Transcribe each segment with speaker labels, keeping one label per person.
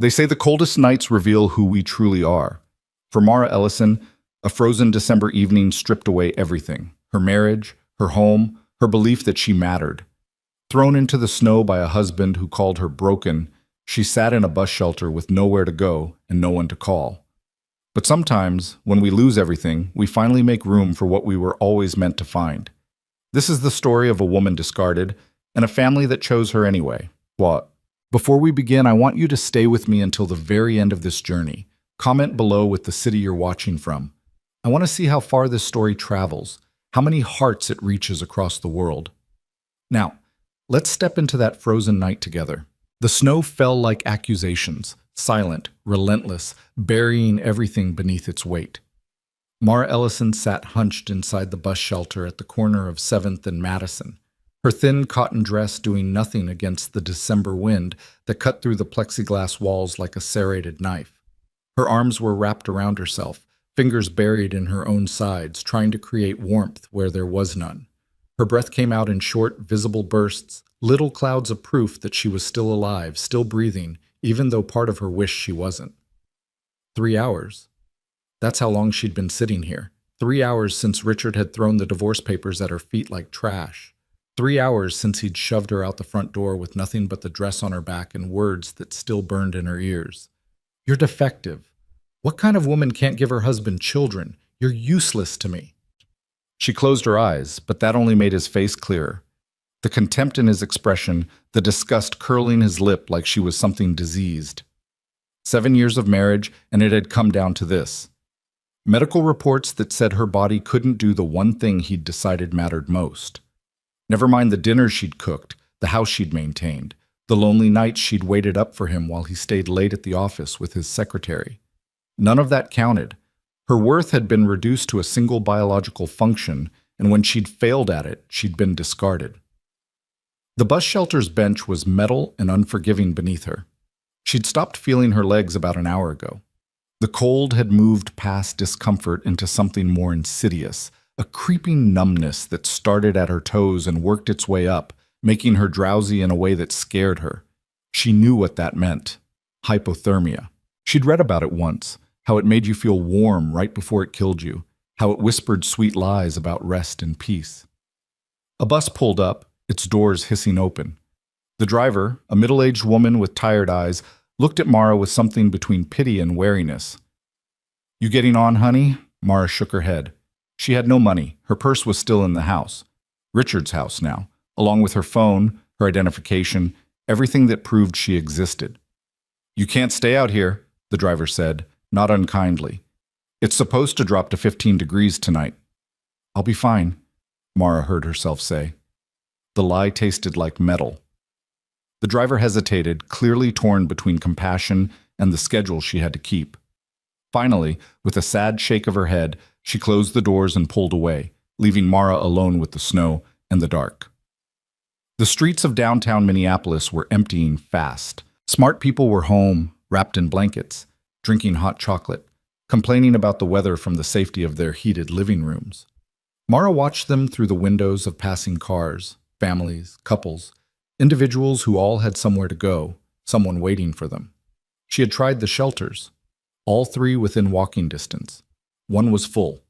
Speaker 1: They say the coldest nights reveal who we truly are. For Mara Ellison, a frozen December evening stripped away everything: her marriage, her home, her belief that she mattered. Thrown into the snow by a husband who called her broken, she sat in a bus shelter with nowhere to go and no one to call. But sometimes, when we lose everything, we finally make room for what we were always meant to find. This is the story of a woman discarded and a family that chose her anyway. What? Before we begin, I want you to stay with me until the very end of this journey. Comment below with the city you're watching from. I want to see how far this story travels, how many hearts it reaches across the world. Now, let's step into that frozen night together. The snow fell like accusations, silent, relentless, burying everything beneath its weight. Mara Ellison sat hunched inside the bus shelter at the corner of 7th and Madison, her thin cotton dress doing nothing against the December wind that cut through the plexiglass walls like a serrated knife. Her arms were wrapped around herself, fingers buried in her own sides, trying to create warmth where there was none. Her breath came out in short, visible bursts, little clouds of proof that she was still alive, still breathing, even though part of her wished she wasn't. 3 hours. That's how long she'd been sitting here. 3 hours since Richard had thrown the divorce papers at her feet like trash. 3 hours since he'd shoved her out the front door with nothing but the dress on her back and words that still burned in her ears. "You're defective. What kind of woman can't give her husband children? You're useless to me." She closed her eyes, but that only made his face clearer. The contempt in his expression, the disgust curling his lip like she was something diseased. 7 years of marriage, and it had come down to this. Medical reports that said her body couldn't do the one thing he'd decided mattered most. Never mind the dinners she'd cooked, the house she'd maintained, the lonely nights she'd waited up for him while he stayed late at the office with his secretary. None of that counted. Her worth had been reduced to a single biological function, and when she'd failed at it, she'd been discarded. The bus shelter's bench was metal and unforgiving beneath her. She'd stopped feeling her legs about an hour ago. The cold had moved past discomfort into something more insidious, a creeping numbness that started at her toes and worked its way up, making her drowsy in a way that scared her. She knew what that meant: hypothermia. She'd read about it once, how it made you feel warm right before it killed you, how it whispered sweet lies about rest and peace. A bus pulled up, its doors hissing open. The driver, a middle-aged woman with tired eyes, looked at Mara with something between pity and wariness. "You getting on, honey?" Mara shook her head. She had no money. Her purse was still in the house. Richard's house now, along with her phone, her identification, everything that proved she existed. "You can't stay out here," the driver said, not unkindly. "It's supposed to drop to 15 degrees tonight." "I'll be fine," Mara heard herself say. The lie tasted like metal. The driver hesitated, clearly torn between compassion and the schedule she had to keep. Finally, with a sad shake of her head, she closed the doors and pulled away, leaving Mara alone with the snow and the dark. The streets of downtown Minneapolis were emptying fast. Smart people were home, wrapped in blankets, drinking hot chocolate, complaining about the weather from the safety of their heated living rooms. Mara watched them through the windows of passing cars, families, couples, individuals who all had somewhere to go, someone waiting for them. She had tried the shelters, all 3 within walking distance. One was full.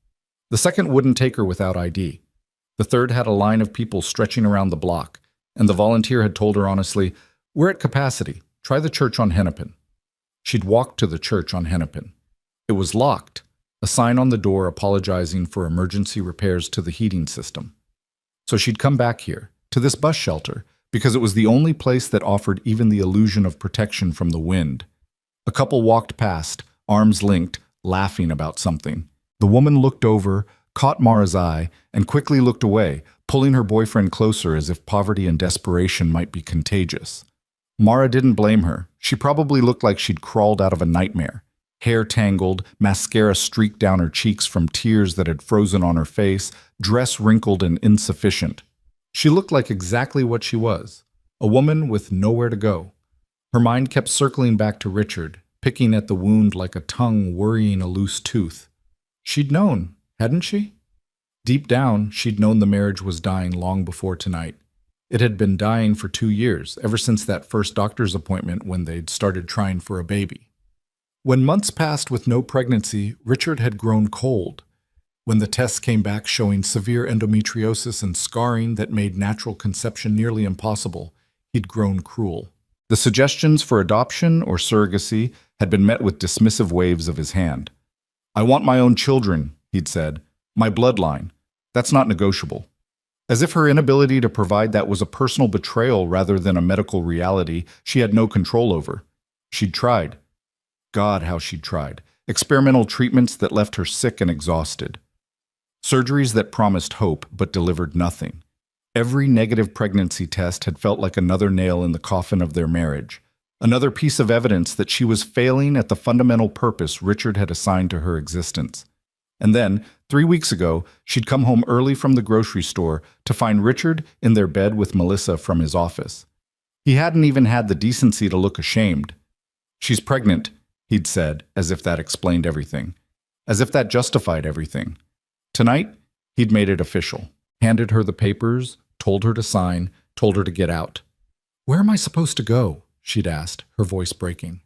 Speaker 1: The second wouldn't take her without ID. The third had a line of people stretching around the block, and the volunteer had told her honestly, "We're at capacity. Try the church on Hennepin." She'd walked to the church on Hennepin. It was locked, a sign on the door apologizing for emergency repairs to the heating system. So she'd come back here, to this bus shelter, because it was the only place that offered even the illusion of protection from the wind. A couple walked past, arms linked, laughing about something. The woman looked over, caught Mara's eye, and quickly looked away, pulling her boyfriend closer as if poverty and desperation might be contagious. Mara didn't blame her. She probably looked like she'd crawled out of a nightmare. Hair tangled, mascara streaked down her cheeks from tears that had frozen on her face, dress wrinkled and insufficient. She looked like exactly what she was, a woman with nowhere to go. Her mind kept circling back to Richard, picking at the wound like a tongue worrying a loose tooth. She'd known, hadn't she? Deep down, she'd known the marriage was dying long before tonight. It had been dying for 2 years, ever since that first doctor's appointment when they'd started trying for a baby. When months passed with no pregnancy, Richard had grown cold. When the tests came back showing severe endometriosis and scarring that made natural conception nearly impossible, he'd grown cruel. The suggestions for adoption or surrogacy had been met with dismissive waves of his hand. "I want my own children," he'd said. "My bloodline. That's not negotiable." As if her inability to provide that was a personal betrayal rather than a medical reality she had no control over. She'd tried. God, how she'd tried. Experimental treatments that left her sick and exhausted. Surgeries that promised hope but delivered nothing. Every negative pregnancy test had felt like another nail in the coffin of their marriage, another piece of evidence that she was failing at the fundamental purpose Richard had assigned to her existence. And then, 3 weeks ago, she'd come home early from the grocery store to find Richard in their bed with Melissa from his office. He hadn't even had the decency to look ashamed. "She's pregnant," he'd said, as if that explained everything, as if that justified everything. Tonight, he'd made it official, handed her the papers, told her to sign, told her to get out. "Where am I supposed to go?" she'd asked, her voice breaking.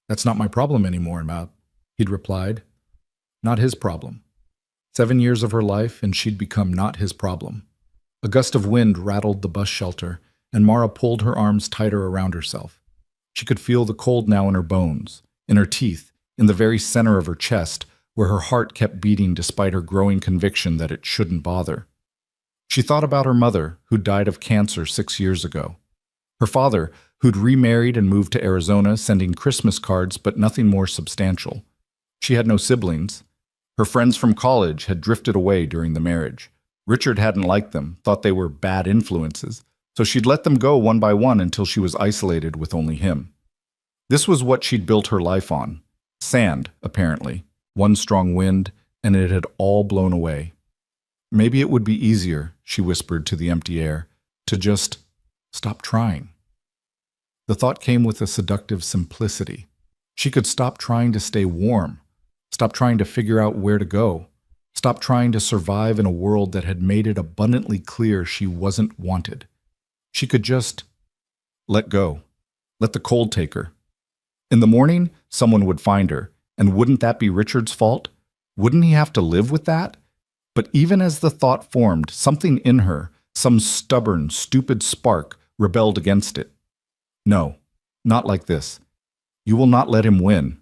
Speaker 1: "That's not my problem anymore, Matt," he'd replied. Not his problem. 7 years of her life, and she'd become not his problem. A gust of wind rattled the bus shelter, and Mara pulled her arms tighter around herself. She could feel the cold now in her bones, in her teeth, in the very center of her chest, where her heart kept beating despite her growing conviction that it shouldn't bother. She thought about her mother, who'd died of cancer 6 years ago. Her father, who'd remarried and moved to Arizona, sending Christmas cards but nothing more substantial. She had no siblings. Her friends from college had drifted away during the marriage. Richard hadn't liked them, thought they were bad influences, so she'd let them go one by one until she was isolated with only him. This was what she'd built her life on. Sand, apparently. One strong wind, and it had all blown away. Maybe it would be easier, she whispered to the empty air, to just stop trying. The thought came with a seductive simplicity. She could stop trying to stay warm, stop trying to figure out where to go, stop trying to survive in a world that had made it abundantly clear she wasn't wanted. She could just let go, let the cold take her. In the morning, someone would find her, and wouldn't that be Richard's fault? Wouldn't he have to live with that? But even as the thought formed, something in her, some stubborn, stupid spark, rebelled against it. No, not like this. You will not let him win.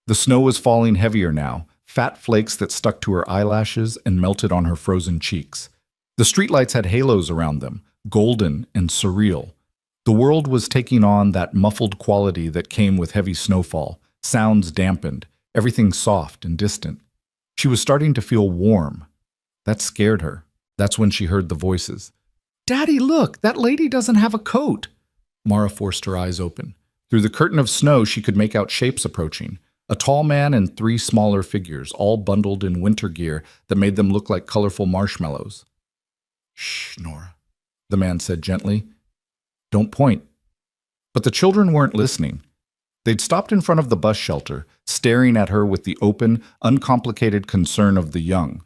Speaker 1: The snow was falling heavier now, fat flakes that stuck to her eyelashes and melted on her frozen cheeks. The streetlights had halos around them, golden and surreal. The world was taking on that muffled quality that came with heavy snowfall, sounds dampened, everything soft and distant. She was starting to feel warm. That scared her. That's when she heard the voices. "Daddy, look, that lady doesn't have a coat." Mara forced her eyes open. Through the curtain of snow, she could make out shapes approaching. A tall man and 3 smaller figures, all bundled in winter gear that made them look like colorful marshmallows. "Shh, Nora," the man said gently. "Don't point." But the children weren't listening. They'd stopped in front of the bus shelter, staring at her with the open, uncomplicated concern of the young.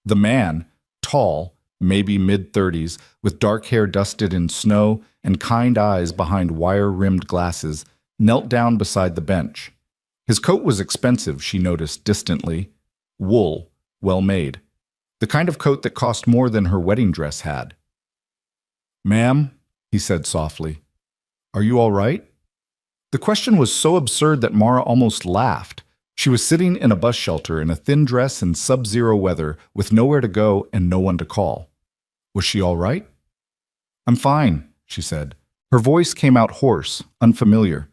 Speaker 1: The man, tall, maybe mid-30s, with dark hair dusted in snow and kind eyes behind wire-rimmed glasses, knelt down beside the bench. His coat was expensive, she noticed distantly. Wool, well-made. The kind of coat that cost more than her wedding dress had. "Ma'am," he said softly, "are you all right?" The question was so absurd that Mara almost laughed. She was sitting in a bus shelter in a thin dress in sub-zero weather with nowhere to go and no one to call. Was she all right? "I'm fine," she said. Her voice came out hoarse, unfamiliar.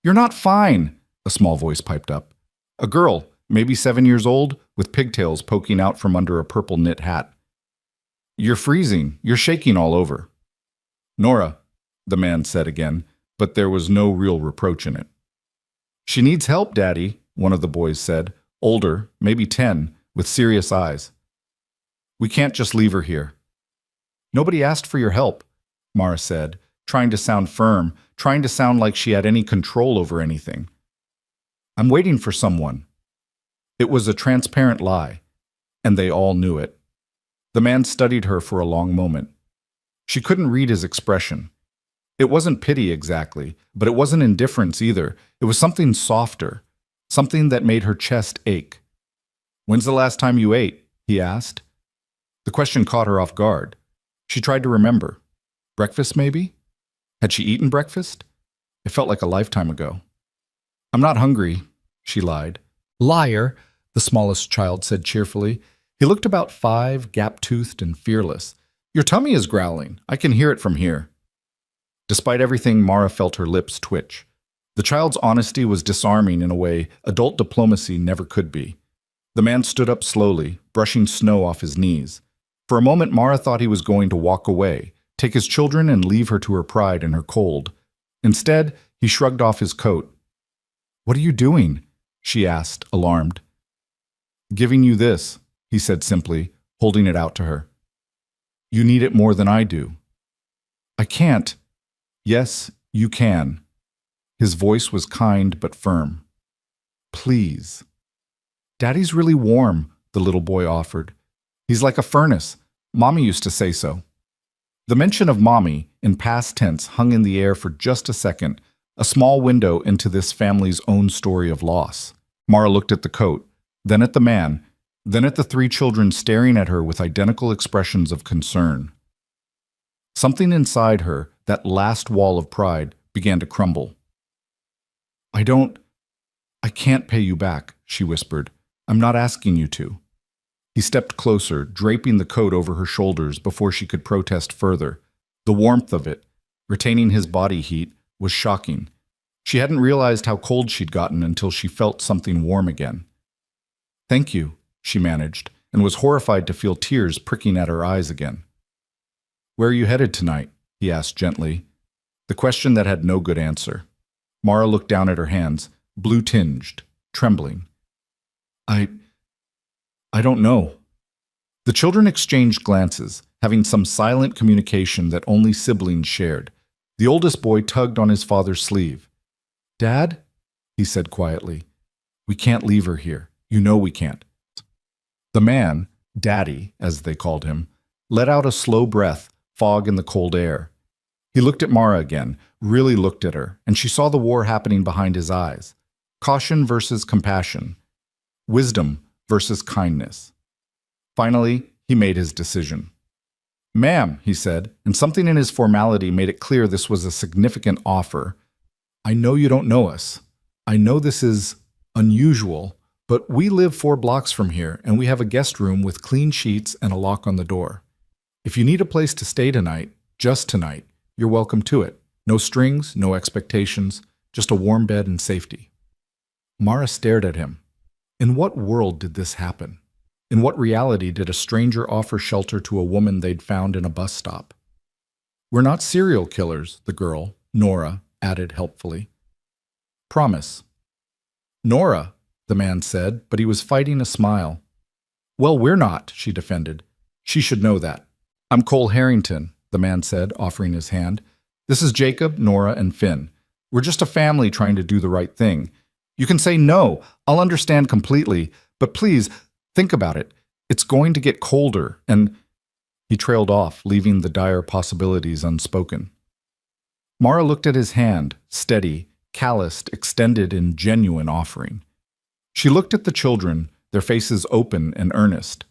Speaker 1: "You're not fine," a small voice piped up. A girl, maybe 7 years old, with pigtails poking out from under a purple knit hat. "You're freezing. You're shaking all over." "Nora," the man said again, but there was no real reproach in it. "She needs help, Daddy," one of the boys said, older, maybe 10, with serious eyes. "We can't just leave her here." "Nobody asked for your help," Mara said, trying to sound firm, trying to sound like she had any control over anything. "I'm waiting for someone." It was a transparent lie, and they all knew it. The man studied her for a long moment. She couldn't read his expression. It wasn't pity exactly, but it wasn't indifference either. It was something softer, something that made her chest ache. "When's the last time you ate?" he asked. The question caught her off guard. She tried to remember. Breakfast, maybe? Had she eaten breakfast? It felt like a lifetime ago. "I'm not hungry," she lied. "Liar," the smallest child said cheerfully. He looked about 5, gap-toothed and fearless. "Your tummy is growling. I can hear it from here." Despite everything, Mara felt her lips twitch. The child's honesty was disarming in a way adult diplomacy never could be. The man stood up slowly, brushing snow off his knees. For a moment, Mara thought he was going to walk away, take his children and leave her to her pride and her cold. Instead, he shrugged off his coat. "What are you doing?" she asked, alarmed. "Giving you this," he said simply, holding it out to her. "You need it more than I do." "I can't." "Yes, you can." His voice was kind but firm. "Please." "Daddy's really warm," the little boy offered. "He's like a furnace. Mommy used to say so." The mention of Mommy, in past tense, hung in the air for just a second, a small window into this family's own story of loss. Mara looked at the coat, then at the man, then at the 3 children staring at her with identical expressions of concern. Something inside her, that last wall of pride, began to crumble. I can't pay you back," she whispered. "I'm not asking you to." He stepped closer, draping the coat over her shoulders before she could protest further. The warmth of it, retaining his body heat, was shocking. She hadn't realized how cold she'd gotten until she felt something warm again. "Thank you," she managed, and was horrified to feel tears pricking at her eyes again. "Where are you headed tonight?" he asked gently. The question that had no good answer. Mara looked down at her hands, blue-tinged, trembling. I don't know." The children exchanged glances, having some silent communication that only siblings shared. The oldest boy tugged on his father's sleeve. "Dad?" he said quietly. "We can't leave her here. You know we can't." The man, Daddy, as they called him, let out a slow breath, fog in the cold air. He looked at Mara again, really looked at her, and she saw the war happening behind his eyes. Caution versus compassion. Wisdom versus kindness. Finally, he made his decision. "Ma'am," he said, and something in his formality made it clear this was a significant offer. "I know you don't know us. I know this is unusual, but we live 4 blocks from here, and we have a guest room with clean sheets and a lock on the door. If you need a place to stay tonight, just tonight, you're welcome to it. No strings, no expectations, just a warm bed and safety." Mara stared at him. In what world did this happen? In what reality did a stranger offer shelter to a woman they'd found in a bus stop? "We're not serial killers," the girl, Nora, added helpfully. "Promise." "Nora," the man said, but he was fighting a smile. "Well, we're not," she defended. "She should know that." "I'm Cole Harrington," the man said, offering his hand. "This is Jacob, Nora, and Finn. We're just a family trying to do the right thing. You can say no, I'll understand completely, but please, think about it. It's going to get colder, and—" He trailed off, leaving the dire possibilities unspoken. Mara looked at his hand, steady, calloused, extended in genuine offering. She looked at the children, their faces open and earnest.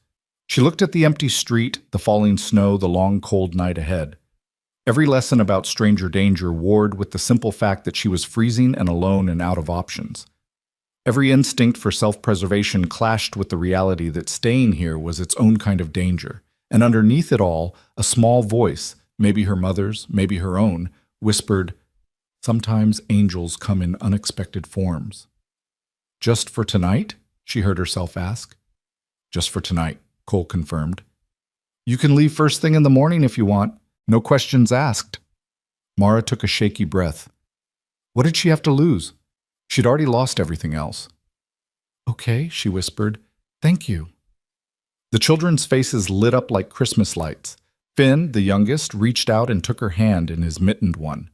Speaker 1: She looked at the empty street, the falling snow, the long cold night ahead. Every lesson about stranger danger warred with the simple fact that she was freezing and alone and out of options. Every instinct for self-preservation clashed with the reality that staying here was its own kind of danger, and underneath it all, a small voice, maybe her mother's, maybe her own, whispered, "Sometimes angels come in unexpected forms." "Just for tonight?" she heard herself ask. "Just for tonight," Cole confirmed. "You can leave first thing in the morning if you want. No questions asked." Mara took a shaky breath. What did she have to lose? She'd already lost everything else. "Okay," she whispered. "Thank you." The children's faces lit up like Christmas lights. Finn, the youngest, reached out and took her hand in his mittened one.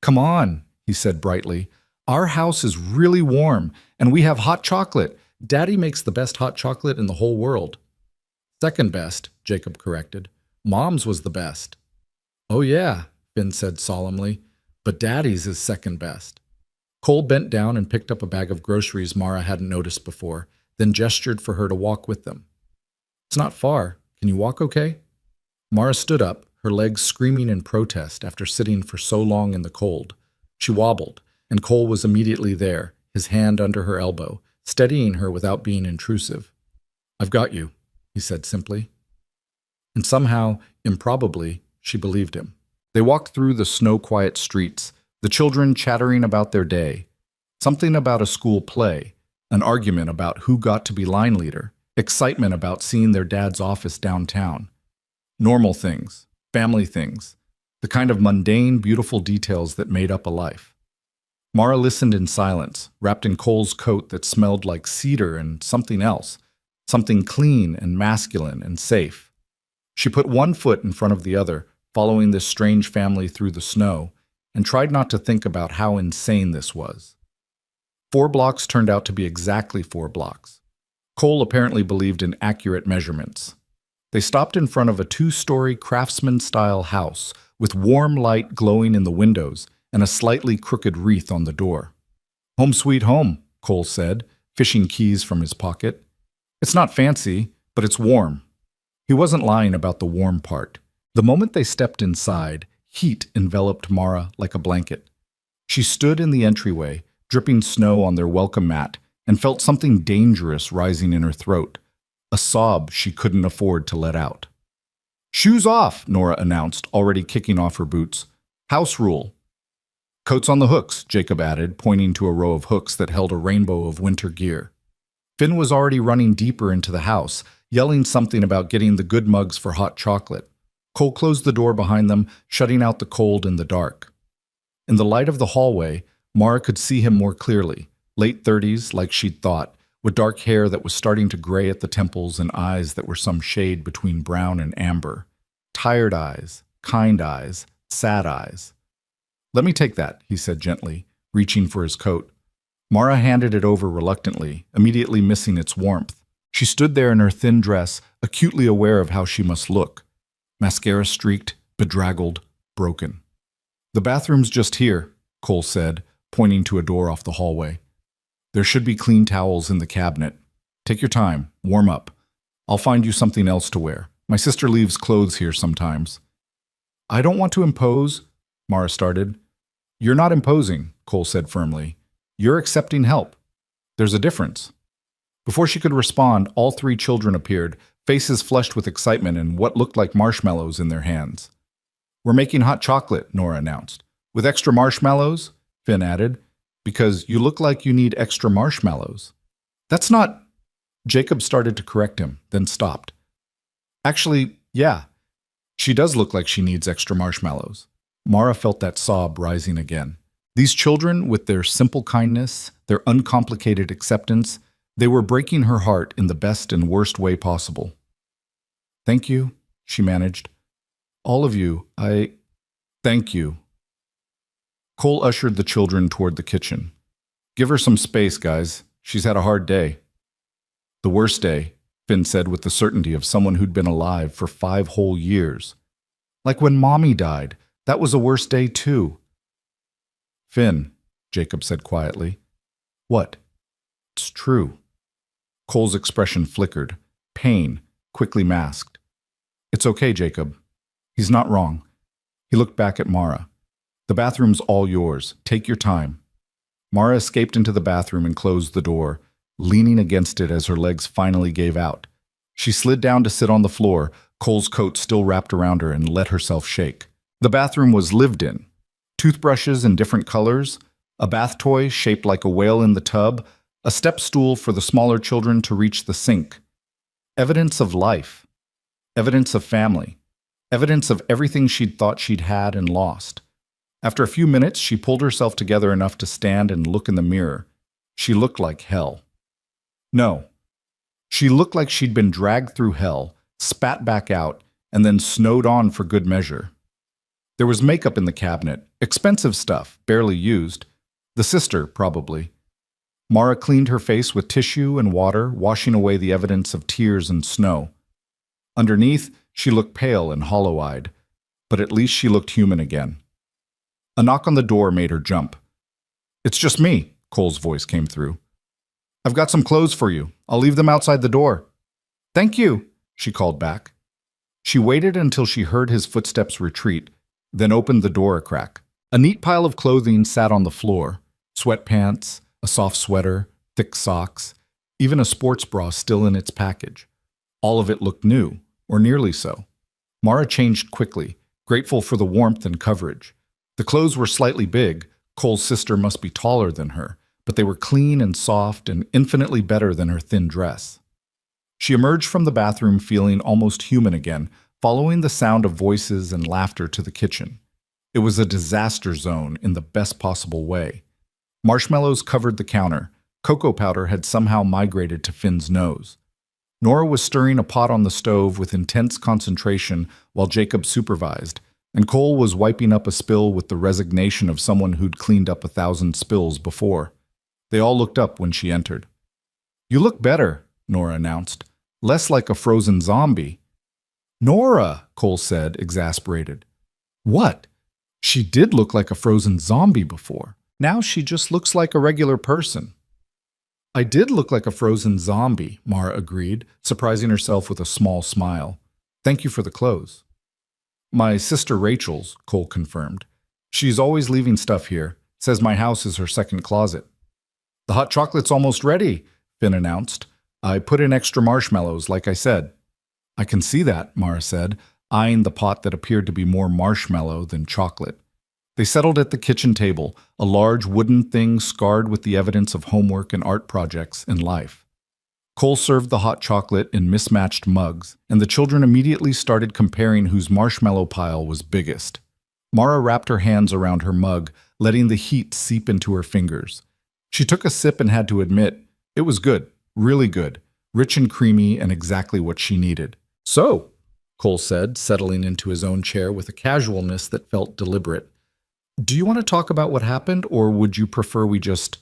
Speaker 1: "Come on," he said brightly. "Our house is really warm, and we have hot chocolate. Daddy makes the best hot chocolate in the whole world." "Second best," Jacob corrected. "Mom's was the best." Oh yeah, Finn said solemnly, but Daddy's is second best. Cole bent down and picked up a bag of groceries Mara hadn't noticed before, then gestured for her to walk with them. It's not far. Can you walk okay? Mara stood up, her legs screaming in protest after sitting for so long in the cold. She wobbled, and Cole was immediately there, his hand under her elbow, steadying her without being intrusive. I've got you, he said simply. And somehow, improbably, she believed him. They walked through the snow-quiet streets, the children chattering about their day, something about a school play, an argument about who got to be line leader, excitement about seeing their dad's office downtown. Normal things, family things, the kind of mundane, beautiful details that made up a life. Mara listened in silence, wrapped in Cole's coat that smelled like cedar and something else, something clean and masculine and safe. She put one foot in front of the other, following this strange family through the snow, and tried not to think about how insane this was. 4 blocks turned out to be exactly 4 blocks. Cole apparently believed in accurate measurements. They stopped in front of a 2-story craftsman-style house with warm light glowing in the windows and a slightly crooked wreath on the door. Home sweet home, Cole said, fishing keys from his pocket. It's not fancy, but it's warm. He wasn't lying about the warm part. The moment they stepped inside, heat enveloped Mara like a blanket. She stood in the entryway, dripping snow on their welcome mat, and felt something dangerous rising in her throat, a sob she couldn't afford to let out. Shoes off, Nora announced, already kicking off her boots. House rule. Coats on the hooks, Jacob added, pointing to a row of hooks that held a rainbow of winter gear. Finn was already running deeper into the house, yelling something about getting the good mugs for hot chocolate. Cole closed the door behind them, shutting out the cold and the dark. In the light of the hallway, Mara could see him more clearly, late 30s like she'd thought, with dark hair that was starting to gray at the temples and eyes that were some shade between brown and amber. Tired eyes, kind eyes, sad eyes. Let me take that, he said gently, reaching for his coat. Mara handed it over reluctantly, immediately missing its warmth. She stood there in her thin dress, acutely aware of how she must look. Mascara streaked, bedraggled, broken. The bathroom's just here, Cole said, pointing to a door off the hallway. There should be clean towels in the cabinet. Take your time, warm up. I'll find you something else to wear. My sister leaves clothes here sometimes. I don't want to impose, Mara started. You're not imposing, Cole said firmly. You're accepting help. There's a difference. Before she could respond, all 3 children appeared, faces flushed with excitement and what looked like marshmallows in their hands. We're making hot chocolate, Nora announced. With extra marshmallows? Finn added. Because you look like you need extra marshmallows. That's not... Jacob started to correct him, then stopped. Actually, yeah. She does look like she needs extra marshmallows. Mara felt that sob rising again. These children, with their simple kindness, their uncomplicated acceptance, they were breaking her heart in the best and worst way possible. Thank you, she managed. All of you, Thank you. Cole ushered the children toward the kitchen. Give her some space, guys. She's had a hard day. The worst day, Finn said with the certainty of someone who'd been alive for 5 whole years. Like when Mommy died. That was a worse day, too. Finn, Jacob said quietly. What? It's true. Cole's expression flickered. Pain, quickly masked. It's okay, Jacob. He's not wrong. He looked back at Mara. The bathroom's all yours. Take your time. Mara escaped into the bathroom and closed the door, leaning against it as her legs finally gave out. She slid down to sit on the floor, Cole's coat still wrapped around her, and let herself shake. The bathroom was lived in. Toothbrushes in different colors, a bath toy shaped like a whale in the tub, a step stool for the smaller children to reach the sink. Evidence of life. Evidence of family. Evidence of everything she'd thought she'd had and lost. After a few minutes, she pulled herself together enough to stand and look in the mirror. She looked like hell. No. She looked like she'd been dragged through hell, spat back out, and then snowed on for good measure. There was makeup in the cabinet, expensive stuff, barely used. The sister, probably. Mara cleaned her face with tissue and water, washing away the evidence of tears and snow. Underneath, she looked pale and hollow-eyed. but at least she looked human again. A knock on the door made her jump. "It's just me," Cole's voice came through. "I've got some clothes for you. I'll leave them outside the door." "Thank you," she called back. She waited until she heard his footsteps retreat, then opened the door a crack. A neat pile of clothing sat on the floor. Sweatpants, a soft sweater, thick socks, even a sports bra still in its package. All of it looked new, or nearly so. Mara changed quickly, grateful for the warmth and coverage. The clothes were slightly big. Cole's sister must be taller than her, but they were clean and soft and infinitely better than her thin dress. She emerged from the bathroom feeling almost human again, following the sound of voices and laughter to the kitchen. It was a disaster zone in the best possible way. Marshmallows covered the counter. Cocoa powder had somehow migrated to Finn's nose. Nora was stirring a pot on the stove with intense concentration while Jacob supervised, and Cole was wiping up a spill with the resignation of someone who'd cleaned up 1,000 spills before. They all looked up when she entered. "You look better," Nora announced. "Less like a frozen zombie." "Nora," Cole said, exasperated. "What? She did look like a frozen zombie before. Now she just looks like a regular person." "I did look like a frozen zombie," Mara agreed, surprising herself with a small smile. "Thank you for the clothes." "My sister Rachel's," Cole confirmed. "She's always leaving stuff here. Says my house is her second closet." "The hot chocolate's almost ready," Finn announced. "I put in extra marshmallows, like I said." "I can see that," Mara said, eyeing the pot that appeared to be more marshmallow than chocolate. They settled at the kitchen table, a large wooden thing scarred with the evidence of homework and art projects in life. Cole served the hot chocolate in mismatched mugs, and the children immediately started comparing whose marshmallow pile was biggest. Mara wrapped her hands around her mug, letting the heat seep into her fingers. She took a sip and had to admit, it was good, really good, rich and creamy and exactly what she needed. "So," Cole said, settling into his own chair with a casualness that felt deliberate, "do you want to talk about what happened, or would you prefer we just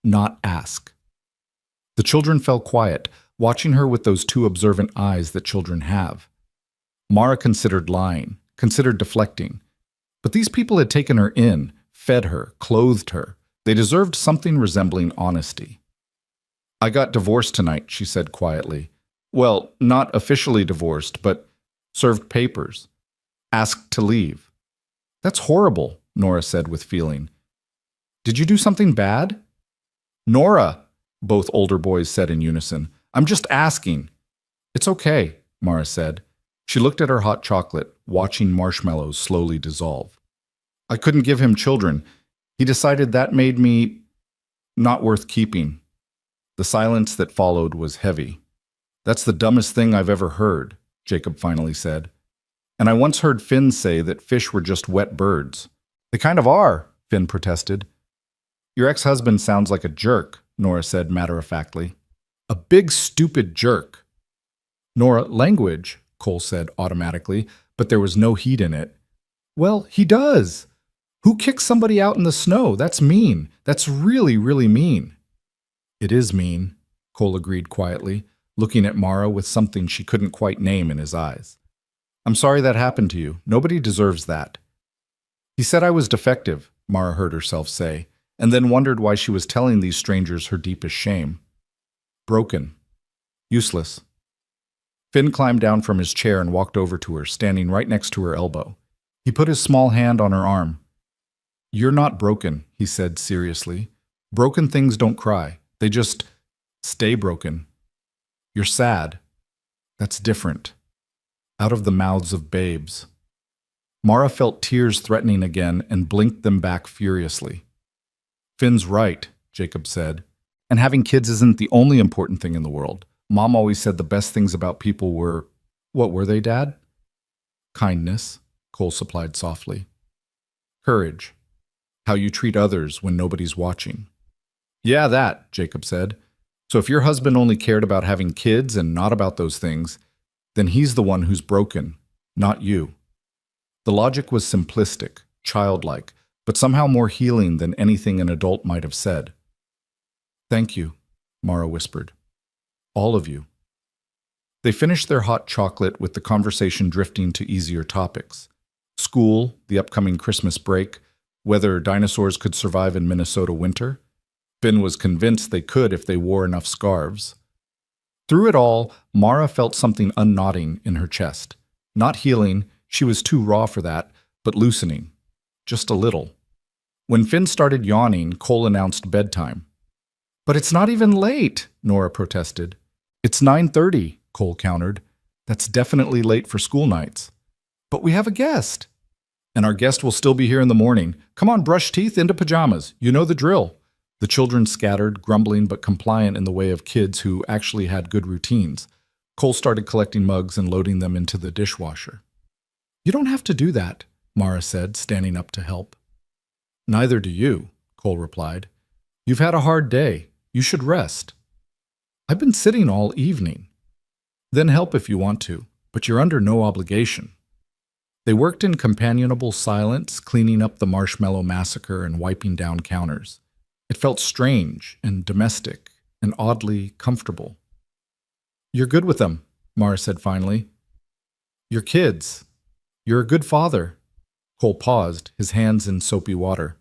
Speaker 1: not ask?" The children fell quiet, watching her with those two observant eyes that children have. Mara considered lying, considered deflecting. But these people had taken her in, fed her, clothed her. They deserved something resembling honesty. "I got divorced tonight," she said quietly. "Well, not officially divorced, but served papers. Asked to leave." "That's horrible," Nora said with feeling. "Did you do something bad?" "Nora," both older boys said in unison. "I'm just asking." "It's okay," Mara said. She looked at her hot chocolate, watching marshmallows slowly dissolve. "I couldn't give him children. He decided that made me not worth keeping." The silence that followed was heavy. "That's the dumbest thing I've ever heard," Jacob finally said. "And I once heard Finn say that fish were just wet birds." "They kind of are," Finn protested. "Your ex-husband sounds like a jerk," Nora said matter-of-factly. "A big, stupid jerk." "Nora, language," Cole said automatically, but there was no heat in it. "Well, he does. Who kicks somebody out in the snow? That's mean. That's really, really mean." "It is mean," Cole agreed quietly, looking at Mara with something she couldn't quite name in his eyes. "I'm sorry that happened to you. Nobody deserves that." "He said I was defective," Mara heard herself say, and then wondered why she was telling these strangers her deepest shame. "Broken. Useless." Finn climbed down from his chair and walked over to her, standing right next to her elbow. He put his small hand on her arm. "You're not broken," he said seriously. "Broken things don't cry. They just stay broken. You're sad. That's different." Out of the mouths of babes. Mara felt tears threatening again and blinked them back furiously. "Finn's right," Jacob said. "And having kids isn't the only important thing in the world. Mom always said the best things about people were—" "What were they, Dad?" "Kindness," Cole supplied softly. "Courage. How you treat others when nobody's watching." "Yeah, that," Jacob said. "So if your husband only cared about having kids and not about those things, then he's the one who's broken, not you." The logic was simplistic, childlike, but somehow more healing than anything an adult might have said. "Thank you," Mara whispered. "All of you." They finished their hot chocolate with the conversation drifting to easier topics. School, the upcoming Christmas break, whether dinosaurs could survive in Minnesota winter. Finn was convinced they could if they wore enough scarves. Through it all, Mara felt something unknotting in her chest. Not healing, she was too raw for that, but loosening. Just a little. When Finn started yawning, Cole announced bedtime. "But it's not even late," Nora protested. "It's 9:30, Cole countered. "That's definitely late for school nights." "But we have a guest." "And our guest will still be here in the morning. Come on, brush teeth, into pajamas. You know the drill." The children scattered, grumbling but compliant in the way of kids who actually had good routines. Cole started collecting mugs and loading them into the dishwasher. "You don't have to do that," Mara said, standing up to help. "Neither do you," Cole replied. "You've had a hard day. You should rest." "I've been sitting all evening." "Then help if you want to, but you're under no obligation." They worked in companionable silence, cleaning up the marshmallow massacre and wiping down counters. It felt strange and domestic and oddly comfortable. "You're good with them," Mara said finally. "You're kids. You're a good father." Cole paused, his hands in soapy water.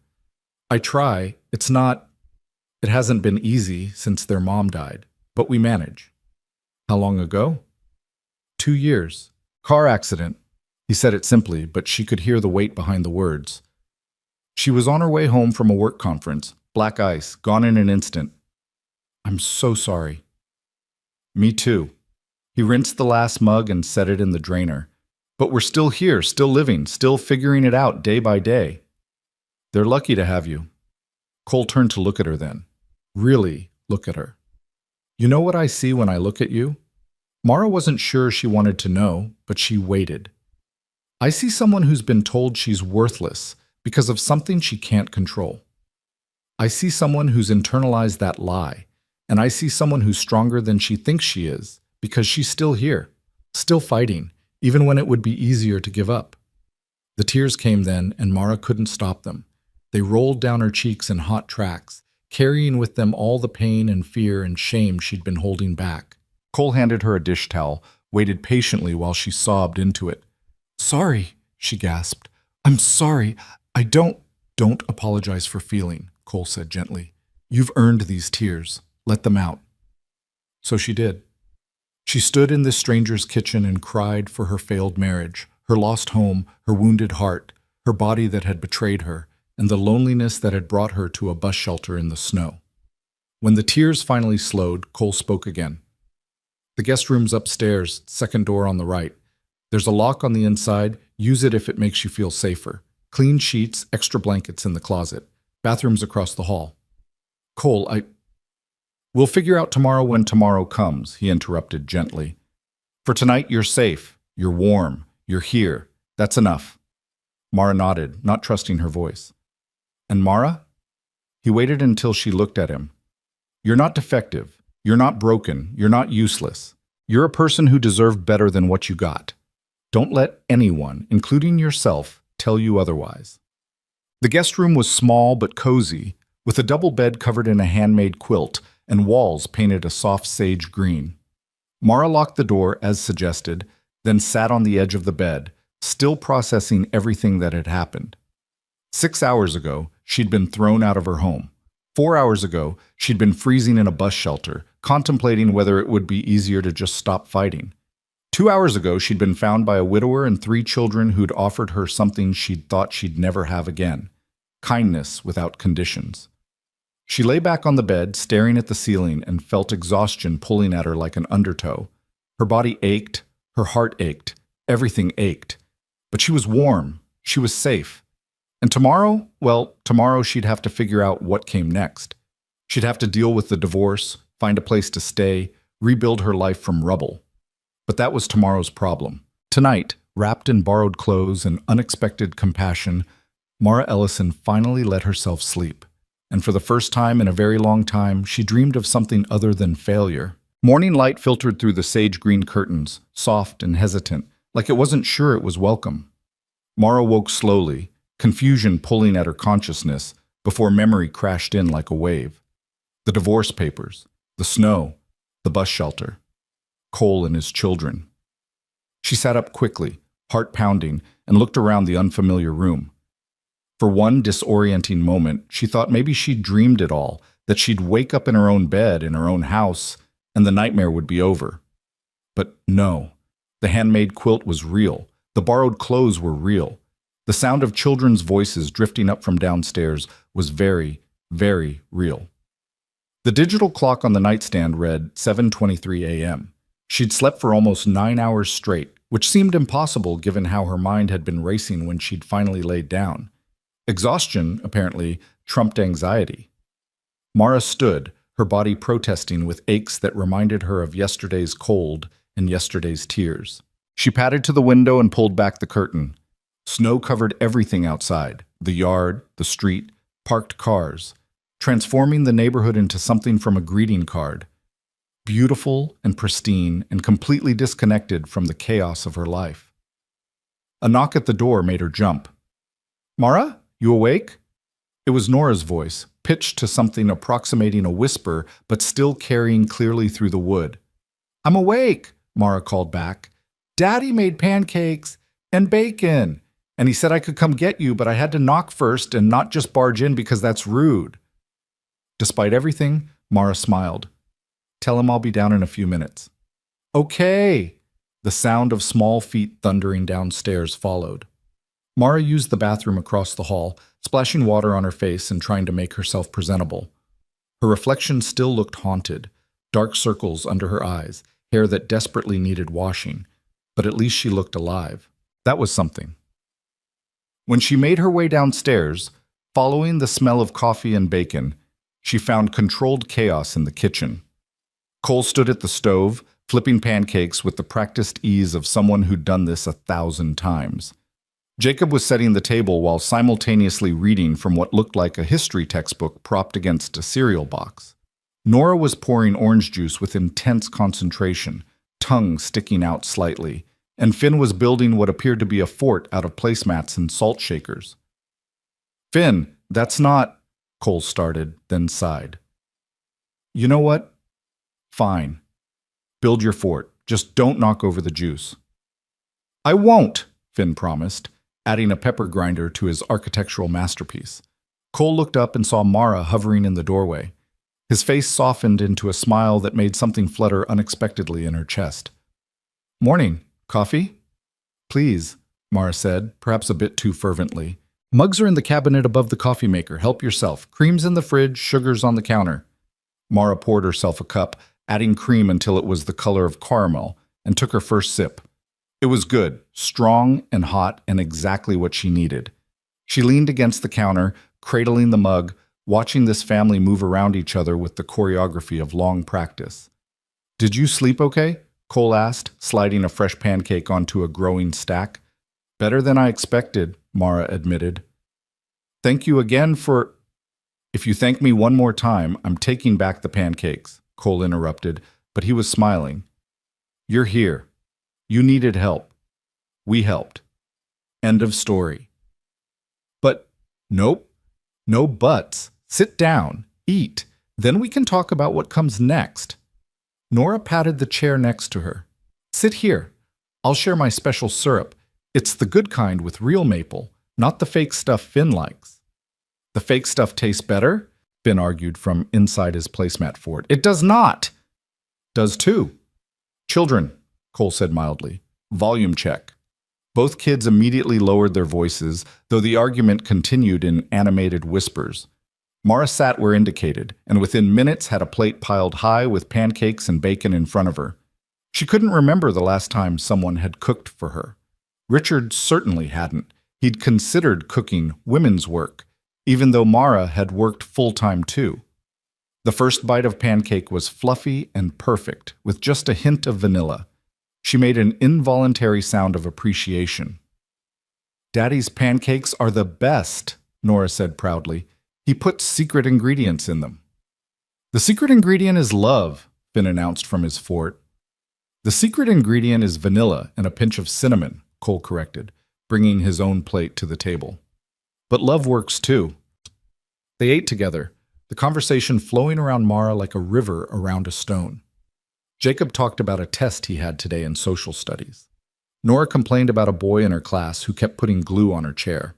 Speaker 1: "I try. It hasn't been easy since their mom died, but we manage." "How long ago?" 2 years. Car accident." He said it simply, but she could hear the weight behind the words. She was on her way home from a work conference. Black ice, gone in an instant. "I'm so sorry." "Me too." He rinsed the last mug and set it in the drainer. "But we're still here, still living, still figuring it out day by day." "They're lucky to have you." Cole turned to look at her then. Really look at her. "You know what I see when I look at you?" Mara wasn't sure she wanted to know, but she waited. "I see someone who's been told she's worthless because of something she can't control. I see someone who's internalized that lie, and I see someone who's stronger than she thinks she is because she's still here, still fighting, even when it would be easier to give up." The tears came then, and Mara couldn't stop them. They rolled down her cheeks in hot tracks, carrying with them all the pain and fear and shame she'd been holding back. Cole handed her a dish towel, waited patiently while she sobbed into it. "Sorry," she gasped. "I'm sorry. I don't apologize for feeling," Cole said gently. "You've earned these tears. Let them out." So she did. She stood in this stranger's kitchen and cried for her failed marriage, her lost home, her wounded heart, her body that had betrayed her, and the loneliness that had brought her to a bus shelter in the snow. When the tears finally slowed, Cole spoke again. "The guest room's upstairs, second door on the right. There's a lock on the inside. Use it if it makes you feel safer. Clean sheets, extra blankets in the closet. Bathroom's across the hall." "Cole, We'll figure out tomorrow when tomorrow comes," he interrupted gently. "For tonight, you're safe. You're warm. You're here. That's enough." Mara nodded, not trusting her voice. "And Mara?" He waited until she looked at him. "You're not defective. You're not broken. You're not useless. You're a person who deserved better than what you got. Don't let anyone, including yourself, tell you otherwise." The guest room was small but cozy, with a double bed covered in a handmade quilt and walls painted a soft sage green. Mara locked the door as suggested, then sat on the edge of the bed, still processing everything that had happened. 6 hours ago, she'd been thrown out of her home. 4 hours ago, she'd been freezing in a bus shelter, contemplating whether it would be easier to just stop fighting. 2 hours ago, she'd been found by a widower and 3 children who'd offered her something she'd thought she'd never have again: kindness without conditions. She lay back on the bed, staring at the ceiling, and felt exhaustion pulling at her like an undertow. Her body ached, her heart ached, everything ached. But she was warm, she was safe. And tomorrow? Well, tomorrow she'd have to figure out what came next. She'd have to deal with the divorce, find a place to stay, rebuild her life from rubble. But that was tomorrow's problem. Tonight, wrapped in borrowed clothes and unexpected compassion, Mara Ellison finally let herself sleep. And for the first time in a very long time, she dreamed of something other than failure. Morning light filtered through the sage-green curtains, soft and hesitant, like it wasn't sure it was welcome. Mara woke slowly, confusion pulling at her consciousness, before memory crashed in like a wave. The divorce papers, the snow, the bus shelter, Cole and his children. She sat up quickly, heart pounding, and looked around the unfamiliar room. For one disorienting moment, she thought maybe she'd dreamed it all, that she'd wake up in her own bed, in her own house, and the nightmare would be over. But no, the handmade quilt was real. The borrowed clothes were real. The sound of children's voices drifting up from downstairs was very, very real. The digital clock on the nightstand read 7:23 a.m. She'd slept for almost 9 hours straight, which seemed impossible given how her mind had been racing when she'd finally laid down. Exhaustion, apparently, trumped anxiety. Mara stood, her body protesting with aches that reminded her of yesterday's cold and yesterday's tears. She padded to the window and pulled back the curtain. Snow covered everything outside, the yard, the street, parked cars, transforming the neighborhood into something from a greeting card. Beautiful and pristine and completely disconnected from the chaos of her life. A knock at the door made her jump. "Mara? You awake?" It was Nora's voice, pitched to something approximating a whisper, but still carrying clearly through the wood. "I'm awake," Mara called back. "Daddy made pancakes and bacon, and he said I could come get you, but I had to knock first and not just barge in because that's rude." Despite everything, Mara smiled. "Tell him I'll be down in a few minutes." "Okay." The sound of small feet thundering downstairs followed. Mara used the bathroom across the hall, splashing water on her face and trying to make herself presentable. Her reflection still looked haunted, dark circles under her eyes, hair that desperately needed washing, but at least she looked alive. That was something. When she made her way downstairs, following the smell of coffee and bacon, she found controlled chaos in the kitchen. Cole stood at the stove, flipping pancakes with the practiced ease of someone who'd done this 1,000 times. Jacob was setting the table while simultaneously reading from what looked like a history textbook propped against a cereal box. Nora was pouring orange juice with intense concentration, tongue sticking out slightly, and Finn was building what appeared to be a fort out of placemats and salt shakers. "Finn, that's not—" Cole started, then sighed. "You know what? Fine. Build your fort. Just don't knock over the juice." "I won't," Finn promised, adding a pepper grinder to his architectural masterpiece. Cole looked up and saw Mara hovering in the doorway. His face softened into a smile that made something flutter unexpectedly in her chest. "Morning. Coffee?" "Please," Mara said, perhaps a bit too fervently. "Mugs are in the cabinet above the coffee maker. Help yourself. Cream's in the fridge, sugar's on the counter." Mara poured herself a cup, adding cream until it was the color of caramel, and took her first sip. It was good, strong and hot, and exactly what she needed. She leaned against the counter, cradling the mug, watching this family move around each other with the choreography of long practice. "Did you sleep okay?" Cole asked, sliding a fresh pancake onto a growing stack. "Better than I expected," Mara admitted. "Thank you again for—" "If you thank me one more time, I'm taking back the pancakes," Cole interrupted, but he was smiling. "You're here. You needed help. We helped. End of story." "But—" "Nope. No buts. Sit down. Eat. Then we can talk about what comes next." Nora patted the chair next to her. "Sit here. I'll share my special syrup. It's the good kind with real maple, not the fake stuff Finn likes." "The fake stuff tastes better?" Finn argued from inside his placemat fort. "It does not." "Does too." "Children," Cole said mildly. "Volume check." Both kids immediately lowered their voices, though the argument continued in animated whispers. Mara sat where indicated, and within minutes had a plate piled high with pancakes and bacon in front of her. She couldn't remember the last time someone had cooked for her. Richard certainly hadn't. He'd considered cooking women's work, even though Mara had worked full-time too. The first bite of pancake was fluffy and perfect, with just a hint of vanilla. She made an involuntary sound of appreciation. "Daddy's pancakes are the best," Nora said proudly. "He puts secret ingredients in them." "The secret ingredient is love," Finn announced from his fort. "The secret ingredient is vanilla and a pinch of cinnamon," Cole corrected, bringing his own plate to the table. "But love works too." They ate together, the conversation flowing around Mara like a river around a stone. Jacob talked about a test he had today in social studies. Nora complained about a boy in her class who kept putting glue on her chair.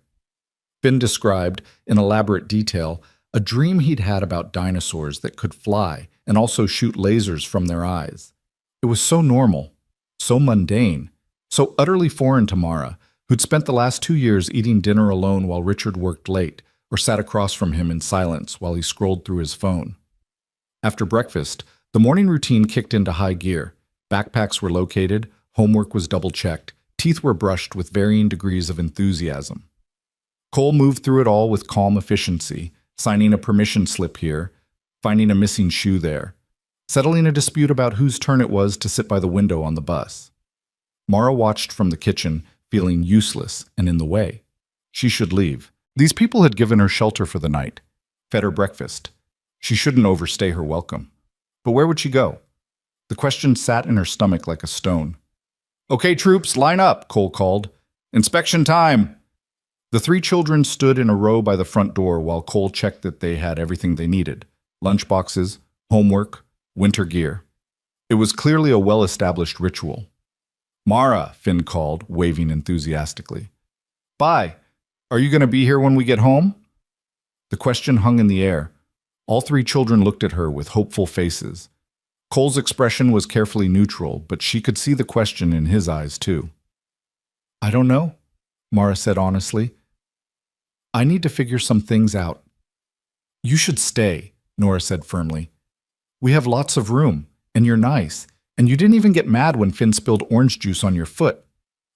Speaker 1: Finn described, in elaborate detail, a dream he'd had about dinosaurs that could fly and also shoot lasers from their eyes. It was so normal, so mundane, so utterly foreign to Mara, who'd spent the last 2 years eating dinner alone while Richard worked late or sat across from him in silence while he scrolled through his phone. After breakfast, the morning routine kicked into high gear. Backpacks were located, homework was double-checked, teeth were brushed with varying degrees of enthusiasm. Cole moved through it all with calm efficiency, signing a permission slip here, finding a missing shoe there, settling a dispute about whose turn it was to sit by the window on the bus. Mara watched from the kitchen, feeling useless and in the way. She should leave. These people had given her shelter for the night, fed her breakfast. She shouldn't overstay her welcome. But where would she go? The question sat in her stomach like a stone. "Okay, troops, line up," Cole called. "Inspection time." The 3 children stood in a row by the front door while Cole checked that they had everything they needed: lunchboxes, homework, winter gear. It was clearly a well-established ritual. "Mara," Finn called, waving enthusiastically. "Bye. Are you going to be here when we get home?" The question hung in the air. All 3 children looked at her with hopeful faces. Cole's expression was carefully neutral, but she could see the question in his eyes, too. "I don't know," Mara said honestly. "I need to figure some things out." "You should stay," Nora said firmly. "We have lots of room, and you're nice, and you didn't even get mad when Finn spilled orange juice on your foot."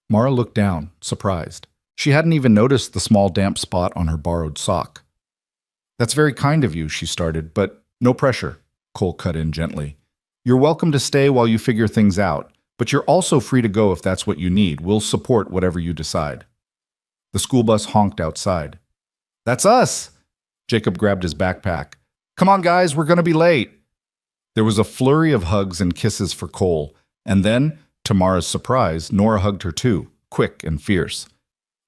Speaker 1: Mara looked down, surprised. She hadn't even noticed the small damp spot on her borrowed sock. "That's very kind of you," she started, "but no pressure," Cole cut in gently. "You're welcome to stay while you figure things out, but you're also free to go if that's what you need. We'll support whatever you decide." The school bus honked outside. "That's us!" Jacob grabbed his backpack. "Come on, guys, we're going to be late." There was a flurry of hugs and kisses for Cole, and then, to Mara's surprise, Nora hugged her too, quick and fierce.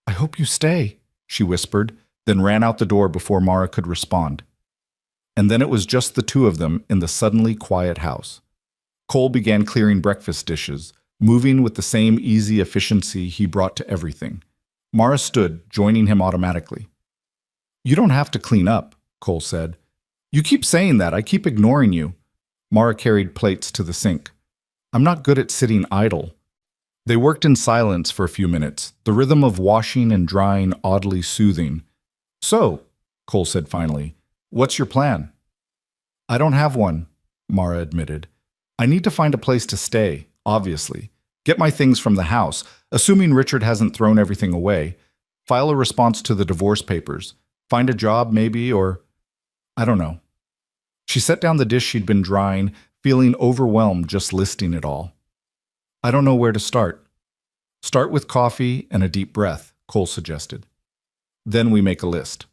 Speaker 1: "I hope you stay," she whispered, then ran out the door before Mara could respond. And then it was just the 2 of them in the suddenly quiet house. Cole began clearing breakfast dishes, moving with the same easy efficiency he brought to everything. Mara stood, joining him automatically. "You don't have to clean up," Cole said. "You keep saying that. I keep ignoring you." Mara carried plates to the sink. "I'm not good at sitting idle." They worked in silence for a few minutes, the rhythm of washing and drying oddly soothing. "So," Cole said finally, "what's your plan?" "I don't have one," Mara admitted. "I need to find a place to stay, obviously. Get my things from the house, assuming Richard hasn't thrown everything away. File a response to the divorce papers. Find a job, maybe, or I don't know." She set down the dish she'd been drying, feeling overwhelmed just listing it all. "I don't know where to start." "Start with coffee and a deep breath," Cole suggested. "Then we make a list.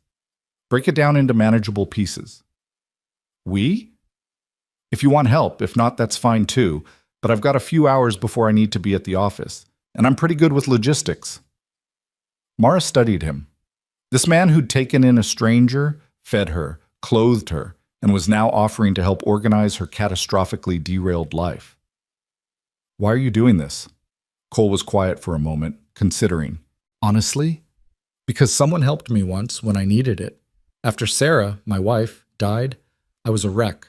Speaker 1: Break it down into manageable pieces." "We?" "If you want help, if not, that's fine too, but I've got a few hours before I need to be at the office, and I'm pretty good with logistics." Mara studied him. This man who'd taken in a stranger, fed her, clothed her, and was now offering to help organize her catastrophically derailed life. "Why are you doing this?" Cole was quiet for a moment, considering. "Honestly? Because someone helped me once when I needed it. After Sarah, my wife, died, I was a wreck.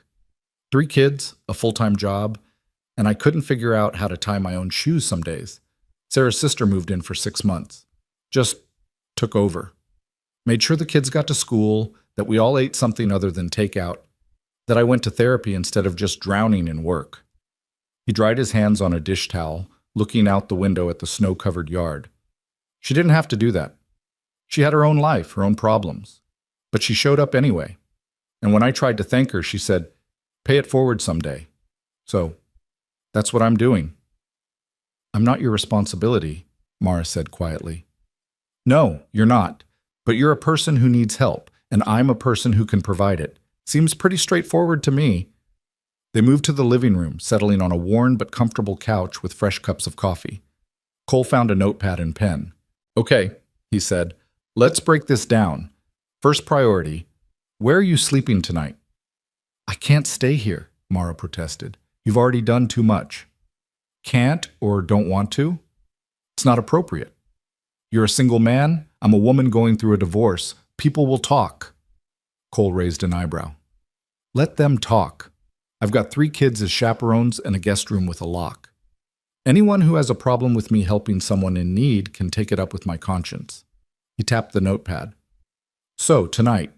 Speaker 1: 3 kids, a full-time job, and I couldn't figure out how to tie my own shoes some days. Sarah's sister moved in for 6 months. Just took over. Made sure the kids got to school, that we all ate something other than takeout, that I went to therapy instead of just drowning in work." He dried his hands on a dish towel, looking out the window at the snow-covered yard. She didn't have to do that. She had her own life, her own problems. But she showed up anyway. And when I tried to thank her, she said, "Pay it forward someday." So, that's what I'm doing. "I'm not your responsibility," Mara said quietly. "No, you're not. But you're a person who needs help, and I'm a person who can provide it. Seems pretty straightforward to me." They moved to the living room, settling on a worn but comfortable couch with fresh cups of coffee. Cole found a notepad and pen. "Okay," he said, "let's break this down. First priority, where are you sleeping tonight?" "I can't stay here," Mara protested. "You've already done too much." "Can't or don't want to?" It's not appropriate. You're a single man. I'm a woman going through a divorce. People will talk. Cole raised an eyebrow. Let them talk. I've got 3 kids as chaperones and a guest room with a lock. Anyone who has a problem with me helping someone in need can take it up with my conscience. He tapped the notepad. So, tonight,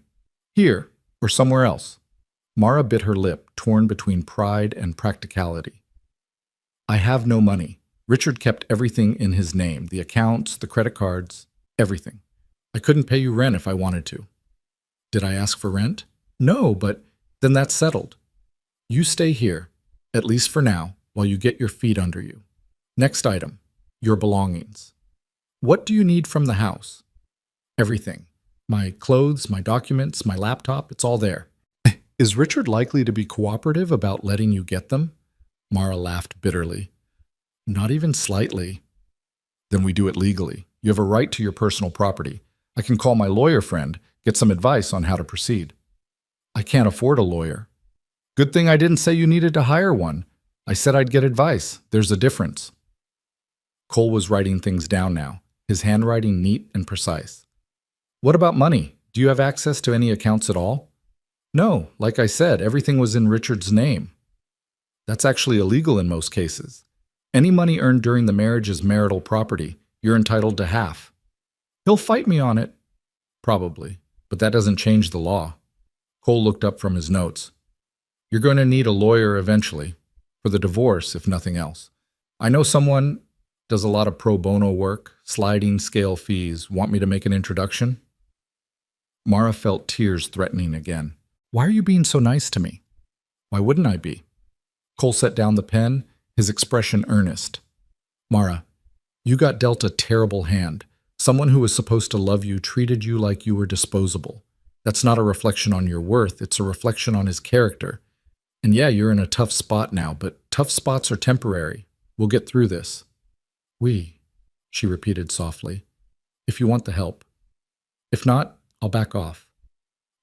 Speaker 1: here or somewhere else. Mara bit her lip, torn between pride and practicality. I have no money. Richard kept everything in his name, the accounts, the credit cards, everything. I couldn't pay you rent if I wanted to. Did I ask for rent? No, but then that's settled. You stay here, at least for now, while you get your feet under you. Next item, your belongings. What do you need from the house? Everything. My clothes, my documents, my laptop, it's all there. Is Richard likely to be cooperative about letting you get them? Mara laughed bitterly. Not even slightly. Then we do it legally. You have a right to your personal property. I can call my lawyer friend, get some advice on how to proceed. I can't afford a lawyer. Good thing I didn't say you needed to hire one. I said I'd get advice. There's a difference. Cole was writing things down now, his handwriting neat and precise. What about money? Do you have access to any accounts at all? No, like I said, everything was in Richard's name. That's actually illegal in most cases. Any money earned during the marriage is marital property. You're entitled to half. He'll fight me on it. Probably, but that doesn't change the law. Cole looked up from his notes. You're going to need a lawyer eventually, for the divorce, if nothing else. I know someone does a lot of pro bono work, sliding scale fees. Want me to make an introduction? Mara felt tears threatening again. Why are you being so nice to me? Why wouldn't I be? Cole set down the pen, his expression earnest. Mara, you got dealt a terrible hand. Someone who was supposed to love you treated you like you were disposable. That's not a reflection on your worth, it's a reflection on his character. And yeah, you're in a tough spot now, but tough spots are temporary. We'll get through this. She repeated softly. If you want the help. If not, I'll back off.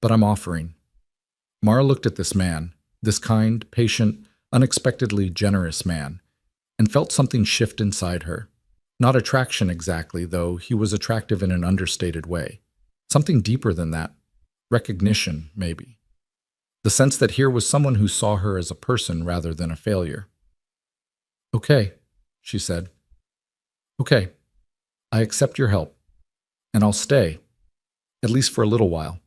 Speaker 1: But I'm offering. Mara looked at this man, this kind, patient, unexpectedly generous man, and felt something shift inside her. Not attraction exactly, though he was attractive in an understated way. Something deeper than that. Recognition, maybe. The sense that here was someone who saw her as a person rather than a failure. Okay, she said. Okay, I accept your help, and I'll stay, at least for a little while,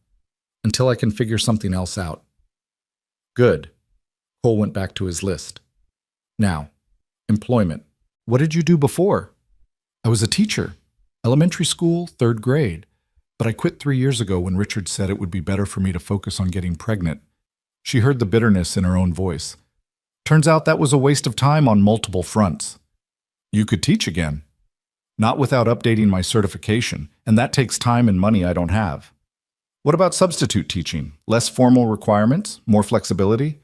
Speaker 1: until I can figure something else out. Good. Cole went back to his list. Now, employment. What did you do before? I was a teacher. Elementary school, 3rd grade. But I quit 3 years ago when Richard said it would be better for me to focus on getting pregnant. She heard the bitterness in her own voice. Turns out that was a waste of time on multiple fronts. You could teach again. Not without updating my certification, and that takes time and money I don't have. What about substitute teaching? Less formal requirements? More flexibility?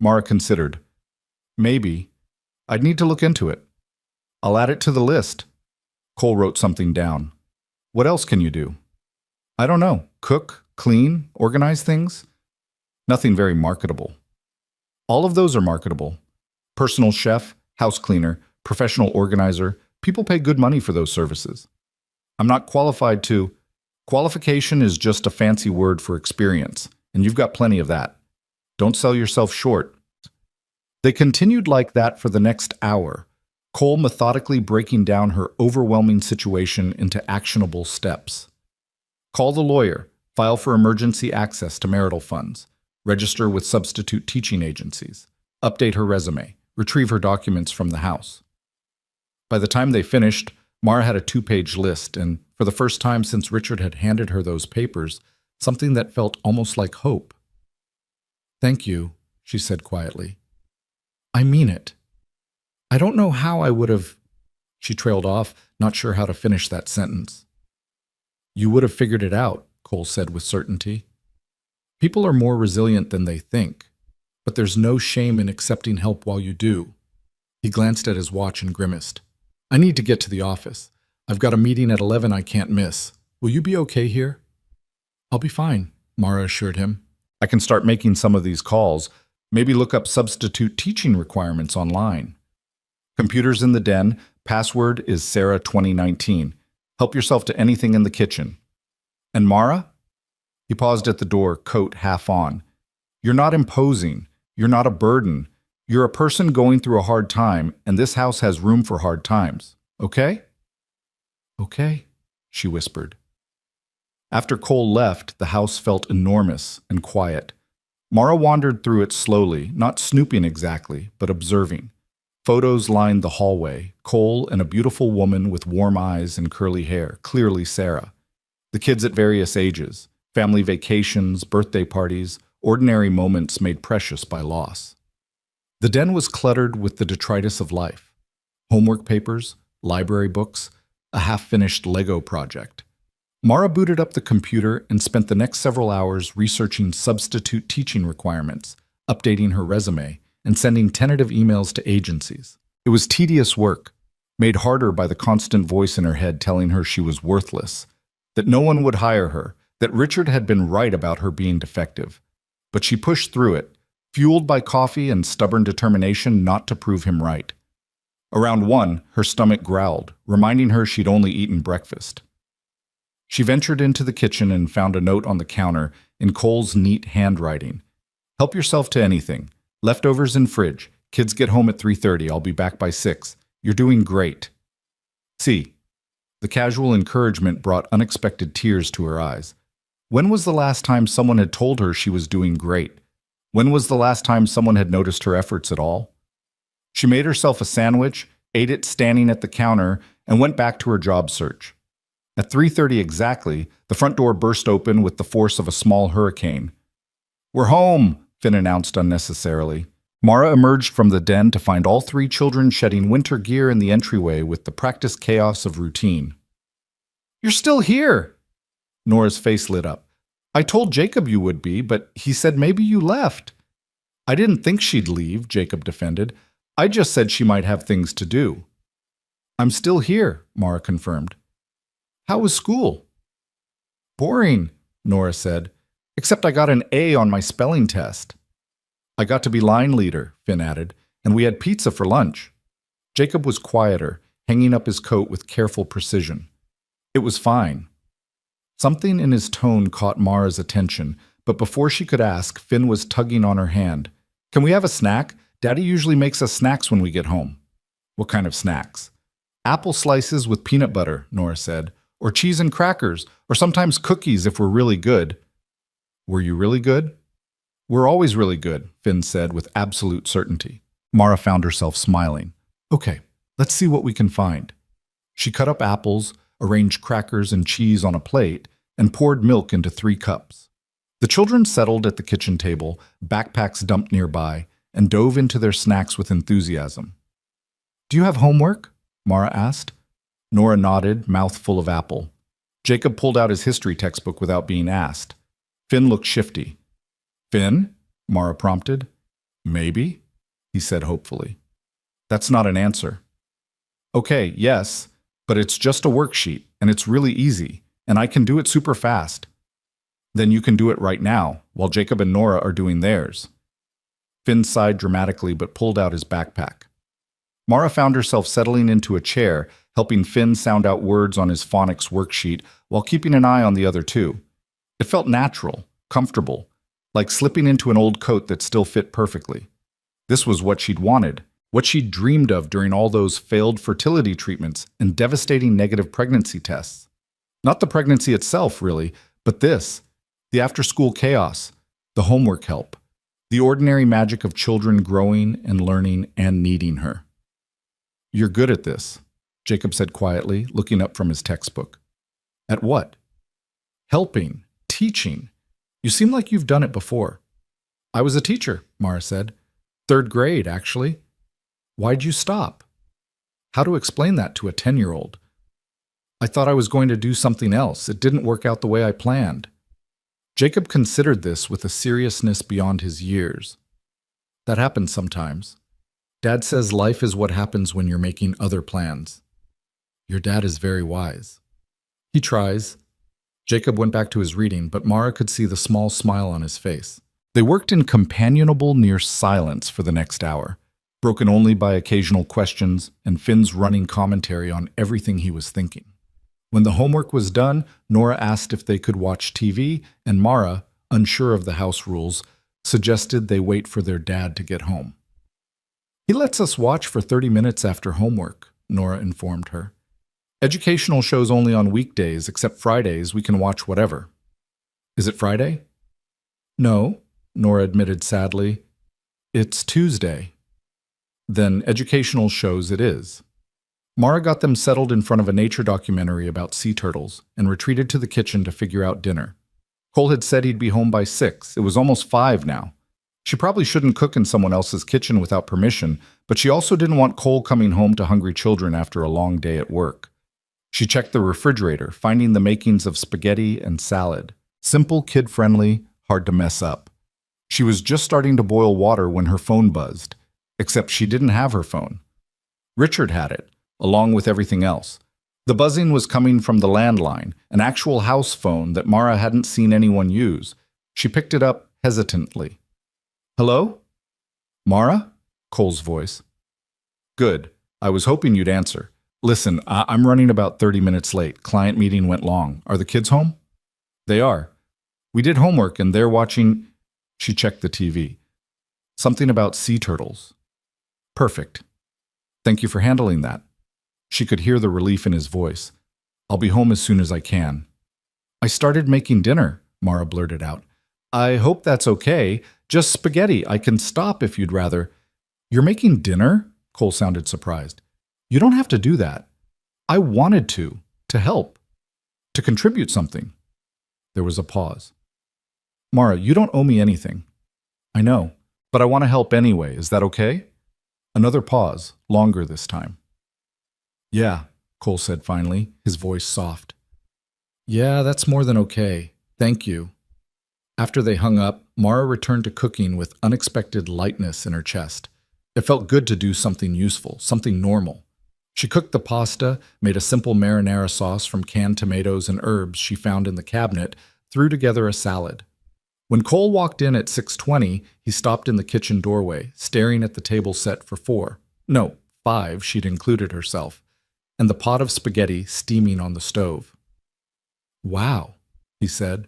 Speaker 1: Mara considered. Maybe. I'd need to look into it. I'll add it to the list. Cole wrote something down. What else can you do? I don't know. Cook, clean, organize things? Nothing very marketable. All of those are marketable. Personal chef, house cleaner, professional organizer. People pay good money for those services. I'm not qualified to. Qualification is just a fancy word for experience, and you've got plenty of that. Don't sell yourself short. They continued like that for the next hour, Cole methodically breaking down her overwhelming situation into actionable steps. Call the lawyer, file for emergency access to marital funds, register with substitute teaching agencies, update her resume, retrieve her documents from the house. By the time they finished, Mara had a 2-page list, and for the first time since Richard had handed her those papers, something that felt almost like hope. Thank you, she said quietly. I mean it. I don't know how I would have... She trailed off, not sure how to finish that sentence. You would have figured it out, Cole said with certainty. People are more resilient than they think, but there's no shame in accepting help while you do. He glanced at his watch and grimaced. I need to get to the office. I've got a meeting at 11 I can't miss. Will you be okay here? I'll be fine, Mara assured him. I can start making some of these calls, maybe look up substitute teaching requirements online. Computers in the den, Password is Sarah 2019. Help yourself to anything in the kitchen. And Mara? He paused at the door, coat half on. You're not imposing. You're not a burden. You're a person going through a hard time, and this house has room for hard times. Okay? Okay, she whispered. After Cole left, the house felt enormous and quiet. Mara wandered through it slowly, not snooping exactly, but observing. Photos lined the hallway, Cole and a beautiful woman with warm eyes and curly hair, clearly Sarah. The kids at various ages, family vacations, birthday parties, ordinary moments made precious by loss. The den was cluttered with the detritus of life. Homework papers, library books, a half-finished Lego project. Mara booted up the computer and spent the next several hours researching substitute teaching requirements, updating her resume, and sending tentative emails to agencies. It was tedious work, made harder by the constant voice in her head telling her she was worthless, that no one would hire her, that Richard had been right about her being defective. But she pushed through it, fueled by coffee and stubborn determination not to prove him right. Around 1, her stomach growled, reminding her she'd only eaten breakfast. She ventured into the kitchen and found a note on the counter in Cole's neat handwriting. Help yourself to anything. Leftovers in fridge. Kids get home at 3:30. I'll be back by 6. You're doing great. See, the casual encouragement brought unexpected tears to her eyes. When was the last time someone had told her she was doing great? When was the last time someone had noticed her efforts at all? She made herself a sandwich, ate it standing at the counter, and went back to her job search. At 3:30 exactly, the front door burst open with the force of a small hurricane. We're home, Finn announced unnecessarily. Mara emerged from the den to find all 3 children shedding winter gear in the entryway with the practiced chaos of routine. You're still here! Nora's face lit up. I told Jacob you would be, but he said maybe you left. I didn't think she'd leave, Jacob defended. I just said she might have things to do. I'm still here, Mara confirmed. How was school? Boring, Nora said, except I got an A on my spelling test. I got to be line leader, Finn added, and we had pizza for lunch. Jacob was quieter, hanging up his coat with careful precision. It was fine. Something in his tone caught Mara's attention, but before she could ask, Finn was tugging on her hand. Can we have a snack? Daddy usually makes us snacks when we get home. What kind of snacks? Apple slices with peanut butter, Nora said, or cheese and crackers, or sometimes cookies if we're really good. Were you really good? We're always really good, Finn said with absolute certainty. Mara found herself smiling. Okay, let's see what we can find. She cut up apples, arranged crackers and cheese on a plate, and poured milk into 3 cups. The children settled at the kitchen table, backpacks dumped nearby, and dove into their snacks with enthusiasm. Do you have homework? Mara asked. Nora nodded, mouth full of apple. Jacob pulled out his history textbook without being asked. Finn looked shifty. Finn? Mara prompted. Maybe, he said hopefully. That's not an answer. Okay, yes, but it's just a worksheet, and it's really easy, and I can do it super fast. Then you can do it right now, while Jacob and Nora are doing theirs. Finn sighed dramatically but pulled out his backpack. Mara found herself settling into a chair, helping Finn sound out words on his phonics worksheet while keeping an eye on the other 2. It felt natural, comfortable, like slipping into an old coat that still fit perfectly. This was what she'd wanted, what she'd dreamed of during all those failed fertility treatments and devastating negative pregnancy tests. Not the pregnancy itself, really, but this, the after-school chaos, the homework help, the ordinary magic of children growing and learning and needing her. You're good at this, Jacob said quietly, looking up from his textbook. At what? Helping, teaching. You seem like you've done it before. I was a teacher, Mara said. 3rd grade, actually. Why'd you stop? How to explain that to a 10-year-old? I thought I was going to do something else. It didn't work out the way I planned. Jacob considered this with a seriousness beyond his years. That happens sometimes. Dad says life is what happens when you're making other plans. Your dad is very wise. He tries. Jacob went back to his reading, but Mara could see the small smile on his face. They worked in companionable near silence for the next hour. broken only by occasional questions and Finn's running commentary on everything he was thinking. When the homework was done, Nora asked if they could watch TV, and Mara, unsure of the house rules, suggested they wait for their dad to get home. He lets us watch for 30 minutes after homework, Nora informed her. Educational shows only on weekdays, except Fridays we can watch whatever. Is it Friday? No, Nora admitted sadly. It's Tuesday. Then educational shows it is. Mara got them settled in front of a nature documentary about sea turtles and retreated to the kitchen to figure out dinner. Cole had said he'd be home by 6. It was almost 5 now. She probably shouldn't cook in someone else's kitchen without permission, but she also didn't want Cole coming home to hungry children after a long day at work. She checked the refrigerator, finding the makings of spaghetti and salad. Simple, kid-friendly, hard to mess up. She was just starting to boil water when her phone buzzed, except she didn't have her phone. Richard had it, along with everything else. The buzzing was coming from the landline, an actual house phone that Mara hadn't seen anyone use. She picked it up hesitantly. Hello? Mara? Cole's voice. Good. I was hoping you'd answer. Listen, I'm running about 30 minutes late. Client meeting went long. Are the kids home? They are. We did homework and they're watching... She checked the TV. Something about sea turtles. Perfect. Thank you for handling that. She could hear the relief in his voice. I'll be home as soon as I can. I started making dinner, Mara blurted out. I hope that's okay. Just spaghetti. I can stop if you'd rather. You're making dinner? Cole sounded surprised. You don't have to do that. I wanted to help, to contribute something. There was a pause. Mara, you don't owe me anything. I know, but I want to help anyway. Is that okay? Another pause, longer this time. Yeah, Cole said finally, his voice soft. Yeah, that's more than okay. Thank you. After they hung up, Mara returned to cooking with unexpected lightness in her chest. It felt good to do something useful, something normal. She cooked the pasta, made a simple marinara sauce from canned tomatoes and herbs she found in the cabinet, threw together a salad. When Cole walked in at 6:20, he stopped in the kitchen doorway, staring at the table set for 4. No, 5 she'd included herself, and the pot of spaghetti steaming on the stove. Wow, he said.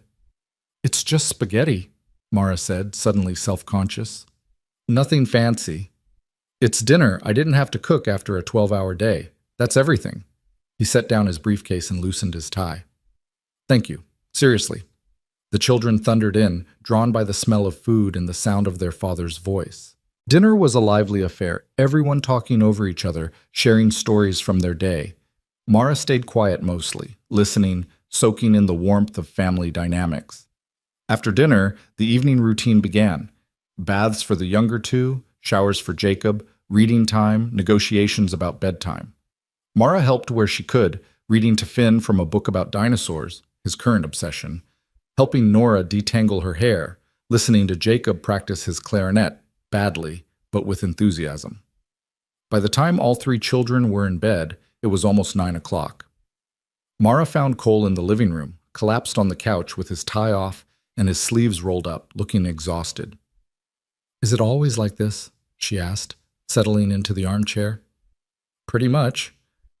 Speaker 1: It's just spaghetti, Mara said, suddenly self-conscious. Nothing fancy. It's dinner. I didn't have to cook after a 12-hour day. That's everything. He set down his briefcase and loosened his tie. Thank you. Seriously. The children thundered in, drawn by the smell of food and the sound of their father's voice. Dinner was a lively affair, everyone talking over each other, sharing stories from their day. Mara stayed quiet mostly, listening, soaking in the warmth of family dynamics. After dinner, the evening routine began. Baths for the younger two, showers for Jacob, reading time, negotiations about bedtime. Mara helped where she could, reading to Finn from a book about dinosaurs, his current obsession, helping Nora detangle her hair, listening to Jacob practice his clarinet, badly, but with enthusiasm. By the time all 3 children were in bed, it was almost 9 o'clock. Mara found Cole in the living room, collapsed on the couch with his tie off and his sleeves rolled up, looking exhausted. Is it always like this? She asked, settling into the armchair. Pretty much.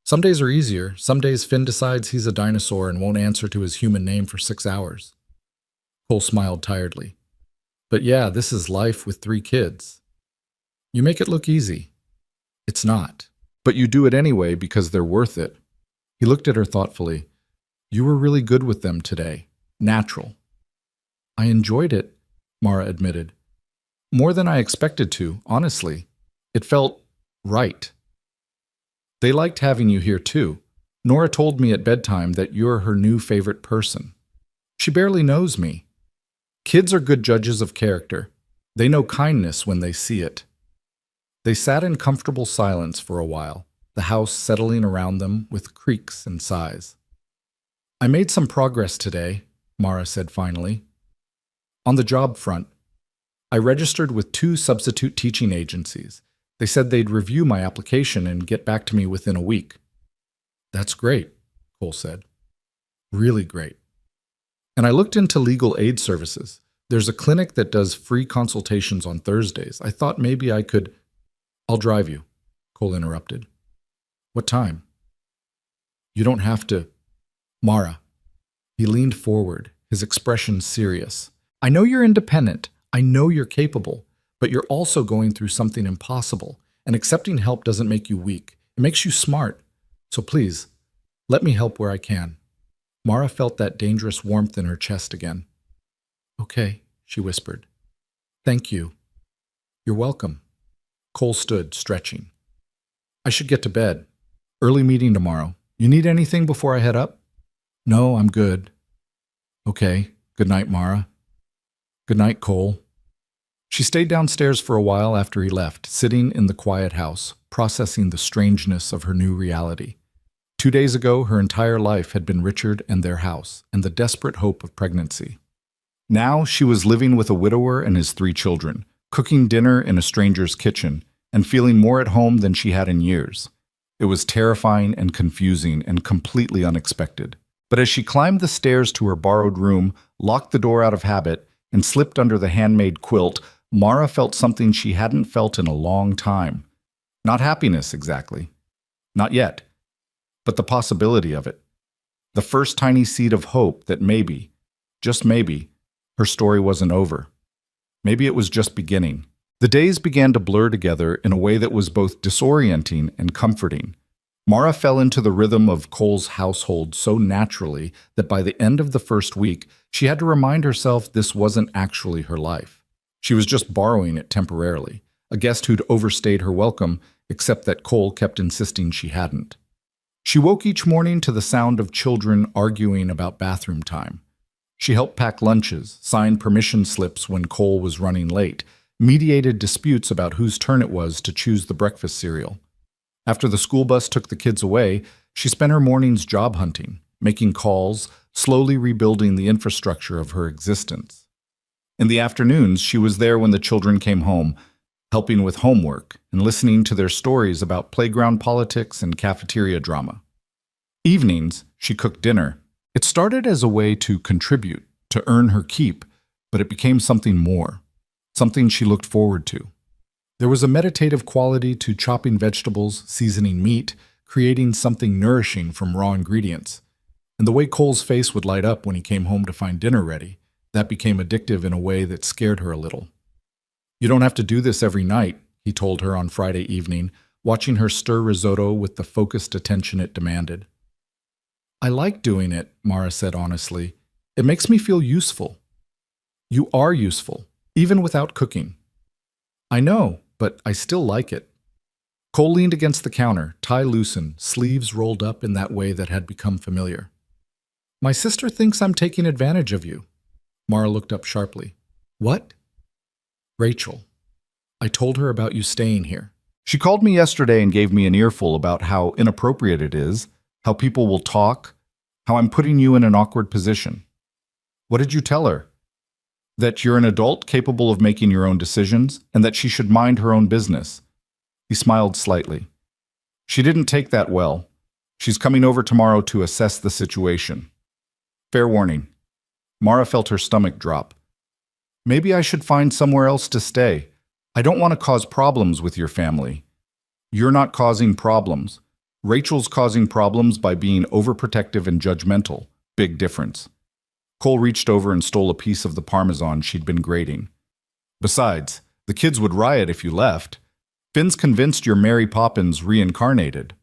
Speaker 1: Some days are easier. Some days Finn decides he's a dinosaur and won't answer to his human name for 6 hours. Cole smiled tiredly. But yeah, this is life with 3 kids. You make it look easy. It's not. But you do it anyway because they're worth it. He looked at her thoughtfully. You were really good with them today. Natural. I enjoyed it, Mara admitted. More than I expected to, honestly. It felt right. They liked having you here too. Nora told me at bedtime that you're her new favorite person. She barely knows me. Kids are good judges of character. They know kindness when they see it. They sat in comfortable silence for a while, the house settling around them with creaks and sighs. I made some progress today, Mara said finally. On the job front, I registered with 2 substitute teaching agencies. They said they'd review my application and get back to me within a week. That's great, Cole said. Really great. And I looked into legal aid services. There's a clinic that does free consultations on Thursdays. I thought maybe I could... I'll drive you, Cole interrupted. What time? You don't have to. Mara. He leaned forward, his expression serious. I know you're independent. I know you're capable, but you're also going through something impossible, and accepting help doesn't make you weak. It makes you smart. So please, let me help where I can. Mara felt that dangerous warmth in her chest again. Okay, she whispered. Thank you. You're welcome. Cole stood, stretching. I should get to bed. Early meeting tomorrow. You need anything before I head up? No, I'm good. Okay. Good night, Mara. Good night, Cole. She stayed downstairs for a while after he left, sitting in the quiet house, processing the strangeness of her new reality. 2 days ago, her entire life had been Richard and their house, and the desperate hope of pregnancy. Now she was living with a widower and his 3 children, cooking dinner in a stranger's kitchen, and feeling more at home than she had in years. It was terrifying and confusing and completely unexpected. But as she climbed the stairs to her borrowed room, locked the door out of habit, and slipped under the handmade quilt, Mara felt something she hadn't felt in a long time. Not happiness, exactly. Not yet. But the possibility of it. The first tiny seed of hope that maybe, just maybe, her story wasn't over. Maybe it was just beginning. The days began to blur together in a way that was both disorienting and comforting. Mara fell into the rhythm of Cole's household so naturally that by the end of the first week, she had to remind herself this wasn't actually her life. She was just borrowing it temporarily, a guest who'd overstayed her welcome, except that Cole kept insisting she hadn't. She woke each morning to the sound of children arguing about bathroom time. She helped pack lunches, signed permission slips when Cole was running late, mediated disputes about whose turn it was to choose the breakfast cereal. After the school bus took the kids away, she spent her mornings job hunting, making calls, slowly rebuilding the infrastructure of her existence. In the afternoons, she was there when the children came home, helping with homework and listening to their stories about playground politics and cafeteria drama. Evenings, she cooked dinner. It started as a way to contribute, to earn her keep, but it became something more, something she looked forward to. There was a meditative quality to chopping vegetables, seasoning meat, creating something nourishing from raw ingredients. And the way Cole's face would light up when he came home to find dinner ready, that became addictive in a way that scared her a little. You don't have to do this every night, he told her on Friday evening, watching her stir risotto with the focused attention it demanded. I like doing it, Mara said honestly. It makes me feel useful. You are useful, even without cooking. I know, but I still like it. Cole leaned against the counter, tie loosened, sleeves rolled up in that way that had become familiar. My sister thinks I'm taking advantage of you. Mara looked up sharply. What? Rachel. I told her about you staying here. She called me yesterday and gave me an earful about how inappropriate it is, how people will talk, how I'm putting you in an awkward position. What did you tell her? That you're an adult capable of making your own decisions, and that she should mind her own business. He smiled slightly. She didn't take that well. She's coming over tomorrow to assess the situation. Fair warning. Mara felt her stomach drop. Maybe I should find somewhere else to stay. I don't want to cause problems with your family. You're not causing problems. Rachel's causing problems by being overprotective and judgmental. Big difference. Cole reached over and stole a piece of the Parmesan she'd been grating. Besides, the kids would riot if you left. Finn's convinced you're Mary Poppins reincarnated.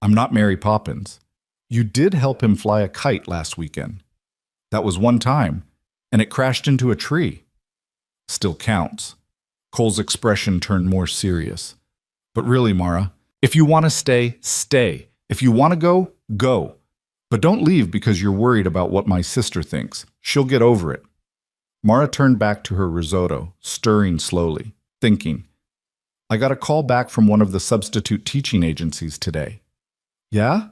Speaker 1: I'm not Mary Poppins. You did help him fly a kite last weekend. That was one time, and it crashed into a tree. Still counts. Cole's expression turned more serious. But really, Mara, if you want to stay, stay. If you want to go, go. But don't leave because you're worried about what my sister thinks. She'll get over it. Mara turned back to her risotto, stirring slowly, thinking. I got a call back from one of the substitute teaching agencies today. Yeah?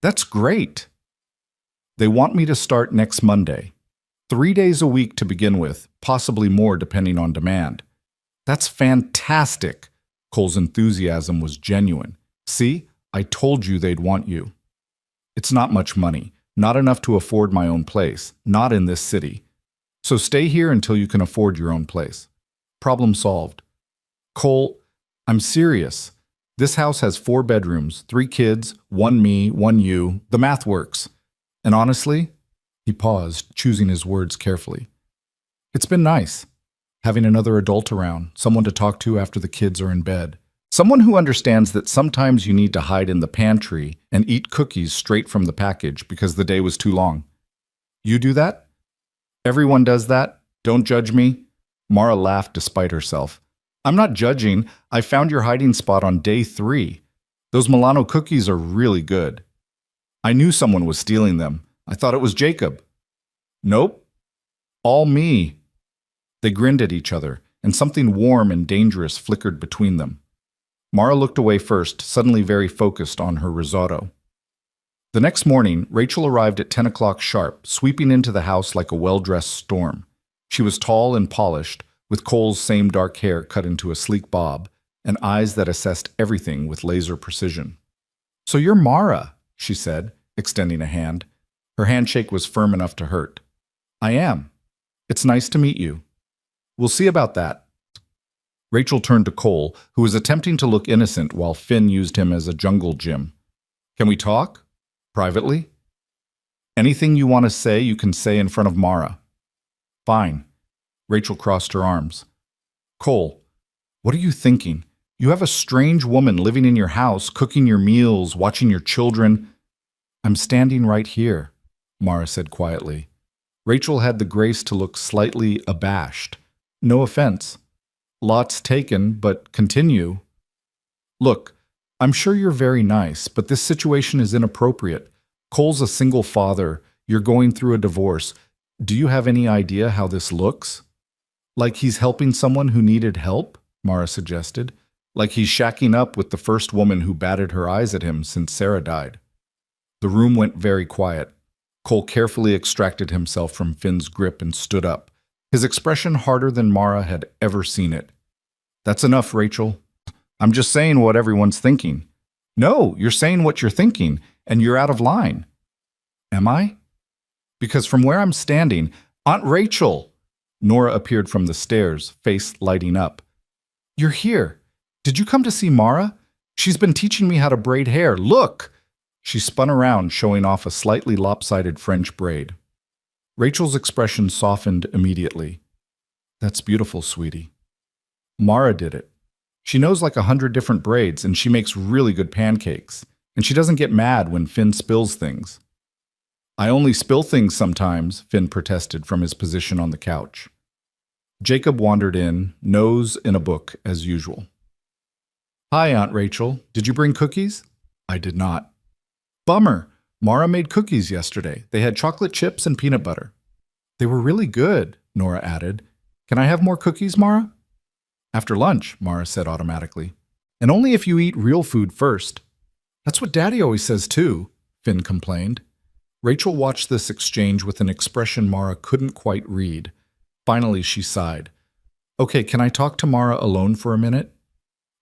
Speaker 1: That's great. They want me to start next Monday. 3 days a week to begin with, possibly more depending on demand. That's fantastic. Cole's enthusiasm was genuine. See, I told you they'd want you. It's not much money, not enough to afford my own place, not in this city. So stay here until you can afford your own place. Problem solved. Cole, I'm serious. This house has 4 bedrooms, 3 kids, 1 me, 1 you. The math works. And honestly, he paused, choosing his words carefully. It's been nice, having another adult around, someone to talk to after the kids are in bed. Someone who understands that sometimes you need to hide in the pantry and eat cookies straight from the package because the day was too long. You do that? Everyone does that. Don't judge me. Mara laughed despite herself. I'm not judging. I found your hiding spot on day 3. Those Milano cookies are really good. I knew someone was stealing them. I thought it was Jacob. Nope. All me. They grinned at each other, and something warm and dangerous flickered between them. Mara looked away first, suddenly very focused on her risotto. The next morning, Rachel arrived at 10 o'clock sharp, sweeping into the house like a well-dressed storm. She was tall and polished, with Cole's same dark hair cut into a sleek bob, and eyes that assessed everything with laser precision. So you're Mara, she said, extending a hand. Her handshake was firm enough to hurt. I am. It's nice to meet you. We'll see about that. Rachel turned to Cole, who was attempting to look innocent while Finn used him as a jungle gym. Can we talk? Privately? Anything you want to say, you can say in front of Mara. Fine. Rachel crossed her arms. Cole, what are you thinking? You have a strange woman living in your house, cooking your meals, watching your children. I'm standing right here, Mara said quietly. Rachel had the grace to look slightly abashed. No offense. Lots taken, but continue. Look, I'm sure you're very nice, but this situation is inappropriate. Cole's a single father. You're going through a divorce. Do you have any idea how this looks? Like he's helping someone who needed help? Mara suggested. Like he's shacking up with the first woman who batted her eyes at him since Sarah died. The room went very quiet. Cole carefully extracted himself from Finn's grip and stood up, his expression harder than Mara had ever seen it. That's enough, Rachel. I'm just saying what everyone's thinking. No, you're saying what you're thinking, and you're out of line. Am I? Because from where I'm standing, Aunt Rachel! Nora appeared from the stairs, face lighting up. You're here. Did you come to see Mara? She's been teaching me how to braid hair. Look! She spun around, showing off a slightly lopsided French braid. Rachel's expression softened immediately. That's beautiful, sweetie. Mara did it. She knows like 100 different braids, and she makes really good pancakes. And she doesn't get mad when Finn spills things. I only spill things sometimes, Finn protested from his position on the couch. Jacob wandered in, nose in a book as usual. Hi, Aunt Rachel. Did you bring cookies? I did not. Bummer. Mara made cookies yesterday. They had chocolate chips and peanut butter. They were really good, Nora added. Can I have more cookies, Mara? After lunch, Mara said automatically. And only if you eat real food first. That's what Daddy always says too, Finn complained. Rachel watched this exchange with an expression Mara couldn't quite read. Finally, she sighed. Okay, can I talk to Mara alone for a minute?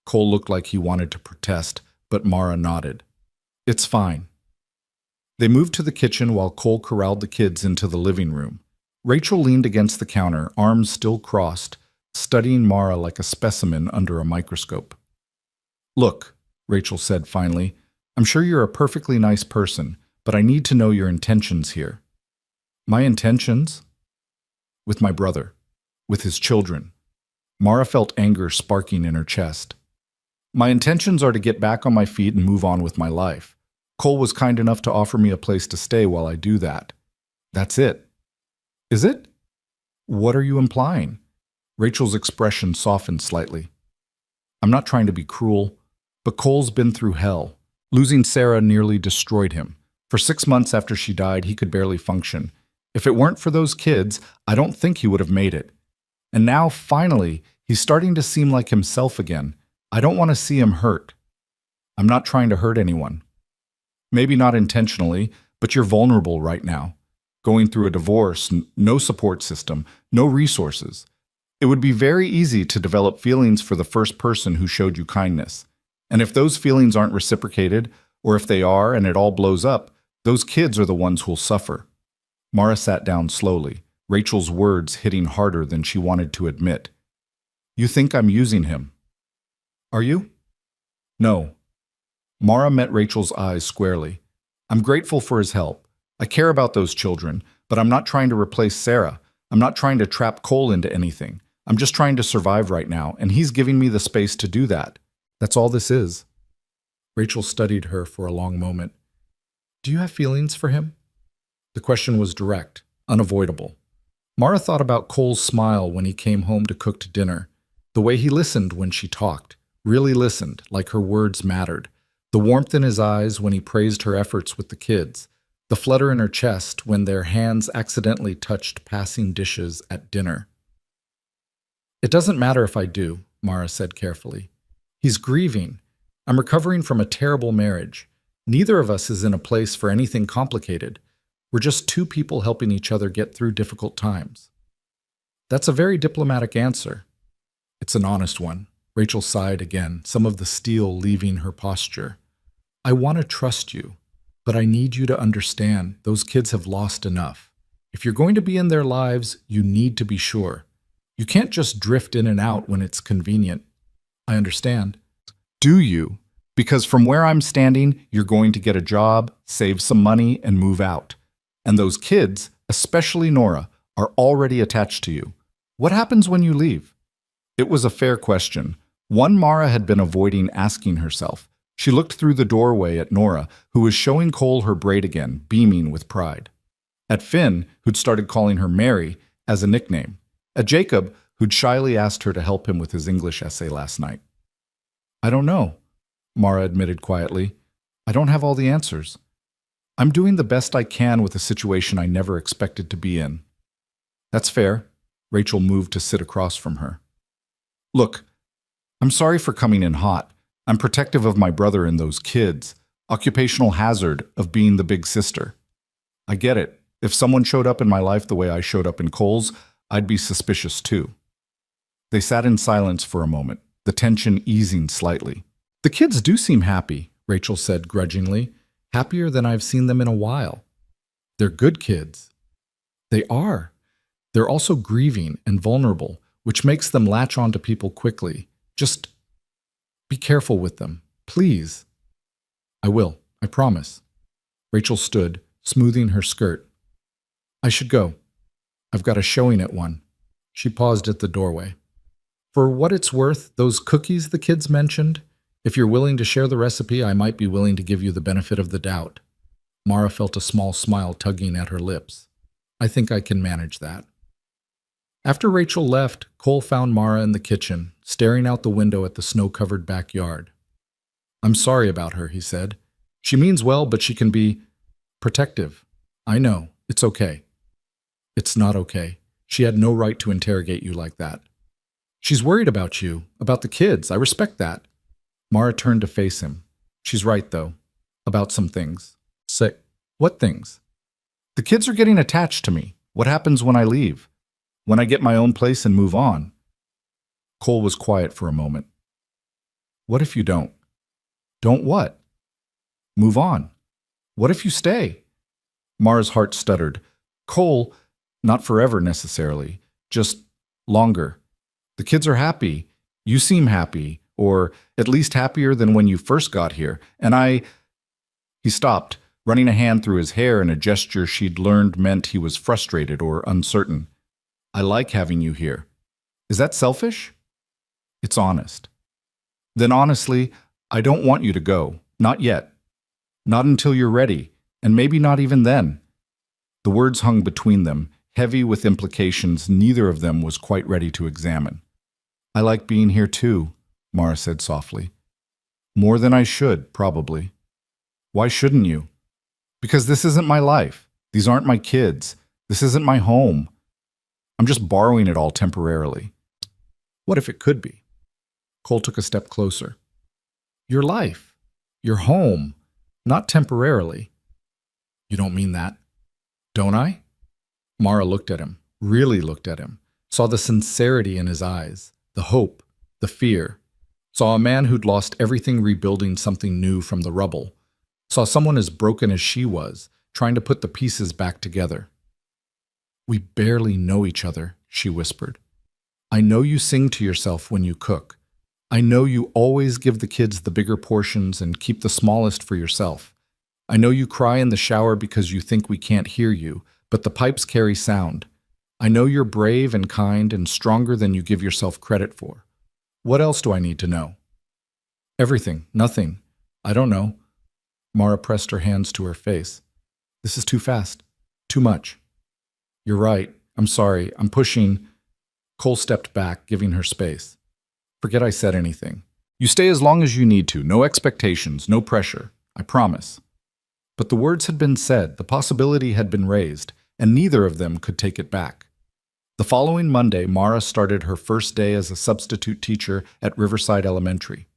Speaker 1: Cole looked like he wanted to protest, but Mara nodded. It's fine. They moved to the kitchen while Cole corralled the kids into the living room. Rachel leaned against the counter, arms still crossed, studying Mara like a specimen under a microscope. Look, Rachel said finally, I'm sure you're a perfectly nice person, but I need to know your intentions here. My intentions? With my brother. With his children. Mara felt anger sparking in her chest. My intentions are to get back on my feet and move on with my life. Cole was kind enough to offer me a place to stay while I do that. That's it. Is it? What are you implying? Rachel's expression softened slightly. I'm not trying to be cruel, but Cole's been through hell. Losing Sarah nearly destroyed him. For 6 months after she died, he could barely function. If it weren't for those kids, I don't think he would have made it. And now, finally, he's starting to seem like himself again. I don't want to see him hurt. I'm not trying to hurt anyone. Maybe not intentionally, but you're vulnerable right now. Going through a divorce, no support system, no resources. It would be very easy to develop feelings for the first person who showed you kindness. And if those feelings aren't reciprocated, or if they are and it all blows up, those kids are the ones who'll suffer. Mara sat down slowly, Rachel's words hitting harder than she wanted to admit. You think I'm using him? Are you? No. Mara met Rachel's eyes squarely. I'm grateful for his help. I care about those children, but I'm not trying to replace Sarah. I'm not trying to trap Cole into anything. I'm just trying to survive right now, and he's giving me the space to do that. That's all this is. Rachel studied her for a long moment. Do you have feelings for him? The question was direct, unavoidable. Mara thought about Cole's smile when he came home to cooked dinner, the way he listened when she talked, really listened, like her words mattered, the warmth in his eyes when he praised her efforts with the kids, the flutter in her chest when their hands accidentally touched passing dishes at dinner. It doesn't matter if I do, Mara said carefully. He's grieving. I'm recovering from a terrible marriage. Neither of us is in a place for anything complicated. We're just two people helping each other get through difficult times. That's a very diplomatic answer. It's an honest one. Rachel sighed again, some of the steel leaving her posture. I want to trust you, but I need you to understand those kids have lost enough. If you're going to be in their lives, you need to be sure. You can't just drift in and out when it's convenient. I understand. Do you? Because from where I'm standing, you're going to get a job, save some money, and move out. And those kids, especially Nora, are already attached to you. What happens when you leave? It was a fair question, one Mara had been avoiding asking herself. She looked through the doorway at Nora, who was showing Cole her braid again, beaming with pride. At Finn, who'd started calling her Mary as a nickname. At Jacob, who'd shyly asked her to help him with his English essay last night. I don't know, Mara admitted quietly. I don't have all the answers. I'm doing the best I can with a situation I never expected to be in. That's fair. Rachel moved to sit across from her. Look, I'm sorry for coming in hot. I'm protective of my brother and those kids. Occupational hazard of being the big sister. I get it. If someone showed up in my life the way I showed up in Cole's, I'd be suspicious too. They sat in silence for a moment, the tension easing slightly. The kids do seem happy, Rachel said grudgingly. Happier than I've seen them in a while. They're good kids. They are. They're also grieving and vulnerable, which makes them latch onto people quickly. Just be careful with them, please. I will, I promise. Rachel stood, smoothing her skirt. I should go. I've got a showing at 1. She paused at the doorway. For what it's worth, those cookies the kids mentioned, if you're willing to share the recipe, I might be willing to give you the benefit of the doubt. Mara felt a small smile tugging at her lips. I think I can manage that. After Rachel left, Cole found Mara in the kitchen, staring out the window at the snow-covered backyard. I'm sorry about her, he said. She means well, but she can be protective. I know. It's okay. It's not okay. She had no right to interrogate you like that. She's worried about you, about the kids. I respect that. Mara turned to face him. She's right, though. About some things. Say, what things? The kids are getting attached to me. What happens when I leave? When I get my own place and move on? Cole was quiet for a moment. What if you don't? Don't what? Move on. What if you stay? Mara's heart stuttered. Cole, not forever necessarily, just longer. The kids are happy. You seem happy. Or at least happier than when you first got here, and He stopped, running a hand through his hair in a gesture she'd learned meant he was frustrated or uncertain. I like having you here. Is that selfish? It's honest. Then honestly, I don't want you to go. Not yet. Not until you're ready, and maybe not even then. The words hung between them, heavy with implications neither of them was quite ready to examine. I like being here too, Mara said softly. More than I should, probably. Why shouldn't you? Because this isn't my life. These aren't my kids. This isn't my home. I'm just borrowing it all temporarily. What if it could be? Cole took a step closer. Your life. Your home. Not temporarily. You don't mean that. Don't I? Mara looked at him, really looked at him, saw the sincerity in his eyes, the hope, the fear. Saw a man who'd lost everything rebuilding something new from the rubble. Saw someone as broken as she was, trying to put the pieces back together. We barely know each other, she whispered. I know you sing to yourself when you cook. I know you always give the kids the bigger portions and keep the smallest for yourself. I know you cry in the shower because you think we can't hear you, but the pipes carry sound. I know you're brave and kind and stronger than you give yourself credit for. What else do I need to know? Everything. Nothing. I don't know. Mara pressed her hands to her face. This is too fast. Too much. You're right. I'm sorry. I'm pushing. Cole stepped back, giving her space. Forget I said anything. You stay as long as you need to. No expectations, no pressure. I promise. But the words had been said, the possibility had been raised, and neither of them could take it back. The following Monday, Mara started her first day as a substitute teacher at Riverside Elementary.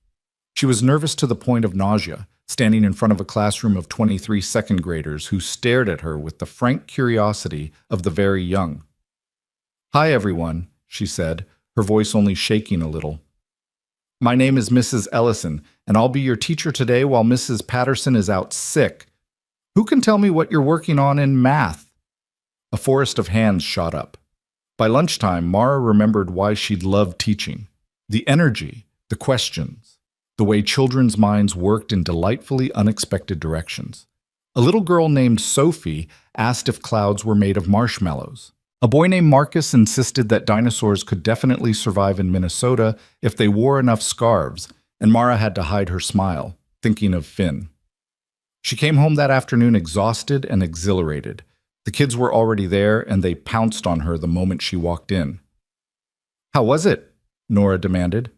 Speaker 1: She was nervous to the point of nausea, standing in front of a classroom of 23 second graders who stared at her with the frank curiosity of the very young. Hi, everyone, she said, her voice only shaking a little. My name is Mrs. Ellison, and I'll be your teacher today while Mrs. Patterson is out sick. Who can tell me what you're working on in math? A forest of hands shot up. By lunchtime, Mara remembered why she'd loved teaching. The energy, the questions, the way children's minds worked in delightfully unexpected directions. A little girl named Sophie asked if clouds were made of marshmallows. A boy named Marcus insisted that dinosaurs could definitely survive in Minnesota if they wore enough scarves, and Mara had to hide her smile, thinking of Finn. She came home that afternoon exhausted and exhilarated. The kids were already there, and they pounced on her the moment she walked in. How was it? Nora demanded.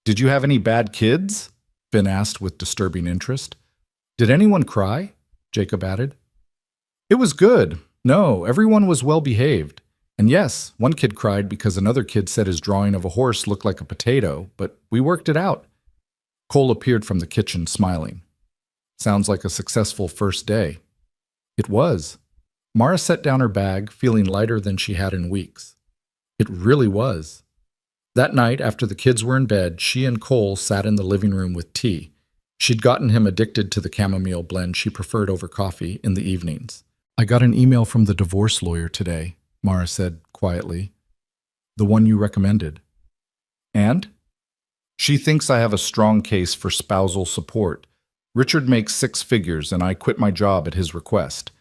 Speaker 1: Did you have any bad kids? Finn asked with disturbing interest. Did anyone cry? Jacob added. It was good. No, everyone was well behaved. And yes, one kid cried because another kid said his drawing of a horse looked like a potato, but we worked it out. Cole appeared from the kitchen, smiling. Sounds like a successful first day. It was. Mara set down her bag, feeling lighter than she had in weeks. It really was. That night, after the kids were in bed, she and Cole sat in the living room with tea. She'd gotten him addicted to the chamomile blend she preferred over coffee in the evenings. I got an email from the divorce lawyer today, Mara said quietly. The one you recommended. And? She thinks I have a strong case for spousal support. Richard makes 6 figures, and I quit my job at his request.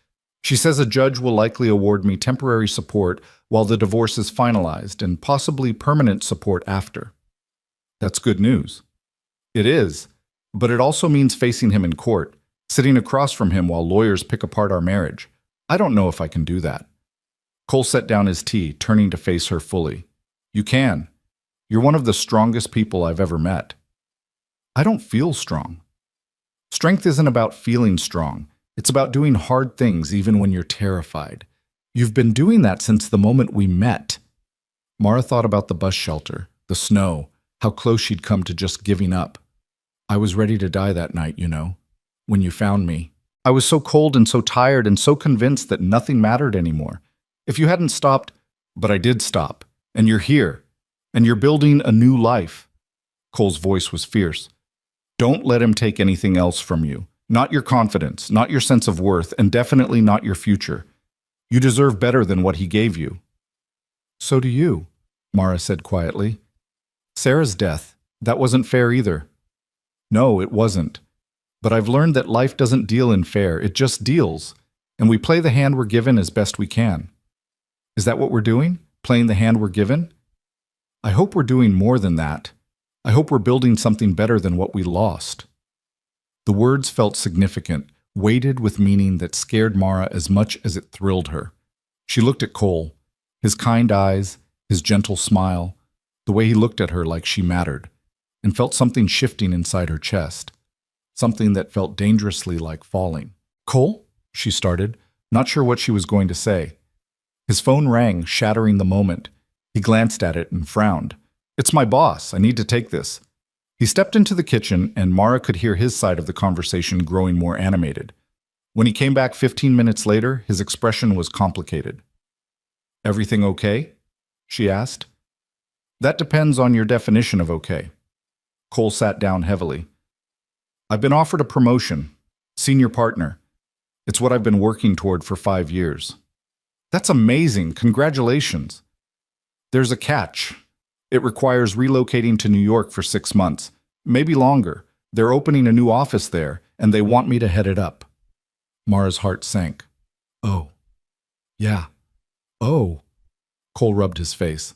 Speaker 1: She says a judge will likely award me temporary support while the divorce is finalized and possibly permanent support after. That's good news. It is, but it also means facing him in court, sitting across from him while lawyers pick apart our marriage. I don't know if I can do that. Cole set down his tea, turning to face her fully. You can. You're one of the strongest people I've ever met. I don't feel strong. Strength isn't about feeling strong. It's about doing hard things even when you're terrified. You've been doing that since the moment we met. Mara thought about the bus shelter, the snow, how close she'd come to just giving up. I was ready to die that night, you know, when you found me. I was so cold and so tired and so convinced that nothing mattered anymore. If you hadn't stopped, but I did stop, and you're here, and you're building a new life. Cole's voice was fierce. Don't let him take anything else from you. Not your confidence, not your sense of worth, and definitely not your future. You deserve better than what he gave you. So do you, Mara said quietly. Sarah's death, that wasn't fair either. No, it wasn't. But I've learned that life doesn't deal in fair, it just deals, and we play the hand we're given as best we can. Is that what we're doing? Playing the hand we're given? I hope we're doing more than that. I hope we're building something better than what we lost. The words felt significant, weighted with meaning that scared Mara as much as it thrilled her. She looked at Cole, his kind eyes, his gentle smile, the way he looked at her like she mattered, and felt something shifting inside her chest, something that felt dangerously like falling. Cole? She started, not sure what she was going to say. His phone rang, shattering the moment. He glanced at it and frowned. It's my boss. I need to take this. He stepped into the kitchen, and Mara could hear his side of the conversation growing more animated. When he came back 15 minutes later, his expression was complicated. Everything okay? She asked. That depends on your definition of okay. Cole sat down heavily. I've been offered a promotion, senior partner. It's what I've been working toward for 5 years. That's amazing. Congratulations. There's a catch. It requires relocating to New York for 6 months, maybe longer. They're opening a new office there, and they want me to head it up. Mara's heart sank. Oh. Yeah. Oh. Cole rubbed his face.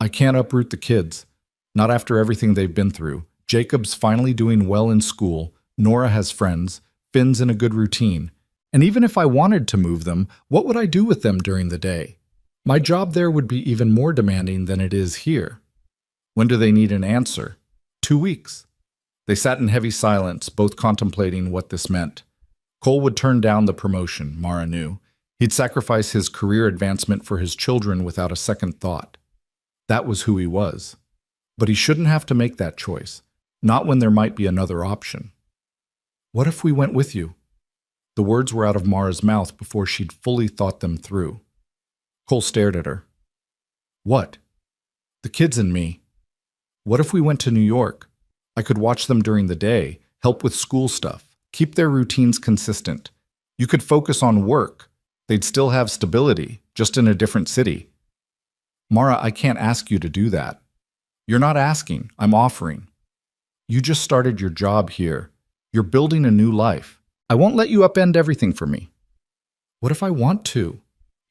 Speaker 1: I can't uproot the kids. Not after everything they've been through. Jacob's finally doing well in school. Nora has friends. Finn's in a good routine. And even if I wanted to move them, what would I do with them during the day? My job there would be even more demanding than it is here. When do they need an answer? 2 weeks. They sat in heavy silence, both contemplating what this meant. Cole would turn down the promotion, Mara knew. He'd sacrifice his career advancement for his children without a second thought. That was who he was. But he shouldn't have to make that choice, not when there might be another option. What if we went with you? The words were out of Mara's mouth before she'd fully thought them through. Cole stared at her. What? The kids and me. What if we went to New York? I could watch them during the day, help with school stuff, keep their routines consistent. You could focus on work. They'd still have stability, just in a different city. Mara, I can't ask you to do that. You're not asking, I'm offering. You just started your job here. You're building a new life. I won't let you upend everything for me. What if I want to?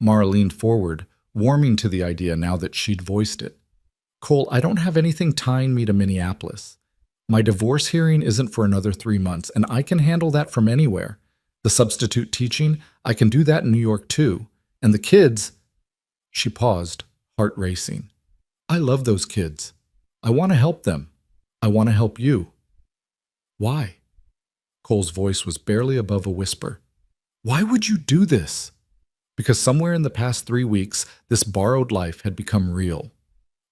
Speaker 1: Mara leaned forward, warming to the idea now that she'd voiced it. Cole, I don't have anything tying me to Minneapolis. My divorce hearing isn't for another 3 months, and I can handle that from anywhere. The substitute teaching, I can do that in New York too. And the kids... She paused, heart racing. I love those kids. I want to help them. I want to help you. Why? Cole's voice was barely above a whisper. Why would you do this? Because somewhere in the past 3 weeks, this borrowed life had become real.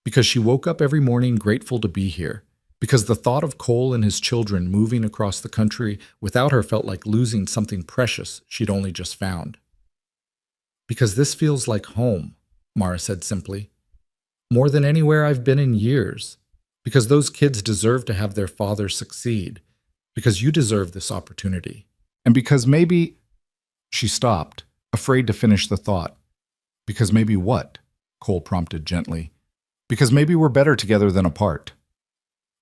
Speaker 1: Because she woke up every morning grateful to be here. Because the thought of Cole and his children moving across the country without her felt like losing something precious she'd only just found. Because this feels like home, Mara said simply. More than anywhere I've been in years. Because those kids deserve to have their father succeed. Because you deserve this opportunity. And because maybe... She stopped, afraid to finish the thought. Because maybe what? Cole prompted gently. Because maybe we're better together than apart.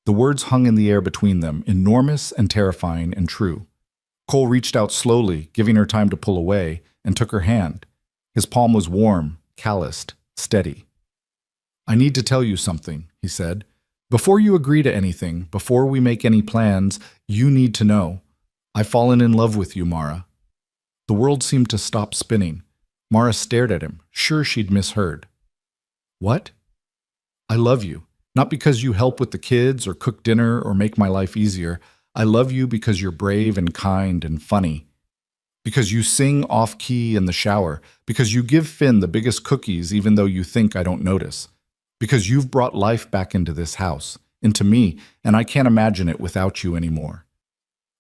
Speaker 1: The words hung in the air between them, enormous and terrifying and true. Cole reached out slowly, giving her time to pull away, and took her hand. His palm was warm, calloused, steady. I need to tell you something, he said. Before you agree to anything, before we make any plans, you need to know. I've fallen in love with you, Mara. The world seemed to stop spinning. Mara stared at him, sure she'd misheard. What? I love you. Not because you help with the kids or cook dinner or make my life easier. I love you because you're brave and kind and funny. Because you sing off-key in the shower. Because you give Finn the biggest cookies even though you think I don't notice. Because you've brought life back into this house, into me, and I can't imagine it without you anymore.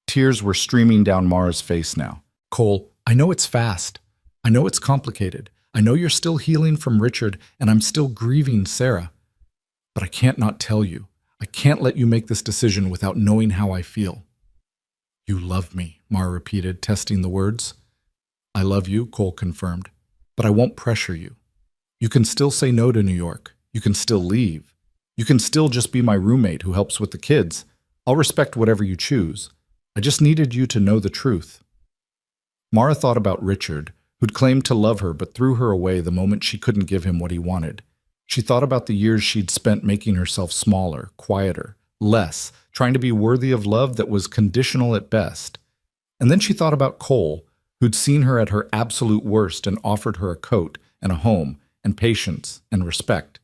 Speaker 1: Tears were streaming down Mara's face now. Cole, I know it's fast. I know it's complicated. I know you're still healing from Richard, and I'm still grieving Sarah. But I can't not tell you. I can't let you make this decision without knowing how I feel. You love me, Mara repeated, testing the words. I love you, Cole confirmed, but I won't pressure you. You can still say no to New York. You can still leave. You can still just be my roommate who helps with the kids. I'll respect whatever you choose. I just needed you to know the truth. Mara thought about Richard, who'd claimed to love her but threw her away the moment she couldn't give him what he wanted. She thought about the years she'd spent making herself smaller, quieter, less, trying to be worthy of love that was conditional at best. And then she thought about Cole, who'd seen her at her absolute worst and offered her a coat and a home and patience and respect.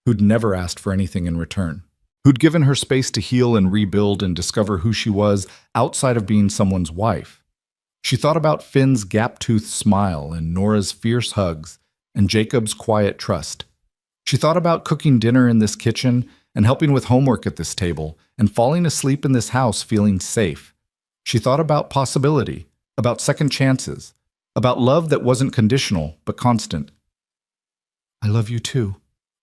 Speaker 1: Who'd never asked for anything in return. Who'd given her space to heal and rebuild and discover who she was outside of being someone's wife. She thought about Finn's gap-toothed smile and Nora's fierce hugs and Jacob's quiet trust. She thought about cooking dinner in this kitchen and helping with homework at this table and falling asleep in this house feeling safe. She thought about possibility, about second chances, about love that wasn't conditional but constant. I love you too,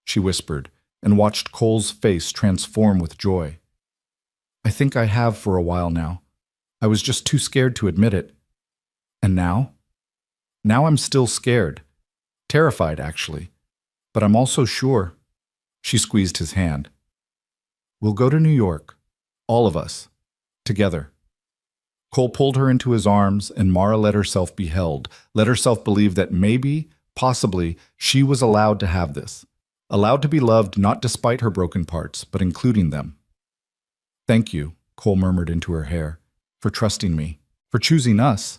Speaker 1: she whispered and watched Cole's face transform with joy. I think I have for a while now. I was just too scared to admit it. And now? Now I'm still scared. Terrified, actually. But I'm also sure. She squeezed his hand. We'll go to New York. All of us. Together. Cole pulled her into his arms, and Mara let herself be held, let herself believe that maybe, possibly, she was allowed to have this. Allowed to be loved not despite her broken parts, but including them. Thank you, Cole murmured into her hair, for trusting me, for choosing us.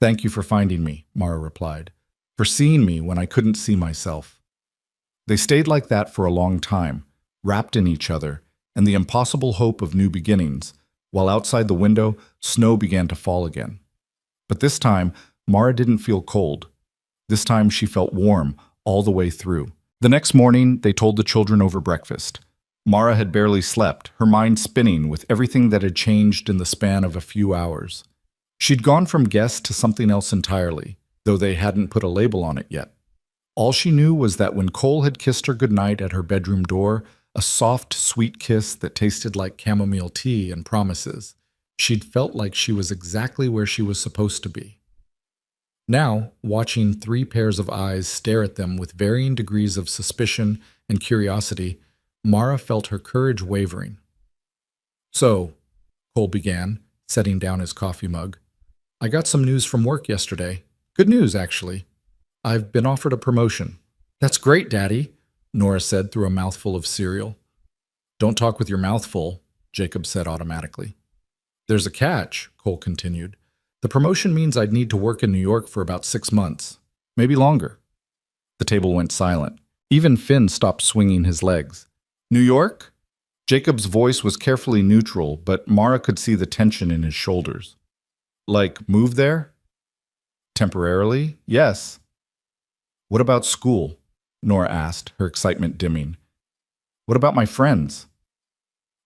Speaker 1: Thank you for finding me, Mara replied, for seeing me when I couldn't see myself. They stayed like that for a long time, wrapped in each other, and the impossible hope of new beginnings, while outside the window, snow began to fall again. But this time, Mara didn't feel cold. This time she felt warm all the way through. The next morning, they told the children over breakfast. Mara had barely slept, her mind spinning with everything that had changed in the span of a few hours. She'd gone from guest to something else entirely, though they hadn't put a label on it yet. All she knew was that when Cole had kissed her goodnight at her bedroom door, a soft, sweet kiss that tasted like chamomile tea and promises, she'd felt like she was exactly where she was supposed to be. Now, watching three pairs of eyes stare at them with varying degrees of suspicion and curiosity, Mara felt her courage wavering. So, Cole began, setting down his coffee mug, I got some news from work yesterday. Good news, actually. I've been offered a promotion. That's great, Daddy, Nora said through a mouthful of cereal. Don't talk with your mouth full, Jacob said automatically. There's a catch, Cole continued. The promotion means I'd need to work in New York for about 6 months, maybe longer. The table went silent. Even Finn stopped swinging his legs. New York? Jacob's voice was carefully neutral, but Mara could see the tension in his shoulders. Like, move there? Temporarily? Yes. What about school? Nora asked, her excitement dimming. What about my friends?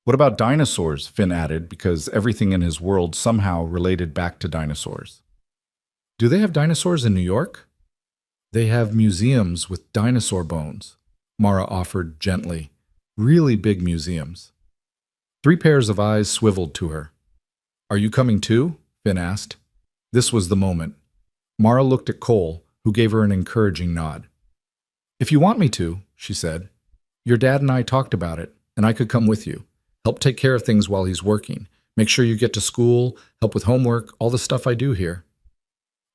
Speaker 1: What about dinosaurs? Finn added, because everything in his world somehow related back to dinosaurs. Do they have dinosaurs in New York? They have museums with dinosaur bones, Mara offered gently. Really big museums. 3 pairs of eyes swiveled to her. Are you coming too? Finn asked. This was the moment. Mara looked at Cole, who gave her an encouraging nod. If you want me to, she said. Your dad and I talked about it, and I could come with you. Help take care of things while he's working. Make sure you get to school, help with homework, all the stuff I do here.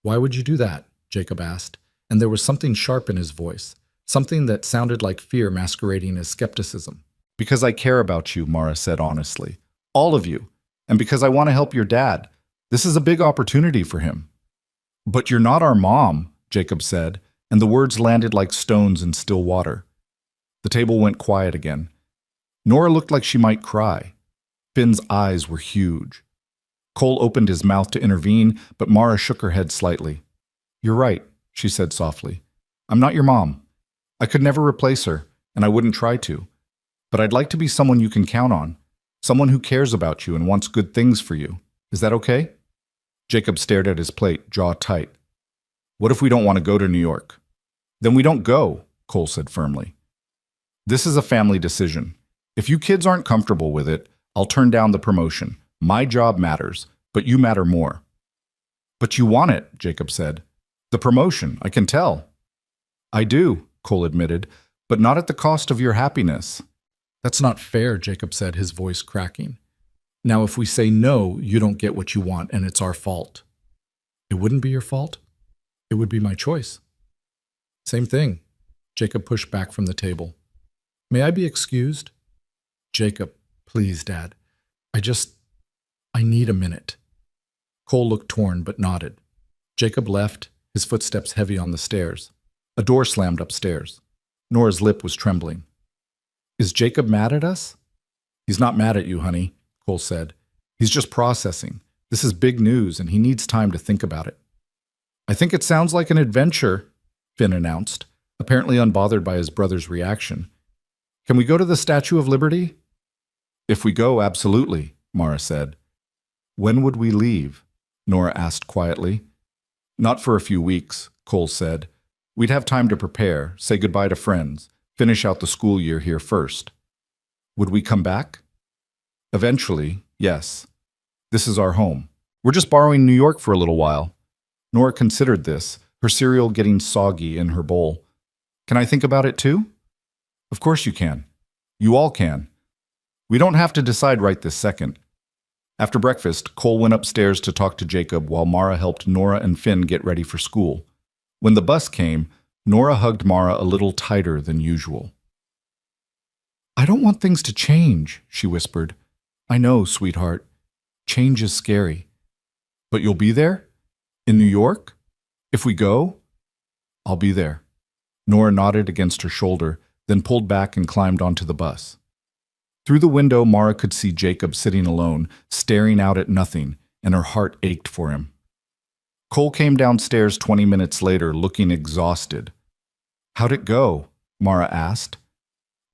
Speaker 1: Why would you do that? Jacob asked, and there was something sharp in his voice, something that sounded like fear masquerading as skepticism. Because I care about you, Mara said honestly. All of you. And because I want to help your dad. This is a big opportunity for him. But you're not our mom, Jacob said, and the words landed like stones in still water. The table went quiet again. Nora looked like she might cry. Finn's eyes were huge. Cole opened his mouth to intervene, but Mara shook her head slightly. You're right, she said softly. I'm not your mom. I could never replace her, and I wouldn't try to. But I'd like to be someone you can count on, someone who cares about you and wants good things for you. Is that okay? Jacob stared at his plate, jaw tight. What if we don't want to go to New York? Then we don't go, Cole said firmly. This is a family decision. If you kids aren't comfortable with it, I'll turn down the promotion. My job matters, but you matter more. But you want it, Jacob said. The promotion, I can tell. I do, Cole admitted, but not at the cost of your happiness. That's not fair, Jacob said, his voice cracking. Now, if we say no, you don't get what you want, and it's our fault. It wouldn't be your fault. It would be my choice. Same thing. Jacob pushed back from the table. May I be excused? Jacob, please, Dad. I need a minute. Cole looked torn but nodded. Jacob left, his footsteps heavy on the stairs. A door slammed upstairs. Nora's lip was trembling. Is Jacob mad at us? He's not mad at you, honey, Cole said. He's just processing. This is big news, and he needs time to think about it. I think it sounds like an adventure, Finn announced, apparently unbothered by his brother's reaction. Can we go to the Statue of Liberty? If we go, absolutely, Mara said. When would we leave? Nora asked quietly. Not for a few weeks, Cole said. We'd have time to prepare, say goodbye to friends, finish out the school year here first. Would we come back? Eventually, yes. This is our home. We're just borrowing New York for a little while. Nora considered this, her cereal getting soggy in her bowl. Can I think about it too? Of course you can. You all can. We don't have to decide right this second. After breakfast, Cole went upstairs to talk to Jacob while Mara helped Nora and Finn get ready for school. When the bus came, Nora hugged Mara a little tighter than usual. "I don't want things to change," she whispered. "I know, sweetheart. Change is scary. But you'll be there? In New York? If we go?" "I'll be there." Nora nodded against her shoulder, then pulled back and climbed onto the bus. Through the window, Mara could see Jacob sitting alone, staring out at nothing, and her heart ached for him. Cole came downstairs 20 minutes later, looking exhausted. "How'd it go?" Mara asked.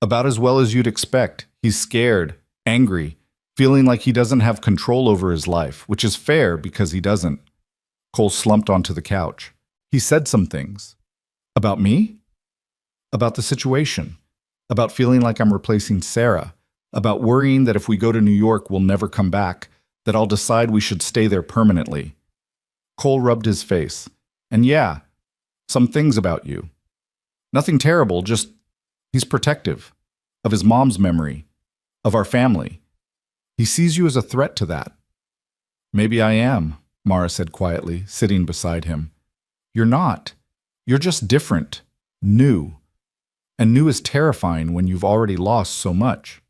Speaker 1: "About as well as you'd expect. He's scared, angry, feeling like he doesn't have control over his life, which is fair because he doesn't." Cole slumped onto the couch. "He said some things." "About me?" "About the situation. About feeling like I'm replacing Sarah. About worrying that if we go to New York, we'll never come back, that I'll decide we should stay there permanently." Cole rubbed his face. "And yeah, some things about you. Nothing terrible, just he's protective. Of his mom's memory. Of our family. He sees you as a threat to that." "Maybe I am," Mara said quietly, sitting beside him. "You're not. You're just different. New. And new is terrifying when you've already lost so much.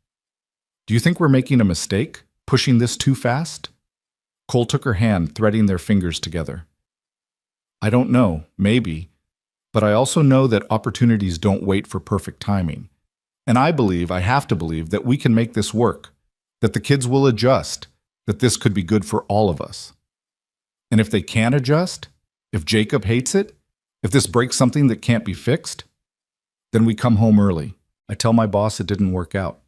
Speaker 1: Do you think we're making a mistake, pushing this too fast?" Cole took her hand, threading their fingers together. "I don't know, maybe. But I also know that opportunities don't wait for perfect timing. And I have to believe, that we can make this work, that the kids will adjust, that this could be good for all of us. And if they can't adjust, if Jacob hates it, if this breaks something that can't be fixed, then we come home early. I tell my boss it didn't work out.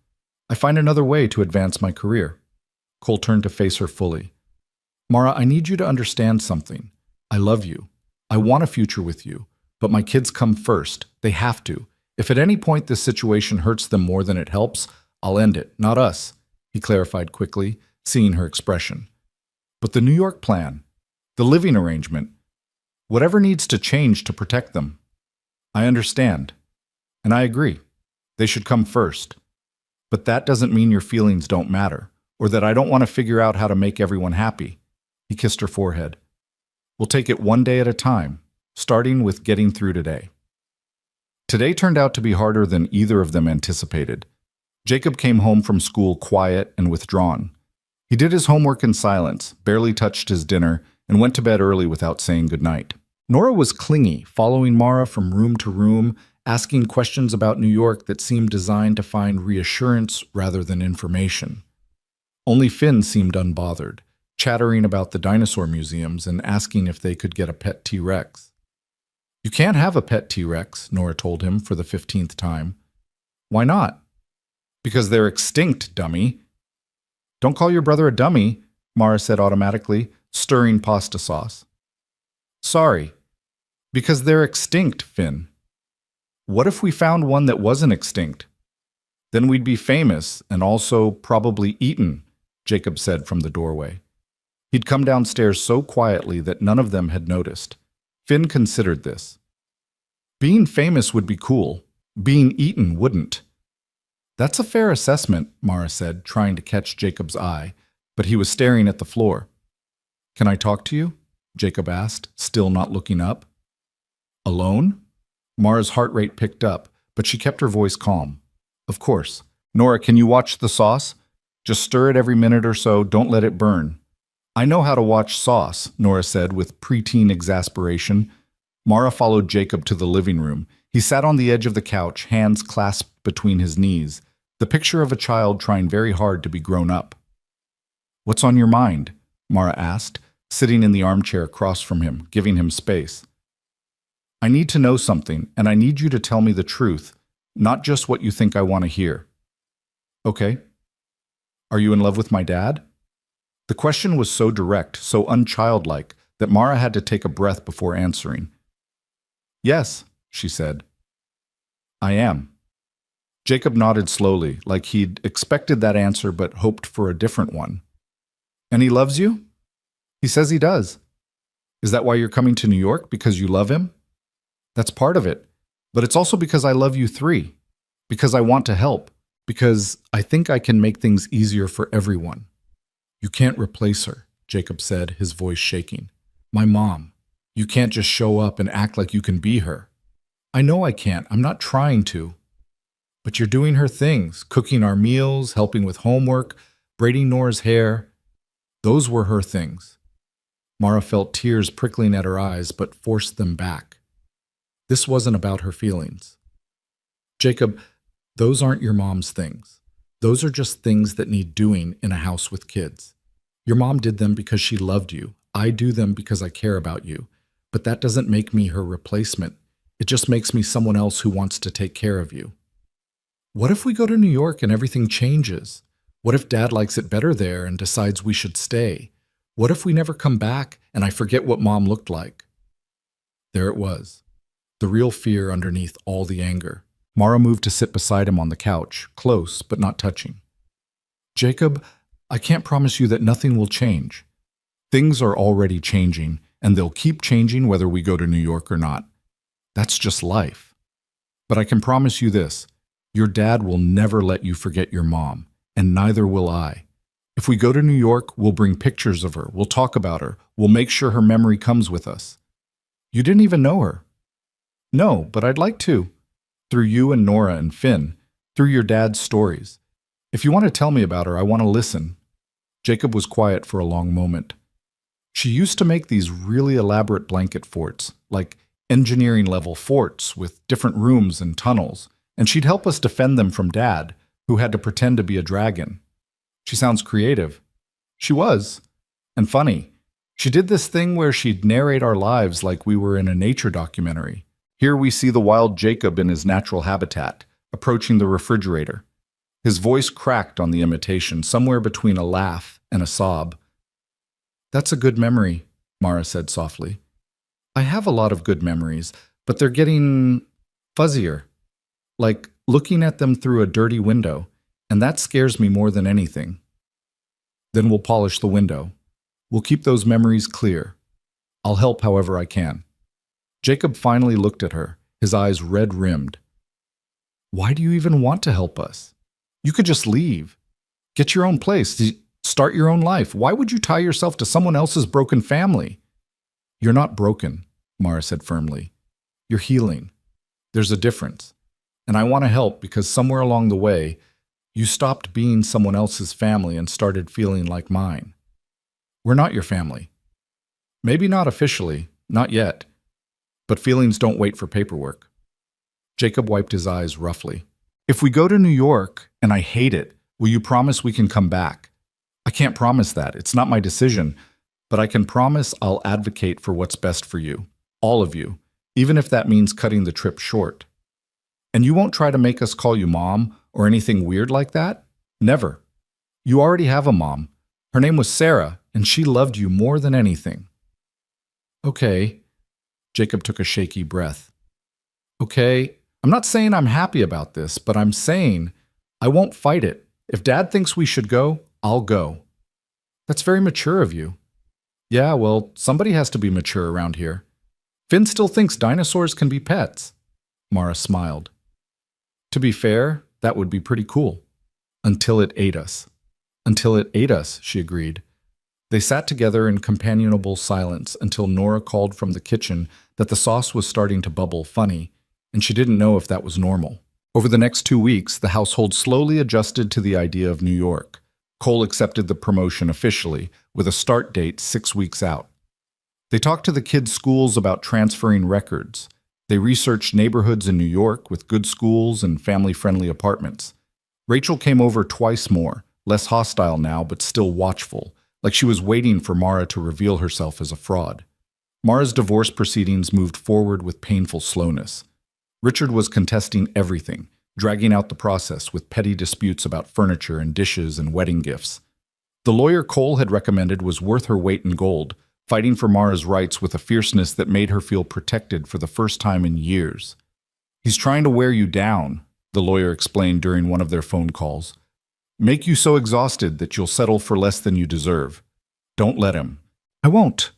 Speaker 1: I find another way to advance my career." Cole turned to face her fully. "Mara, I need you to understand something. I love you. I want a future with you. But my kids come first. They have to. If at any point this situation hurts them more than it helps, I'll end it, not us," he clarified quickly, seeing her expression. "But the New York plan, the living arrangement, whatever needs to change to protect them. I understand. And I agree. They should come first. But that doesn't mean your feelings don't matter, or that I don't want to figure out how to make everyone happy." He kissed her forehead. "We'll take it one day at a time, starting with getting through today." Today turned out to be harder than either of them anticipated. Jacob came home from school quiet and withdrawn. He did his homework in silence, barely touched his dinner, and went to bed early without saying goodnight. Nora was clingy, following Mara from room to room, asking questions about New York that seemed designed to find reassurance rather than information. Only Finn seemed unbothered, chattering about the dinosaur museums and asking if they could get a pet T-Rex. "You can't have a pet T-Rex," Nora told him for the 15th time. "Why not?" "Because they're extinct, dummy." "Don't call your brother a dummy," Mara said automatically, stirring pasta sauce. "Sorry. Because they're extinct, Finn." "What if we found one that wasn't extinct?" "Then we'd be famous and also probably eaten," Jacob said from the doorway. He'd come downstairs so quietly that none of them had noticed. Finn considered this. "Being famous would be cool. Being eaten wouldn't." "That's a fair assessment," Mara said, trying to catch Jacob's eye, but he was staring at the floor. "Can I talk to you?" Jacob asked, still not looking up. "Alone?" Mara's heart rate picked up, but she kept her voice calm. "Of course. Nora, can you watch the sauce? Just stir it every minute or so, don't let it burn." "I know how to watch sauce," Nora said with preteen exasperation. Mara followed Jacob to the living room. He sat on the edge of the couch, hands clasped between his knees, the picture of a child trying very hard to be grown up. "What's on your mind?" Mara asked, sitting in the armchair across from him, giving him space. "I need to know something, and I need you to tell me the truth, not just what you think I want to hear." "Okay. Are you in love with my dad?" The question was so direct, so unchildlike, that Mara had to take a breath before answering. "Yes," she said. "I am." Jacob nodded slowly, like he'd expected that answer but hoped for a different one. "And he loves you?" "He says he does." "Is that why you're coming to New York, because you love him?" "That's part of it, but it's also because I love you three. Because I want to help. Because I think I can make things easier for everyone. You can't replace her, Jacob said, his voice shaking. My mom. You can't just show up and act like you can be her. I know I can't. I'm not trying to. But you're doing her things, cooking our meals, helping with homework, braiding Nora's hair. Those were her things. Mara felt tears prickling at her eyes, but forced them back. This wasn't about her feelings. Jacob, those aren't your mom's things. Those are just things that need doing in a house with kids. Your mom did them because she loved you. I do them because I care about you. But that doesn't make me her replacement. It just makes me someone else who wants to take care of you. What if we go to New York and everything changes? What if Dad likes it better there and decides we should stay? What if we never come back and I forget what Mom looked like? There it was, the real fear underneath all the anger. Mara moved to sit beside him on the couch, close but not touching. Jacob, I can't promise you that nothing will change. Things are already changing, and they'll keep changing whether we go to New York or not. That's just life. But I can promise you this, your dad will never let you forget your mom, and neither will I. If we go to New York, we'll bring pictures of her, we'll talk about her, we'll make sure her memory comes with us. You didn't even know her. No, but I'd like to. Through you and Nora and Finn, through your dad's stories. If you want to tell me about her, I want to listen. Jacob was quiet for a long moment. She used to make these really elaborate blanket forts, like engineering-level forts with different rooms and tunnels, and she'd help us defend them from Dad, who had to pretend to be a dragon. She sounds creative. She was. And funny. She did this thing where she'd narrate our lives like we were in a nature documentary. Here we see the wild Jacob in his natural habitat, approaching the refrigerator. His voice cracked on the imitation, somewhere between a laugh and a sob. That's a good memory, Mara said softly. I have a lot of good memories, but they're getting fuzzier. Like looking at them through a dirty window, and that scares me more than anything. Then we'll polish the window. We'll keep those memories clear. I'll help however I can. Jacob finally looked at her, his eyes red-rimmed. Why do you even want to help us? You could just leave. Get your own place. Start your own life. Why would you tie yourself to someone else's broken family? You're not broken, Mara said firmly. You're healing. There's a difference. And I want to help because somewhere along the way, you stopped being someone else's family and started feeling like mine. We're not your family. Maybe not officially, not yet. But feelings don't wait for paperwork. Jacob wiped his eyes roughly. If we go to New York, and I hate it, will you promise we can come back? I can't promise that. It's not my decision. But I can promise I'll advocate for what's best for you. All of you. Even if that means cutting the trip short. And you won't try to make us call you Mom or anything weird like that? Never. You already have a mom. Her name was Sarah, and she loved you more than anything. Okay. Jacob took a shaky breath. Okay, I'm not saying I'm happy about this, but I'm saying I won't fight it. If Dad thinks we should go, I'll go. That's very mature of you. Yeah, well, somebody has to be mature around here. Finn still thinks dinosaurs can be pets. Mara smiled. To be fair, that would be pretty cool. Until it ate us. Until it ate us, she agreed. They sat together in companionable silence until Nora called from the kitchen that the sauce was starting to bubble funny, and she didn't know if that was normal. Over the next 2 weeks, the household slowly adjusted to the idea of New York. Cole accepted the promotion officially, with a start date 6 weeks out. They talked to the kids' schools about transferring records. They researched neighborhoods in New York with good schools and family-friendly apartments. Rachel came over twice more, less hostile now, but still watchful, like she was waiting for Mara to reveal herself as a fraud. Mara's divorce proceedings moved forward with painful slowness. Richard was contesting everything, dragging out the process with petty disputes about furniture and dishes and wedding gifts. The lawyer Cole had recommended was worth her weight in gold, fighting for Mara's rights with a fierceness that made her feel protected for the first time in years. He's trying to wear you down, the lawyer explained during one of their phone calls. Make you so exhausted that you'll settle for less than you deserve. Don't let him. I won't,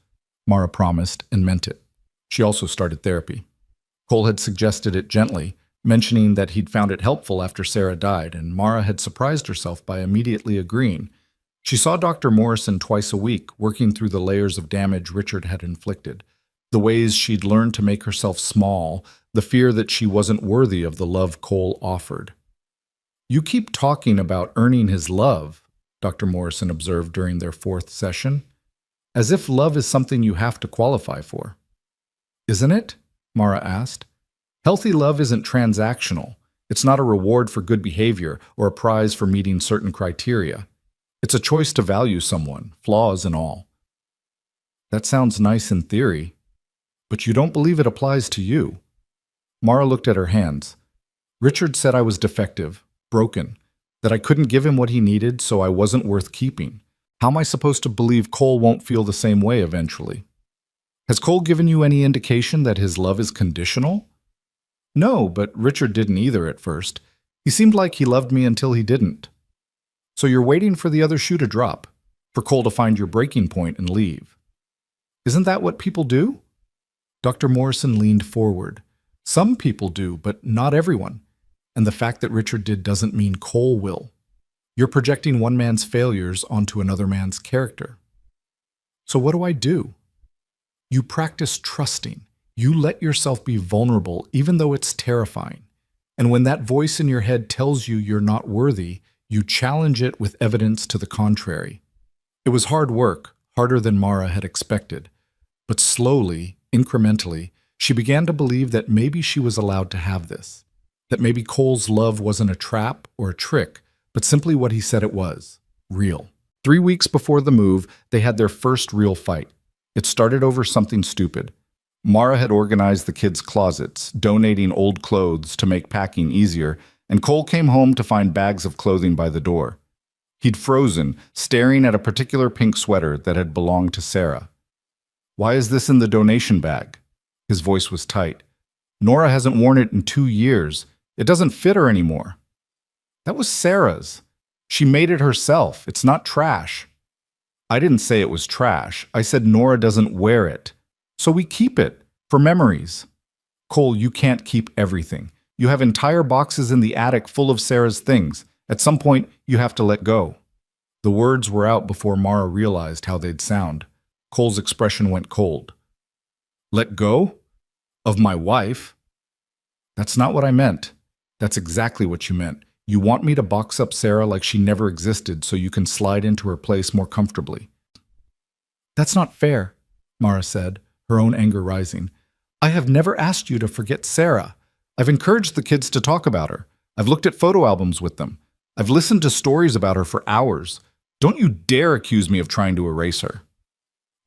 Speaker 1: Mara promised and meant it. She also started therapy. Cole had suggested it gently, mentioning that he'd found it helpful after Sarah died, and Mara had surprised herself by immediately agreeing. She saw Dr. Morrison twice a week, working through the layers of damage Richard had inflicted, the ways she'd learned to make herself small, the fear that she wasn't worthy of the love Cole offered. "You keep talking about earning his love," Dr. Morrison observed during their fourth session, "as if love is something you have to qualify for." "Isn't it?" Mara asked. "Healthy love isn't transactional. It's not a reward for good behavior or a prize for meeting certain criteria. It's a choice to value someone, flaws and all." "That sounds nice in theory, but you don't believe it applies to you." Mara looked at her hands. "Richard said I was defective, broken, that I couldn't give him what he needed, so I wasn't worth keeping. How am I supposed to believe Cole won't feel the same way eventually?" "Has Cole given you any indication that his love is conditional?" "No, but Richard didn't either at first. He seemed like he loved me until he didn't." "So you're waiting for the other shoe to drop, for Cole to find your breaking point and leave. Isn't that what people do?" Dr. Morrison leaned forward. "Some people do, but not everyone. And the fact that Richard did doesn't mean Cole will. You're projecting one man's failures onto another man's character." "So what do I do?" "You practice trusting. You let yourself be vulnerable, even though it's terrifying. And when that voice in your head tells you you're not worthy, you challenge it with evidence to the contrary." It was hard work, harder than Mara had expected. But slowly, incrementally, she began to believe that maybe she was allowed to have this. That maybe Cole's love wasn't a trap or a trick, but simply what he said it was, real. 3 weeks before the move, they had their first real fight. It started over something stupid. Mara had organized the kids' closets, donating old clothes to make packing easier, and Cole came home to find bags of clothing by the door. He'd frozen, staring at a particular pink sweater that had belonged to Sarah. "Why is this in the donation bag?" His voice was tight. "Nora hasn't worn it in 2 years. It doesn't fit her anymore." "That was Sarah's. She made it herself. It's not trash." "I didn't say it was trash. I said Nora doesn't wear it. So we keep it, for memories." "Cole, you can't keep everything. You have entire boxes in the attic full of Sarah's things. At some point, you have to let go." The words were out before Mara realized how they'd sound. Cole's expression went cold. "Let go? Of my wife?" "That's not what I meant." "That's exactly what you meant. You want me to box up Sarah like she never existed so you can slide into her place more comfortably." "That's not fair," Mara said, her own anger rising. "I have never asked you to forget Sarah. I've encouraged the kids to talk about her. I've looked at photo albums with them. I've listened to stories about her for hours. Don't you dare accuse me of trying to erase her."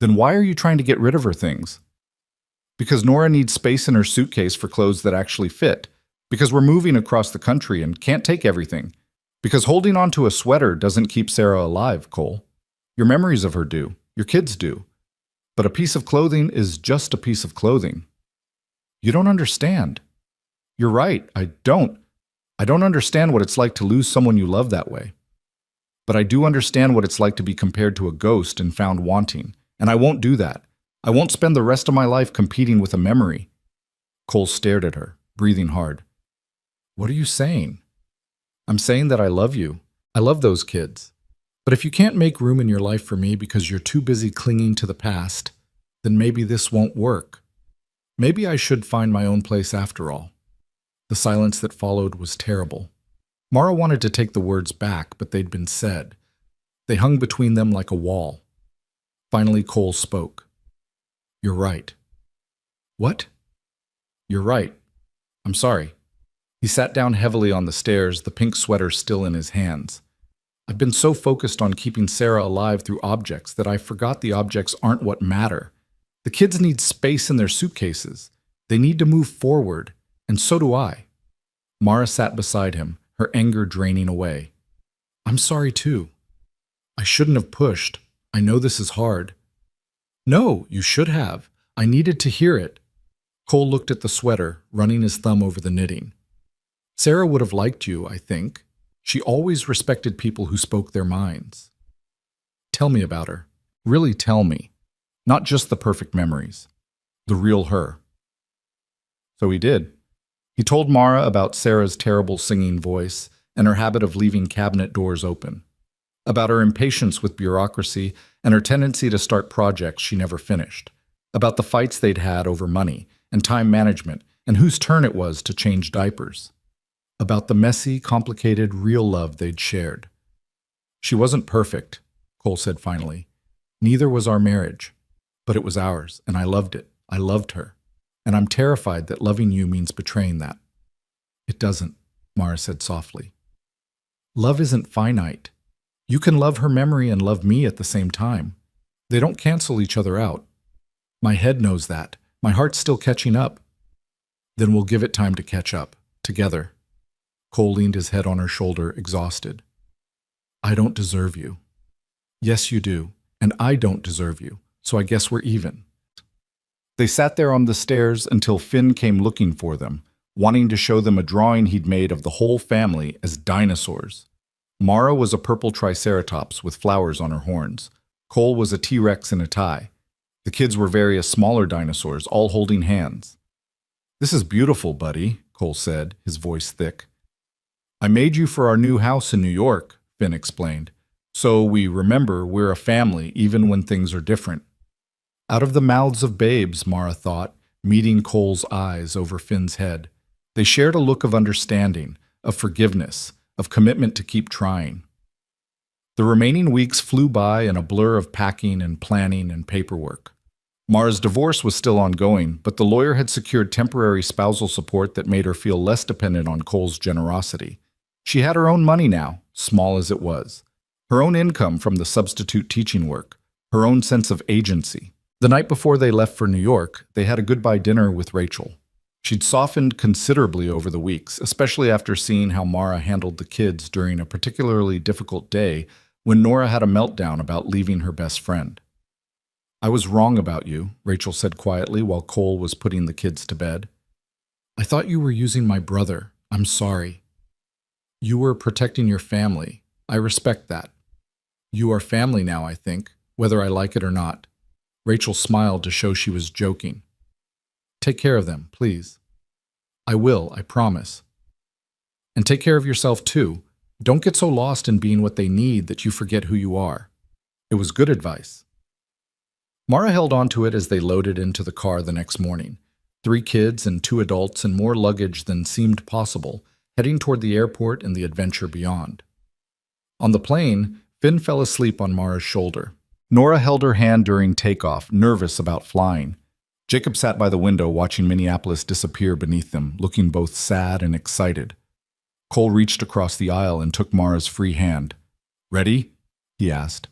Speaker 1: "Then why are you trying to get rid of her things?" "Because Nora needs space in her suitcase for clothes that actually fit. Because we're moving across the country and can't take everything. Because holding on to a sweater doesn't keep Sarah alive, Cole. Your memories of her do. Your kids do. But a piece of clothing is just a piece of clothing." "You don't understand." "You're right, I don't. I don't understand what it's like to lose someone you love that way. But I do understand what it's like to be compared to a ghost and found wanting. And I won't do that. I won't spend the rest of my life competing with a memory." Cole stared at her, breathing hard. "What are you saying?" "I'm saying that I love you. I love those kids. But if you can't make room in your life for me because you're too busy clinging to the past, then maybe this won't work. Maybe I should find my own place after all." The silence that followed was terrible. Mara wanted to take the words back, but they'd been said. They hung between them like a wall. Finally, Cole spoke. "You're right." "What?" "You're right. I'm sorry." He sat down heavily on the stairs, the pink sweater still in his hands. "I've been so focused on keeping Sarah alive through objects that I forgot the objects aren't what matter. The kids need space in their suitcases. They need to move forward, and so do I." Mara sat beside him, her anger draining away. "I'm sorry too. I shouldn't have pushed. I know this is hard." "No, you should have. I needed to hear it." Cole looked at the sweater, running his thumb over the knitting. "Sarah would have liked you, I think. She always respected people who spoke their minds." "Tell me about her. Really tell me. Not just the perfect memories. The real her." So he did. He told Mara about Sarah's terrible singing voice and her habit of leaving cabinet doors open, about her impatience with bureaucracy and her tendency to start projects she never finished, about the fights they'd had over money and time management and whose turn it was to change diapers, about the messy, complicated, real love they'd shared. She wasn't perfect, Cole said finally. Neither was our marriage, but it was ours, and I loved it. I loved her. And I'm terrified that loving you means betraying that. It doesn't, Mara said softly. Love isn't finite. You can love her memory and love me at the same time. They don't cancel each other out. My head knows that. My heart's still catching up. Then we'll give it time to catch up, together. Cole leaned his head on her shoulder, exhausted. I don't deserve you. Yes, you do. And I don't deserve you. So I guess we're even. They sat there on the stairs until Finn came looking for them, wanting to show them a drawing he'd made of the whole family as dinosaurs. Mara was a purple triceratops with flowers on her horns. Cole was a T-Rex in a tie. The kids were various smaller dinosaurs, all holding hands. This is beautiful, buddy, Cole said, his voice thick. I made you for our new house in New York, Finn explained. So we remember we're a family even when things are different. Out of the mouths of babes, Mara thought, meeting Cole's eyes over Finn's head. They shared a look of understanding, of forgiveness, of commitment to keep trying. The remaining weeks flew by in a blur of packing and planning and paperwork. Mara's divorce was still ongoing, but the lawyer had secured temporary spousal support that made her feel less dependent on Cole's generosity. She had her own money now, small as it was. Her own income from the substitute teaching work. Her own sense of agency. The night before they left for New York, they had a goodbye dinner with Rachel. She'd softened considerably over the weeks, especially after seeing how Mara handled the kids during a particularly difficult day when Nora had a meltdown about leaving her best friend. I was wrong about you, Rachel said quietly while Cole was putting the kids to bed. I thought you were using my brother. I'm sorry. You were protecting your family. I respect that. You are family now, I think, whether I like it or not. Rachel smiled to show she was joking. Take care of them, please. I will, I promise. And take care of yourself too. Don't get so lost in being what they need that you forget who you are. It was good advice. Mara held on to it as they loaded into the car the next morning. 3 kids and 2 adults and more luggage than seemed possible, heading toward the airport and the adventure beyond. On the plane, Finn fell asleep on Mara's shoulder. Nora held her hand during takeoff, nervous about flying. Jacob sat by the window watching Minneapolis disappear beneath them, looking both sad and excited. Cole reached across the aisle and took Mara's free hand. Ready? He asked.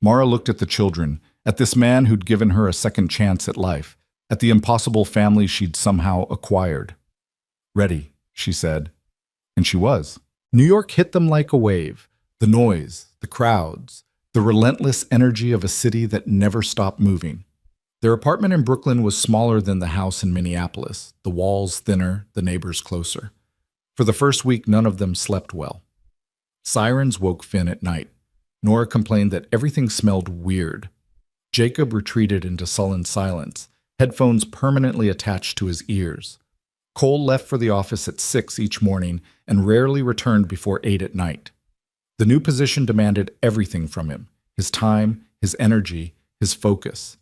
Speaker 1: Mara looked at the children, at this man who'd given her a second chance at life, at the impossible family she'd somehow acquired. Ready, she said. And she was. New York hit them like a wave. The noise, the crowds, the relentless energy of a city that never stopped moving. Their apartment in Brooklyn was smaller than the house in Minneapolis, the walls thinner, the neighbors closer. For the first week, none of them slept well. Sirens woke Finn at night. Nora complained that everything smelled weird. Jacob retreated into sullen silence, headphones permanently attached to his ears. Cole left for the office at 6 each morning and rarely returned before 8 at night. The new position demanded everything from him, his time, his energy, his focus.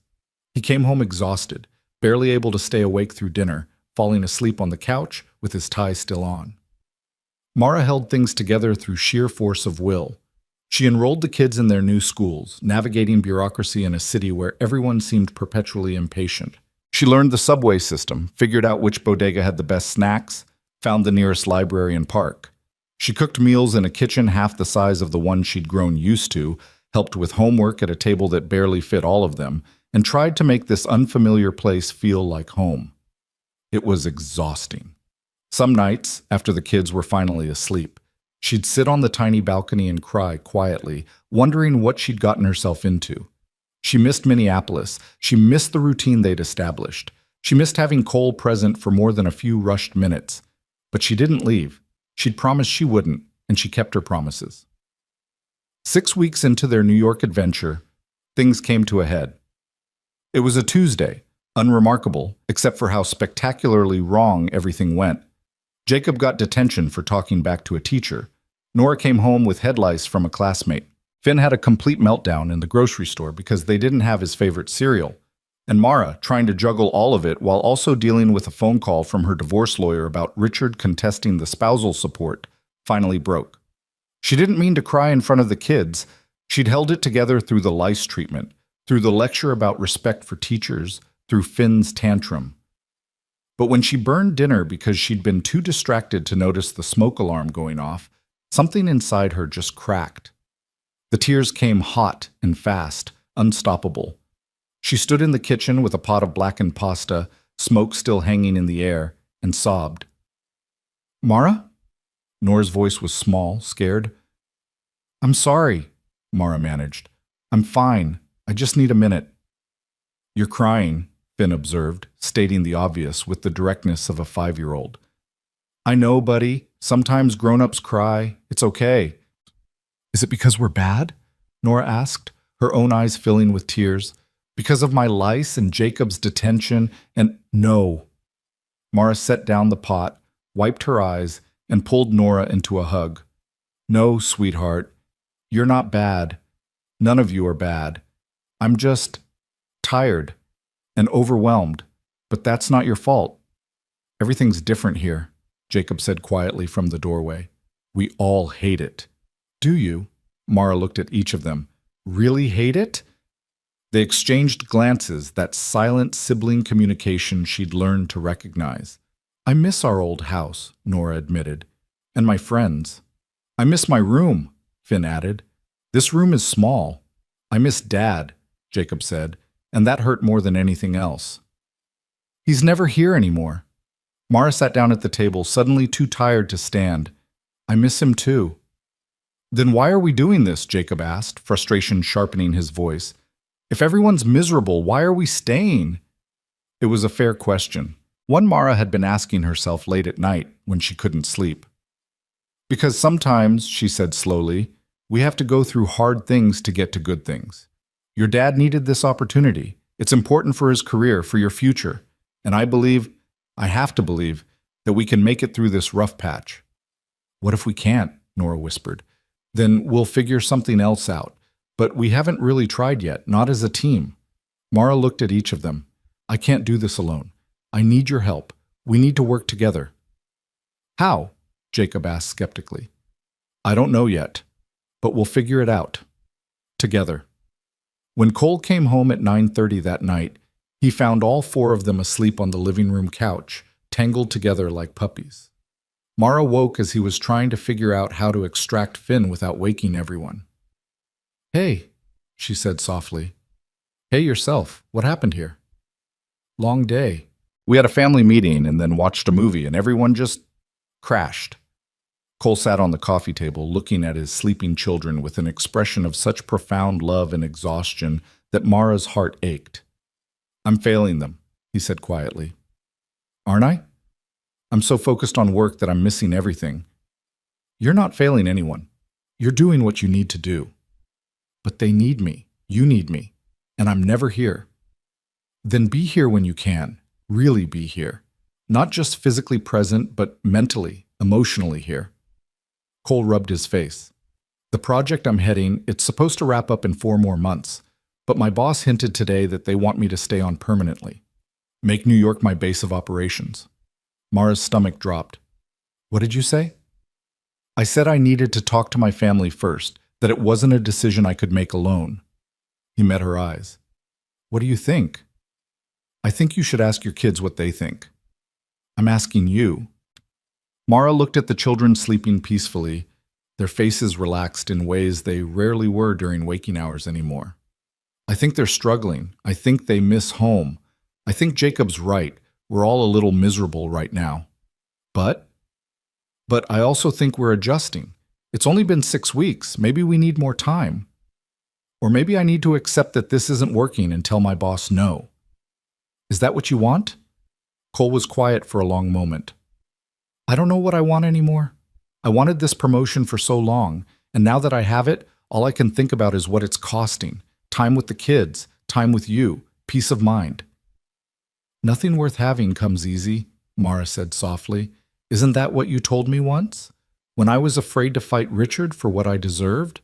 Speaker 1: He came home exhausted, barely able to stay awake through dinner, falling asleep on the couch with his tie still on. Mara held things together through sheer force of will. She enrolled the kids in their new schools, navigating bureaucracy in a city where everyone seemed perpetually impatient. She learned the subway system, figured out which bodega had the best snacks, found the nearest library and park. She cooked meals in a kitchen half the size of the one she'd grown used to, helped with homework at a table that barely fit all of them, and tried to make this unfamiliar place feel like home. It was exhausting. Some nights, after the kids were finally asleep, she'd sit on the tiny balcony and cry quietly, wondering what she'd gotten herself into. She missed Minneapolis. She missed the routine they'd established. She missed having Cole present for more than a few rushed minutes. But she didn't leave. She'd promised she wouldn't, and she kept her promises. 6 weeks into their New York adventure, things came to a head. It was a Tuesday, unremarkable, except for how spectacularly wrong everything went. Jacob got detention for talking back to a teacher. Nora came home with head lice from a classmate. Finn had a complete meltdown in the grocery store because they didn't have his favorite cereal. And Mara, trying to juggle all of it while also dealing with a phone call from her divorce lawyer about Richard contesting the spousal support, finally broke. She didn't mean to cry in front of the kids. She'd held it together through the lice treatment, through the lecture about respect for teachers, through Finn's tantrum. But when she burned dinner because she'd been too distracted to notice the smoke alarm going off, something inside her just cracked. The tears came hot and fast, unstoppable. She stood in the kitchen with a pot of blackened pasta, smoke still hanging in the air, and sobbed. "Mara?" Nora's voice was small, scared. "I'm sorry," Mara managed. "I'm fine. I just need a minute." "You're crying," Finn observed, stating the obvious with the directness of a 5-year-old. "I know, buddy. Sometimes grown-ups cry. It's okay." "Is it because we're bad?" Nora asked, her own eyes filling with tears. "Because of my lice and Jacob's detention and—" "No." Mara set down the pot, wiped her eyes, and pulled Nora into a hug. "No, sweetheart. You're not bad. None of you are bad. I'm just tired and overwhelmed, but that's not your fault. Everything's different here," Jacob said quietly from the doorway. "We all hate it." "Do you?" Mara looked at each of them. "Really hate it?" They exchanged glances, that silent sibling communication she'd learned to recognize. "I miss our old house," Nora admitted, "and my friends. I miss my room," Finn added. "This room is small. I miss Dad," Jacob said, and that hurt more than anything else. "He's never here anymore." Mara sat down at the table, suddenly too tired to stand. "I miss him too." "Then why are we doing this?" Jacob asked, frustration sharpening his voice. "If everyone's miserable, why are we staying?" It was a fair question, one Mara had been asking herself late at night when she couldn't sleep. "Because sometimes," she said slowly, "we have to go through hard things to get to good things. Your dad needed this opportunity. It's important for his career, for your future. And I have to believe, that we can make it through this rough patch." "What if we can't?" Nora whispered. "Then we'll figure something else out. But we haven't really tried yet, not as a team." Mara looked at each of them. "I can't do this alone. I need your help. We need to work together." "How?" Jacob asked skeptically. "I don't know yet, but we'll figure it out. Together." When Cole came home at 9:30 that night, he found all 4 of them asleep on the living room couch, tangled together like puppies. Mara woke as he was trying to figure out how to extract Finn without waking everyone. "Hey," she said softly. "Hey yourself, what happened here?" "Long day. We had a family meeting and then watched a movie and everyone just crashed." Cole sat on the coffee table looking at his sleeping children with an expression of such profound love and exhaustion that Mara's heart ached. "I'm failing them," he said quietly. "Aren't I? I'm so focused on work that I'm missing everything." "You're not failing anyone. You're doing what you need to do." "But they need me. You need me. And I'm never here." "Then be here when you can. Really be here. Not just physically present, but mentally, emotionally here." Cole rubbed his face. "The project I'm heading, it's supposed to wrap up in 4 more months. But my boss hinted today that they want me to stay on permanently. Make New York my base of operations." Mara's stomach dropped. "What did you say?" "I said I needed to talk to my family first, that it wasn't a decision I could make alone." He met her eyes. "What do you think?" "I think you should ask your kids what they think." "I'm asking you." Mara looked at the children sleeping peacefully, their faces relaxed in ways they rarely were during waking hours anymore. "I think they're struggling. I think they miss home. I think Jacob's right. We're all a little miserable right now. But I also think we're adjusting. It's only been 6 weeks. Maybe we need more time. Or maybe I need to accept that this isn't working and tell my boss no." "Is that what you want?" Cole was quiet for a long moment. "I don't know what I want anymore. I wanted this promotion for so long, and now that I have it, all I can think about is what it's costing. Time with the kids, time with you, peace of mind." "Nothing worth having comes easy," Mara said softly, Isn't that what you told me once? When I was afraid to fight Richard for what I deserved?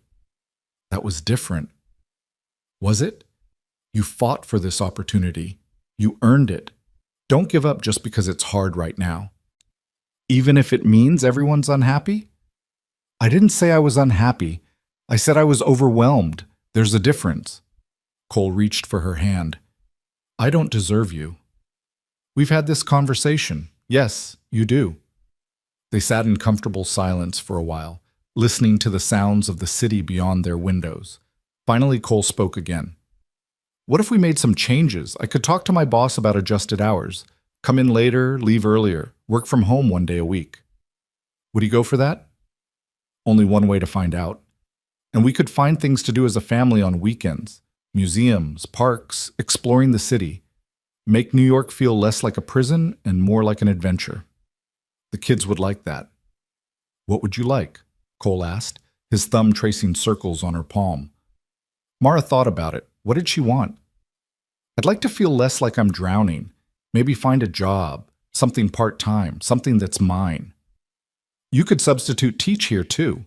Speaker 1: That was different. Was it? You fought for this opportunity. You earned it. Don't give up just because it's hard right now. Even if it means everyone's unhappy? I didn't say I was unhappy. I said I was overwhelmed. There's a difference. Cole reached for her hand. I don't deserve you. We've had this conversation. Yes, you do. They sat in comfortable silence for a while, listening to the sounds of the city beyond their windows. Finally, Cole spoke again. What if we made some changes? I could talk to my boss about adjusted hours. Come in later, leave earlier, work from home 1 day a week. Would he go for that? Only one way to find out. And we could find things to do as a family on weekends. Museums, parks, exploring the city. Make New York feel less like a prison and more like an adventure. The kids would like that. What would you like? Cole asked, his thumb tracing circles on her palm. Mara thought about it. What did she want? I'd like to feel less like I'm drowning. Maybe find a job, something part-time, something that's mine. You could substitute teach here too.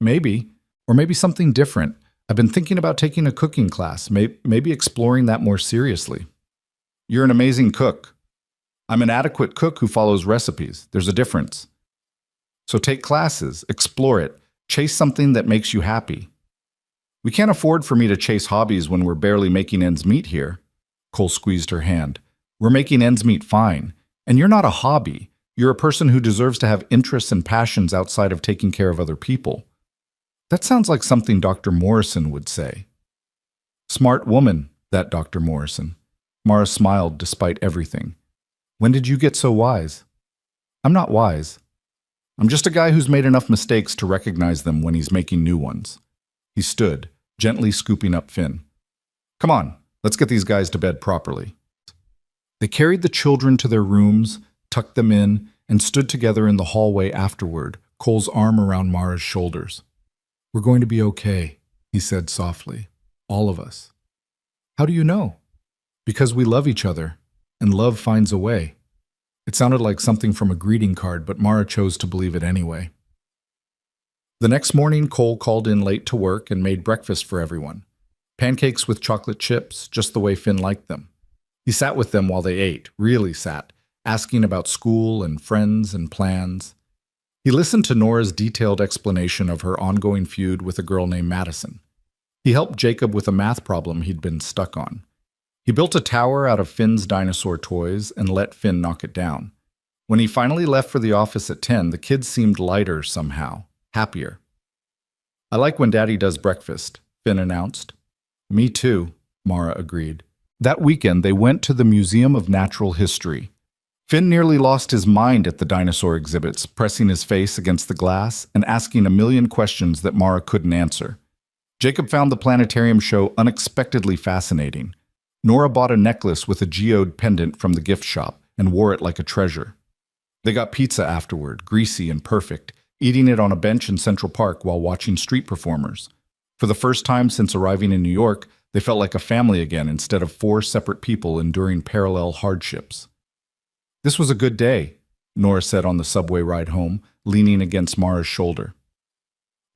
Speaker 1: Maybe, or maybe something different. I've been thinking about taking a cooking class, maybe exploring that more seriously. You're an amazing cook. I'm an adequate cook who follows recipes. There's a difference. So take classes, explore it, chase something that makes you happy. We can't afford for me to chase hobbies when we're barely making ends meet here. Cole squeezed her hand. We're making ends meet fine. And you're not a hobby. You're a person who deserves to have interests and passions outside of taking care of other people. That sounds like something Dr. Morrison would say. Smart woman, that Dr. Morrison. Mara smiled despite everything. When did you get so wise? I'm not wise. I'm just a guy who's made enough mistakes to recognize them when he's making new ones. He stood, gently scooping up Finn. Come on, let's get these guys to bed properly. They carried the children to their rooms, tucked them in, and stood together in the hallway afterward, Cole's arm around Mara's shoulders. We're going to be okay, he said softly. All of us. How do you know? Because we love each other, and love finds a way. It sounded like something from a greeting card, but Mara chose to believe it anyway. The next morning, Cole called in late to work and made breakfast for everyone. Pancakes with chocolate chips, just the way Finn liked them. He sat with them while they ate, really sat, asking about school and friends and plans. He listened to Nora's detailed explanation of her ongoing feud with a girl named Madison. He helped Jacob with a math problem he'd been stuck on. He built a tower out of Finn's dinosaur toys and let Finn knock it down. When he finally left for the office at 10, the kids seemed lighter somehow, happier. I like when Daddy does breakfast, Finn announced. Me too, Mara agreed. That weekend, they went to the Museum of Natural History. Finn nearly lost his mind at the dinosaur exhibits, pressing his face against the glass and asking a million questions that Mara couldn't answer. Jacob found the planetarium show unexpectedly fascinating. Nora bought a necklace with a geode pendant from the gift shop and wore it like a treasure. They got pizza afterward, greasy and perfect, eating it on a bench in Central Park while watching street performers. For the first time since arriving in New York, they felt like a family again instead of 4 separate people enduring parallel hardships. This was a good day, Nora said on the subway ride home, leaning against Mara's shoulder.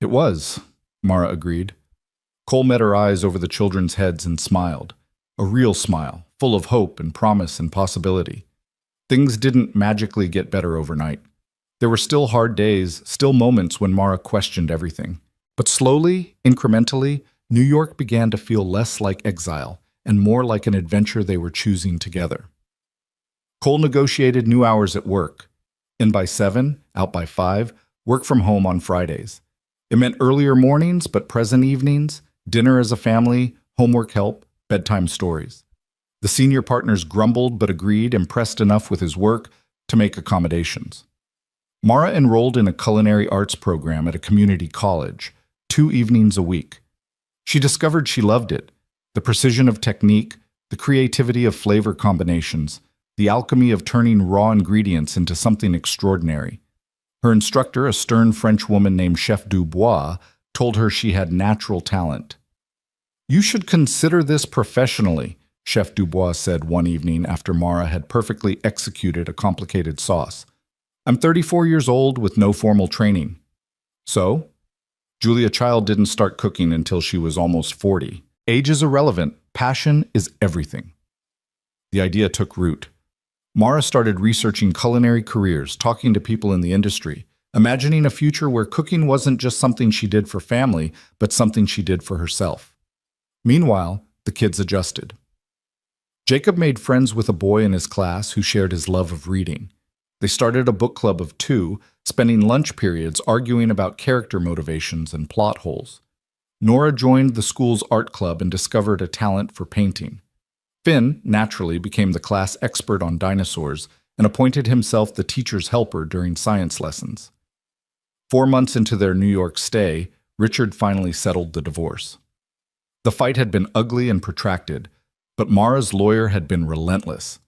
Speaker 1: It was, Mara agreed. Cole met her eyes over the children's heads and smiled. A real smile, full of hope and promise and possibility. Things didn't magically get better overnight. There were still hard days, still moments when Mara questioned everything. But slowly, incrementally, New York began to feel less like exile and more like an adventure they were choosing together. Cole negotiated new hours at work. In by 7, out by 5, work from home on Fridays. It meant earlier mornings but present evenings, dinner as a family, homework help, bedtime stories. The senior partners grumbled but agreed, impressed enough with his work to make accommodations. Mara enrolled in a culinary arts program at a community college, 2 evenings a week. She discovered she loved it, the precision of technique, the creativity of flavor combinations, the alchemy of turning raw ingredients into something extraordinary. Her instructor, a stern French woman named Chef Dubois, told her she had natural talent. You should consider this professionally, Chef Dubois said one evening after Mara had perfectly executed a complicated sauce. I'm 34 years old with no formal training. So? Julia Child didn't start cooking until she was almost 40. Age is irrelevant. Passion is everything. The idea took root. Mara started researching culinary careers, talking to people in the industry, imagining a future where cooking wasn't just something she did for family, but something she did for herself. Meanwhile, the kids adjusted. Jacob made friends with a boy in his class who shared his love of reading. They started a book club of 2, spending lunch periods arguing about character motivations and plot holes. Nora joined the school's art club and discovered a talent for painting. Finn, naturally, became the class expert on dinosaurs and appointed himself the teacher's helper during science lessons. 4 months into their New York stay, Richard finally settled the divorce. The fight had been ugly and protracted, but Mara's lawyer had been relentless.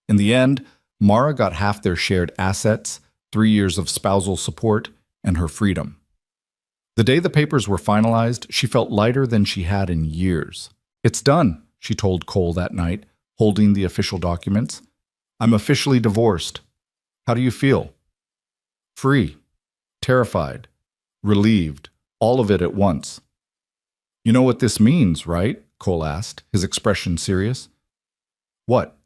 Speaker 1: In the end, Mara got half their shared assets, 3 years of spousal support, and her freedom. The day the papers were finalized, she felt lighter than she had in years. "It's done," she told Cole that night, holding the official documents. "I'm officially divorced. How do you feel?" "Free, terrified, relieved, all of it at once." "You know what this means, right?" Cole asked, his expression serious. "What?"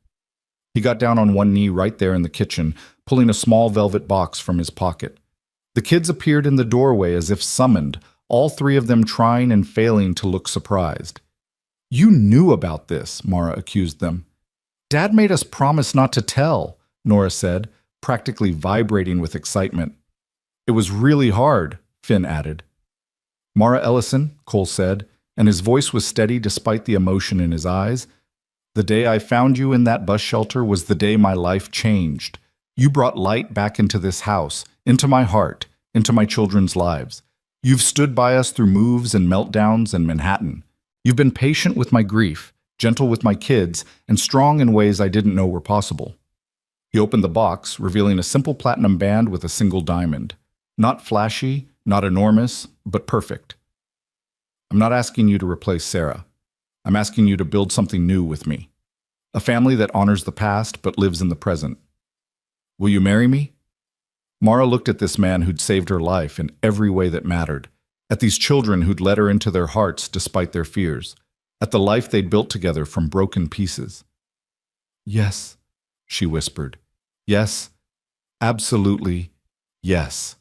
Speaker 1: He got down on one knee right there in the kitchen, pulling a small velvet box from his pocket. The kids appeared in the doorway as if summoned, all 3 of them trying and failing to look surprised. "You knew about this," Mara accused them. "Dad made us promise not to tell," Nora said, practically vibrating with excitement. "It was really hard," Finn added. "Mara Ellison," Cole said, and his voice was steady despite the emotion in his eyes, "the day I found you in that bus shelter was the day my life changed. You brought light back into this house, into my heart, into my children's lives. You've stood by us through moves and meltdowns in Manhattan. You've been patient with my grief, gentle with my kids, and strong in ways I didn't know were possible." He opened the box, revealing a simple platinum band with a single diamond. Not flashy, not enormous, but perfect. "I'm not asking you to replace Sarah. I'm asking you to build something new with me. A family that honors the past but lives in the present. Will you marry me?" Mara looked at this man who'd saved her life in every way that mattered, at these children who'd let her into their hearts despite their fears, at the life they'd built together from broken pieces. "Yes," she whispered. "Yes, absolutely, yes."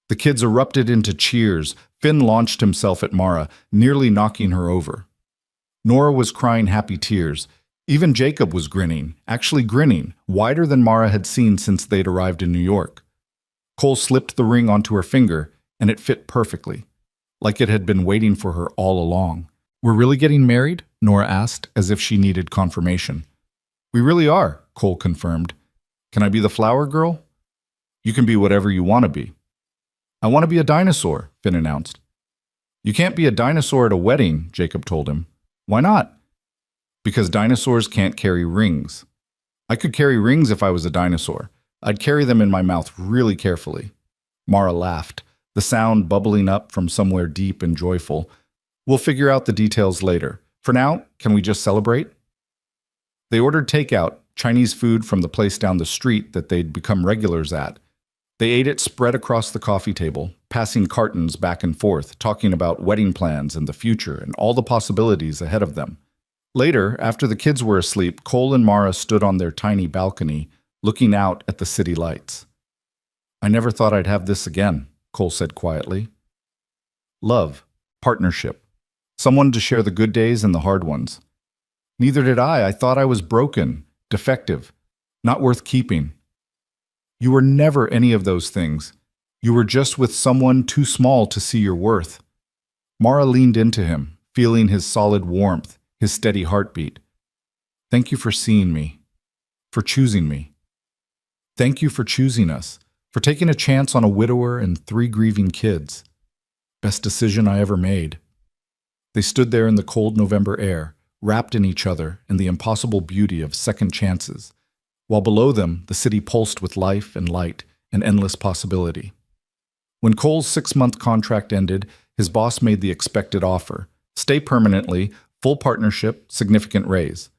Speaker 1: The kids erupted into cheers. Finn launched himself at Mara, nearly knocking her over. Nora was crying happy tears. Even Jacob was grinning, actually grinning, wider than Mara had seen since they'd arrived in New York. Cole slipped the ring onto her finger, and it fit perfectly, like it had been waiting for her all along. "We're really getting married?" Nora asked, as if she needed confirmation. "We really are," Cole confirmed. "Can I be the flower girl?" "You can be whatever you want to be." "I want to be a dinosaur," Finn announced. "You can't be a dinosaur at a wedding," Jacob told him. "Why not?" "Because dinosaurs can't carry rings." "I could carry rings if I was a dinosaur. I'd carry them in my mouth really carefully." Mara laughed, the sound bubbling up from somewhere deep and joyful. "We'll figure out the details later. For now, can we just celebrate?" They ordered takeout, Chinese food from the place down the street that they'd become regulars at. They ate it spread across the coffee table, passing cartons back and forth, talking about wedding plans and the future and all the possibilities ahead of them. Later, after the kids were asleep, Cole and Mara stood on their tiny balcony, looking out at the city lights. "I never thought I'd have this again," Cole said quietly. "Love, partnership, someone to share the good days and the hard ones. Neither did I. I thought I was broken, defective, not worth keeping." "You were never any of those things. You were just with someone too small to see your worth." Mara leaned into him, feeling his solid warmth, his steady heartbeat. "Thank you for seeing me, for choosing me. Thank you for choosing us, for taking a chance on a widower and 3 grieving kids. Best decision I ever made." They stood there in the cold November air, wrapped in each other and the impossible beauty of second chances, while below them the city pulsed with life and light and endless possibility. When Cole's 6-month contract ended, his boss made the expected offer: stay permanently, full partnership, significant raise.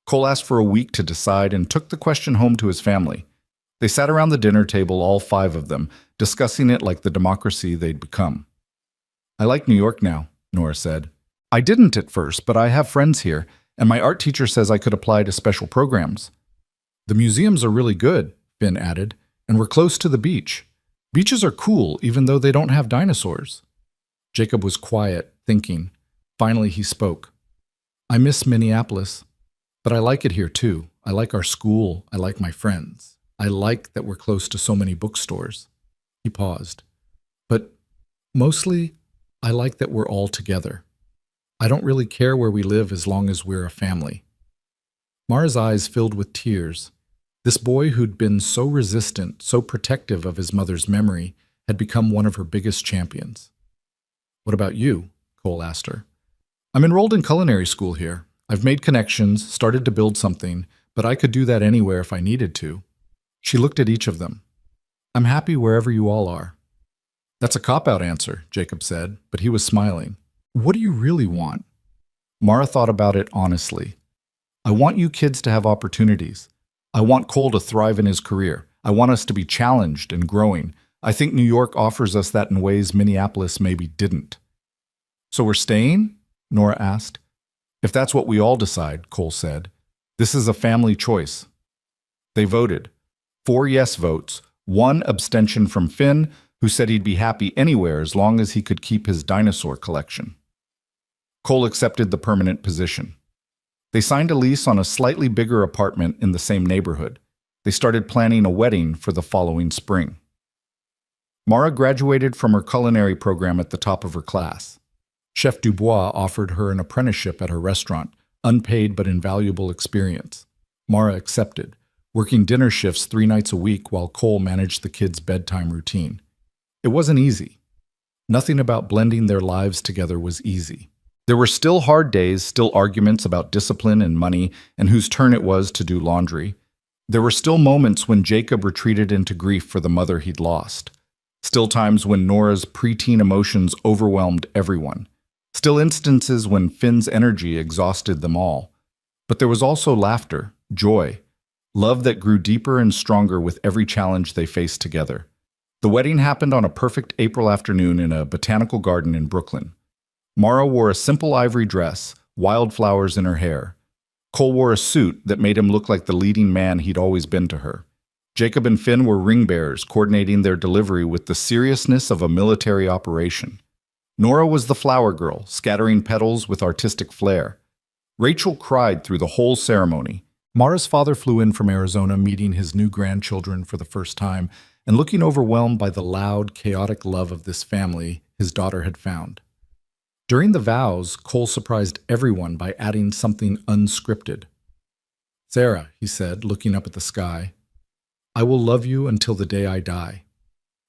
Speaker 1: Cole asked for a week to decide and took the question home to his family. They sat around the dinner table, all five of them, discussing it like the democracy they'd become. I like New York now, Nora said. I didn't at first, but I have friends here, and my art teacher says I could apply to special programs. The museums are really good, Finn added, and we're close to the beach. Beaches are cool, even though they don't have dinosaurs. Jacob was quiet, thinking. Finally, he spoke. I miss Minneapolis, but I like it here too. I like our school. I like my friends. I like that we're close to so many bookstores. He paused. But mostly, I like that we're all together. I don't really care where we live as long as we're a family. Mara's eyes filled with tears. This boy who'd been so resistant, so protective of his mother's memory, had become one of her biggest champions. What about you? Cole asked her. I'm enrolled in culinary school here. I've made connections, started to build something, but I could do that anywhere if I needed to. She looked at each of them. I'm happy wherever you all are. That's a cop-out answer, Jacob said, but he was smiling. What do you really want? Mara thought about it honestly. I want you kids to have opportunities. I want Cole to thrive in his career. I want us to be challenged and growing. I think New York offers us that in ways Minneapolis maybe didn't. So we're staying? Nora asked. If that's what we all decide, Cole said. This is a family choice. They voted. 4 yes votes, 1 abstention from Finn, who said he'd be happy anywhere as long as he could keep his dinosaur collection. Cole accepted the permanent position. They signed a lease on a slightly bigger apartment in the same neighborhood. They started planning a wedding for the following spring. Mara graduated from her culinary program at the top of her class. Chef Dubois offered her an apprenticeship at her restaurant, unpaid but invaluable experience. Mara accepted, working dinner shifts 3 nights a week while Cole managed the kids' bedtime routine. It wasn't easy. Nothing about blending their lives together was easy. There were still hard days, still arguments about discipline and money and whose turn it was to do laundry. There were still moments when Jacob retreated into grief for the mother he'd lost. Still times when Nora's preteen emotions overwhelmed everyone. Still instances when Finn's energy exhausted them all. But there was also laughter, joy, love that grew deeper and stronger with every challenge they faced together. The wedding happened on a perfect April afternoon in a botanical garden in Brooklyn. Mara wore a simple ivory dress, wildflowers in her hair. Cole wore a suit that made him look like the leading man he'd always been to her. Jacob and Finn were ring bearers, coordinating their delivery with the seriousness of a military operation. Nora was the flower girl, scattering petals with artistic flair. Rachel cried through the whole ceremony. Mara's father flew in from Arizona, meeting his new grandchildren for the first time, and looking overwhelmed by the loud, chaotic love of this family his daughter had found. During the vows, Cole surprised everyone by adding something unscripted. Sarah, he said, looking up at the sky, I will love you until the day I die.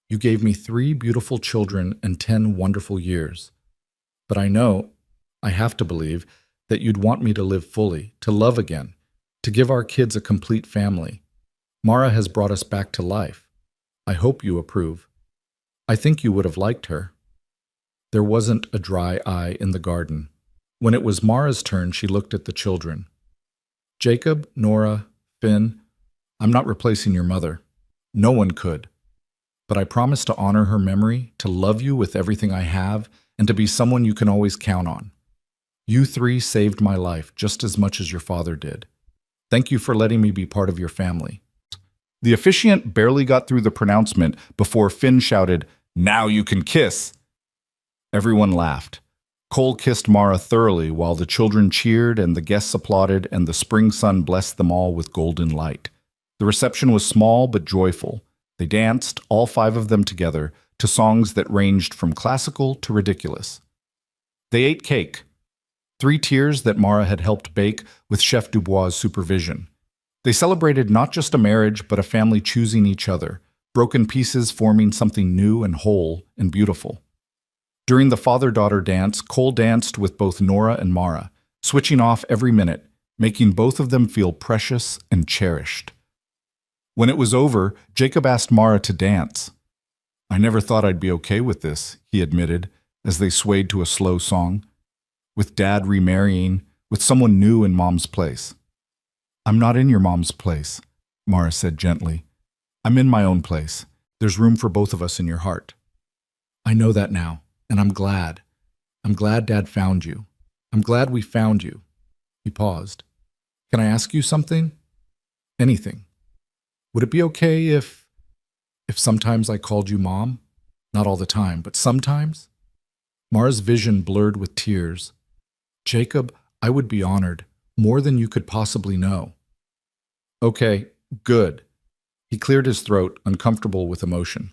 Speaker 1: You gave me 3 beautiful children and 10 wonderful years. But I know, I have to believe, that you'd want me to live fully, to love again, to give our kids a complete family. Mara has brought us back to life. I hope you approve. I think you would have liked her. There wasn't a dry eye in the garden. When it was Mara's turn, she looked at the children. Jacob, Nora, Finn, I'm not replacing your mother. No one could. But I promise to honor her memory, to love you with everything I have, and to be someone you can always count on. You 3 saved my life just as much as your father did. Thank you for letting me be part of your family. The officiant barely got through the pronouncement before Finn shouted, Now you can kiss! Everyone laughed. Cole kissed Mara thoroughly while the children cheered and the guests applauded and the spring sun blessed them all with golden light. The reception was small but joyful. They danced, all 5 of them together, to songs that ranged from classical to ridiculous. They ate cake, 3 tiers that Mara had helped bake with Chef Dubois' supervision. They celebrated not just a marriage but a family choosing each other, broken pieces forming something new and whole and beautiful. During the father-daughter dance, Cole danced with both Nora and Mara, switching off every minute, making both of them feel precious and cherished. When it was over, Jacob asked Mara to dance. I never thought I'd be okay with this, he admitted, as they swayed to a slow song. With Dad remarrying, with someone new in Mom's place. I'm not in your mom's place, Mara said gently. I'm in my own place. There's room for both of us in your heart. I know that now, and I'm glad. I'm glad Dad found you. I'm glad we found you. He paused. Can I ask you something? Anything. Would it be okay if sometimes I called you Mom? Not all the time, but sometimes? Mara's vision blurred with tears. Jacob, I would be honored, more than you could possibly know. Okay, good. He cleared his throat, uncomfortable with emotion.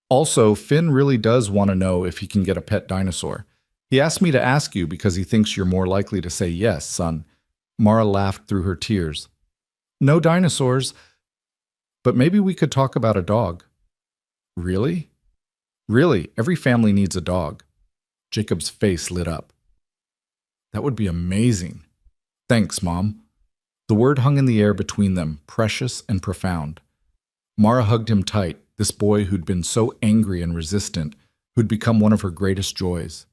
Speaker 1: Also, Finn really does want to know if he can get a pet dinosaur. He asked me to ask you because he thinks you're more likely to say yes, son. Mara laughed through her tears. No dinosaurs, but maybe we could talk about a dog. Really? Really, every family needs a dog. Jacob's face lit up. That would be amazing. Thanks, Mom. The word hung in the air between them, precious and profound. Mara hugged him tight, this boy who'd been so angry and resistant, who'd become one of her greatest joys.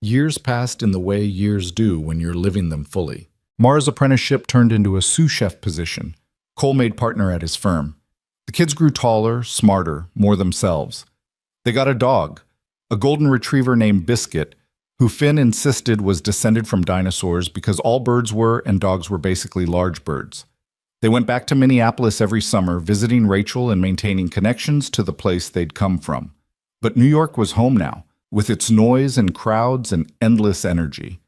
Speaker 1: Years passed in the way years do when you're living them fully. Mara's apprenticeship turned into a sous chef position, Cole made partner at his firm. The kids grew taller, smarter, more themselves. They got a dog, a golden retriever named Biscuit, who Finn insisted was descended from dinosaurs because all birds were and dogs were basically large birds. They went back to Minneapolis every summer, visiting Rachel and maintaining connections to the place they'd come from. But New York was home now, with its noise and crowds and endless energy.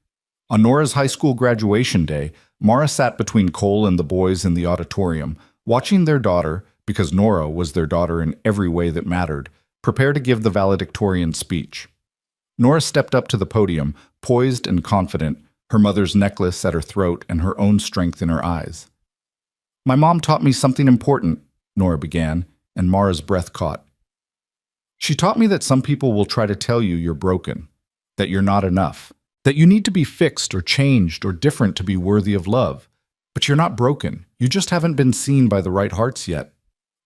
Speaker 1: On Nora's high school graduation day, Mara sat between Cole and the boys in the auditorium, watching their daughter, because Nora was their daughter in every way that mattered, prepare to give the valedictorian speech. Nora stepped up to the podium, poised and confident, her mother's necklace at her throat and her own strength in her eyes. My mom taught me something important, Nora began, and Mara's breath caught. She taught me that some people will try to tell you you're broken, that you're not enough, that you need to be fixed or changed or different to be worthy of love. But you're not broken. You just haven't been seen by the right hearts yet.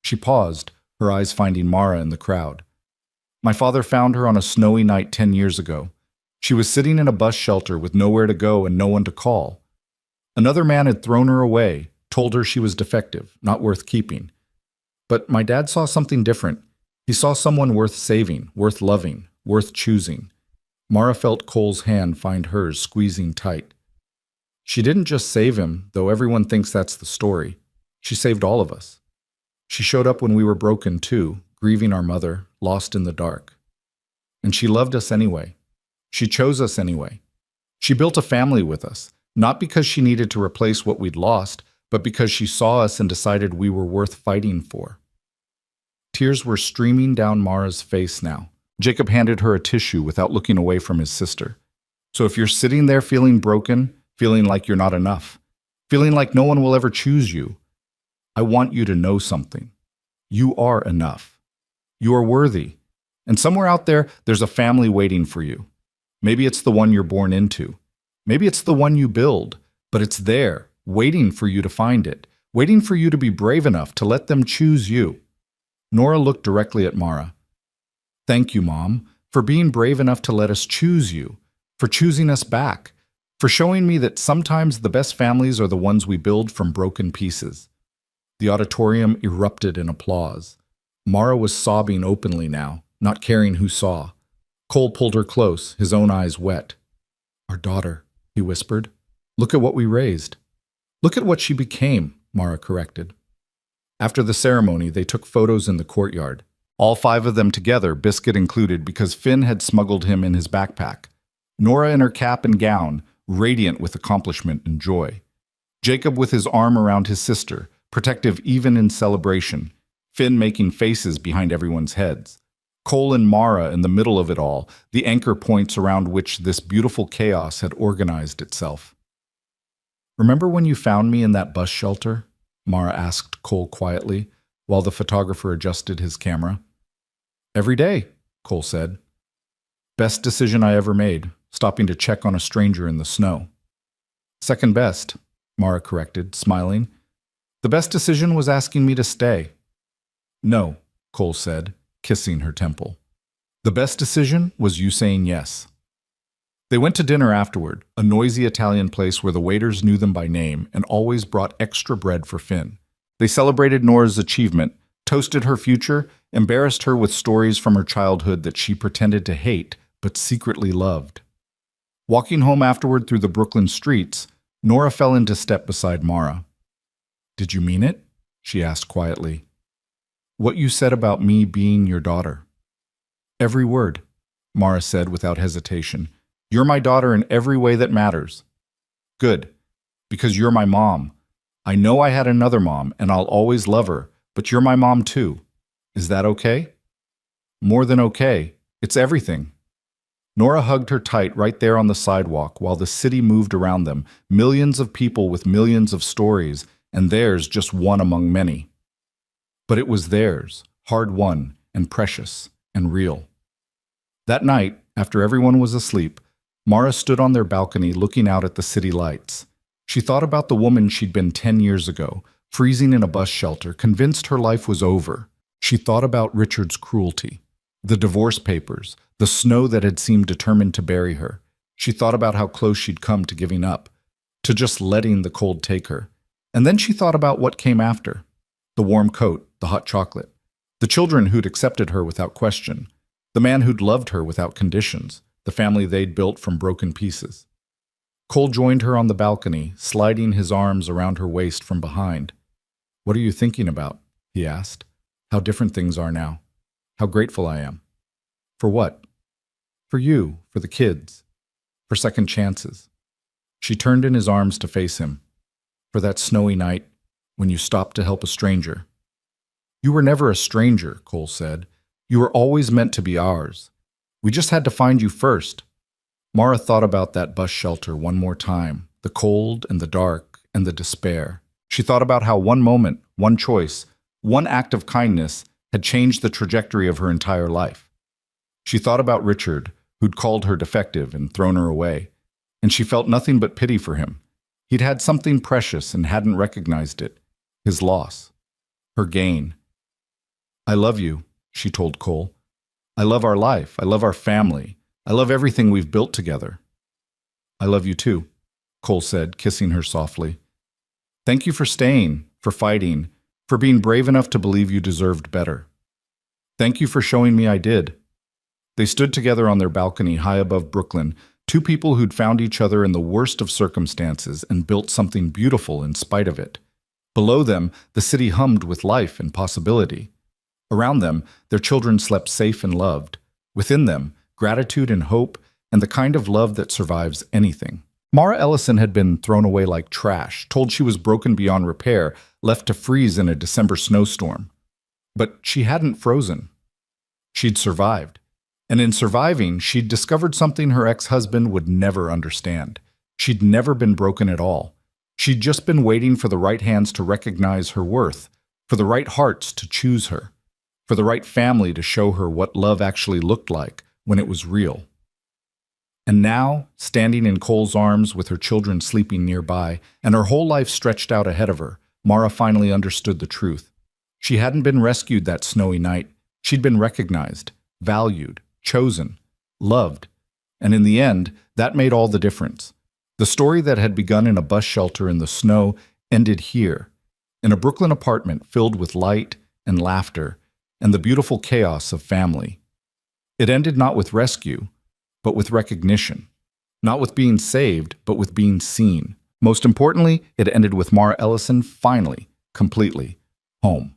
Speaker 1: She paused, her eyes finding Mara in the crowd. My father found her on a snowy night 10 years ago. She was sitting in a bus shelter with nowhere to go and no one to call. Another man had thrown her away, told her she was defective, not worth keeping. But my dad saw something different. He saw someone worth saving, worth loving, worth choosing. Mara felt Cole's hand find hers, squeezing tight. She didn't just save him, though everyone thinks that's the story. She saved all of us. She showed up when we were broken too, grieving our mother, lost in the dark. And she loved us anyway. She chose us anyway. She built a family with us, not because she needed to replace what we'd lost, but because she saw us and decided we were worth fighting for. Tears were streaming down Mara's face now. Jacob handed her a tissue without looking away from his sister. So if you're sitting there feeling broken, feeling like you're not enough, feeling like no one will ever choose you, I want you to know something. You are enough. You are worthy. And somewhere out there, there's a family waiting for you. Maybe it's the one you're born into. Maybe it's the one you build, but it's there, waiting for you to find it, waiting for you to be brave enough to let them choose you. Nora looked directly at Mara. Thank you, Mom, for being brave enough to let us choose you, for choosing us back, for showing me that sometimes the best families are the ones we build from broken pieces. The auditorium erupted in applause. Mara was sobbing openly now, not caring who saw. Cole pulled her close, his own eyes wet. Our daughter, he whispered. Look at what we raised. Look at what she became, Mara corrected. After the ceremony, they took photos in the courtyard. All 5 of them together, Biscuit included, because Finn had smuggled him in his backpack. Nora in her cap and gown, radiant with accomplishment and joy. Jacob with his arm around his sister, protective even in celebration. Finn making faces behind everyone's heads. Cole and Mara in the middle of it all, the anchor points around which this beautiful chaos had organized itself. Remember when you found me in that bus shelter? Mara asked Cole quietly, while the photographer adjusted his camera. Every day, Cole said. Best decision I ever made, stopping to check on a stranger in the snow. Second best, Mara corrected, smiling. The best decision was asking me to stay. No, Cole said, kissing her temple. The best decision was you saying yes. They went to dinner afterward, a noisy Italian place where the waiters knew them by name and always brought extra bread for Finn. They celebrated Nora's achievement, toasted her future, embarrassed her with stories from her childhood that she pretended to hate but secretly loved. Walking home afterward through the Brooklyn streets, Nora fell into step beside Mara. "Did you mean it?" she asked quietly. "What you said about me being your daughter?" "Every word," Mara said without hesitation. "You're my daughter in every way that matters." "Good, because you're my mom. I know I had another mom, and I'll always love her, but you're my mom too. Is that okay?" "More than okay. It's everything." Nora hugged her tight right there on the sidewalk while the city moved around them, millions of people with millions of stories, and theirs just one among many. But it was theirs, hard-won and precious and real. That night, after everyone was asleep, Mara stood on their balcony looking out at the city lights. She thought about the woman she'd been 10 years ago, freezing in a bus shelter, convinced her life was over. She thought about Richard's cruelty, the divorce papers, the snow that had seemed determined to bury her. She thought about how close she'd come to giving up, to just letting the cold take her. And then she thought about what came after. The warm coat, the hot chocolate, the children who'd accepted her without question, the man who'd loved her without conditions, the family they'd built from broken pieces. Cole joined her on the balcony, sliding his arms around her waist from behind. "What are you thinking about?" he asked. "How different things are now. How grateful I am." "For what?" "For you, for the kids, for second chances." She turned in his arms to face him. "For that snowy night when you stopped to help a stranger." "You were never a stranger," Cole said. "You were always meant to be ours. We just had to find you first." Mara thought about that bus shelter one more time, the cold and the dark and the despair. She thought about how one moment, one choice, one act of kindness had changed the trajectory of her entire life. She thought about Richard, who'd called her defective and thrown her away, and she felt nothing but pity for him. He'd had something precious and hadn't recognized it. His loss. Her gain. "I love you," she told Cole. "I love our life. I love our family. I love everything we've built together." "I love you too," Cole said, kissing her softly. "Thank you for staying, for fighting, for being brave enough to believe you deserved better. Thank you for showing me I did." They stood together on their balcony high above Brooklyn, two people who'd found each other in the worst of circumstances and built something beautiful in spite of it. Below them, the city hummed with life and possibility. Around them, their children slept safe and loved. Within them, gratitude and hope, and the kind of love that survives anything. Mara Ellison had been thrown away like trash, told she was broken beyond repair, left to freeze in a December snowstorm. But she hadn't frozen. She'd survived. And in surviving, she'd discovered something her ex-husband would never understand. She'd never been broken at all. She'd just been waiting for the right hands to recognize her worth, for the right hearts to choose her, for the right family to show her what love actually looked like when it was real. And now, standing in Cole's arms with her children sleeping nearby, and her whole life stretched out ahead of her, Mara finally understood the truth. She hadn't been rescued that snowy night. She'd been recognized, valued, chosen, loved. And in the end, that made all the difference. The story that had begun in a bus shelter in the snow ended here, in a Brooklyn apartment filled with light and laughter and the beautiful chaos of family. It ended not with rescue, but with recognition. Not with being saved, but with being seen. Most importantly, it ended with Mara Ellison finally, completely, home.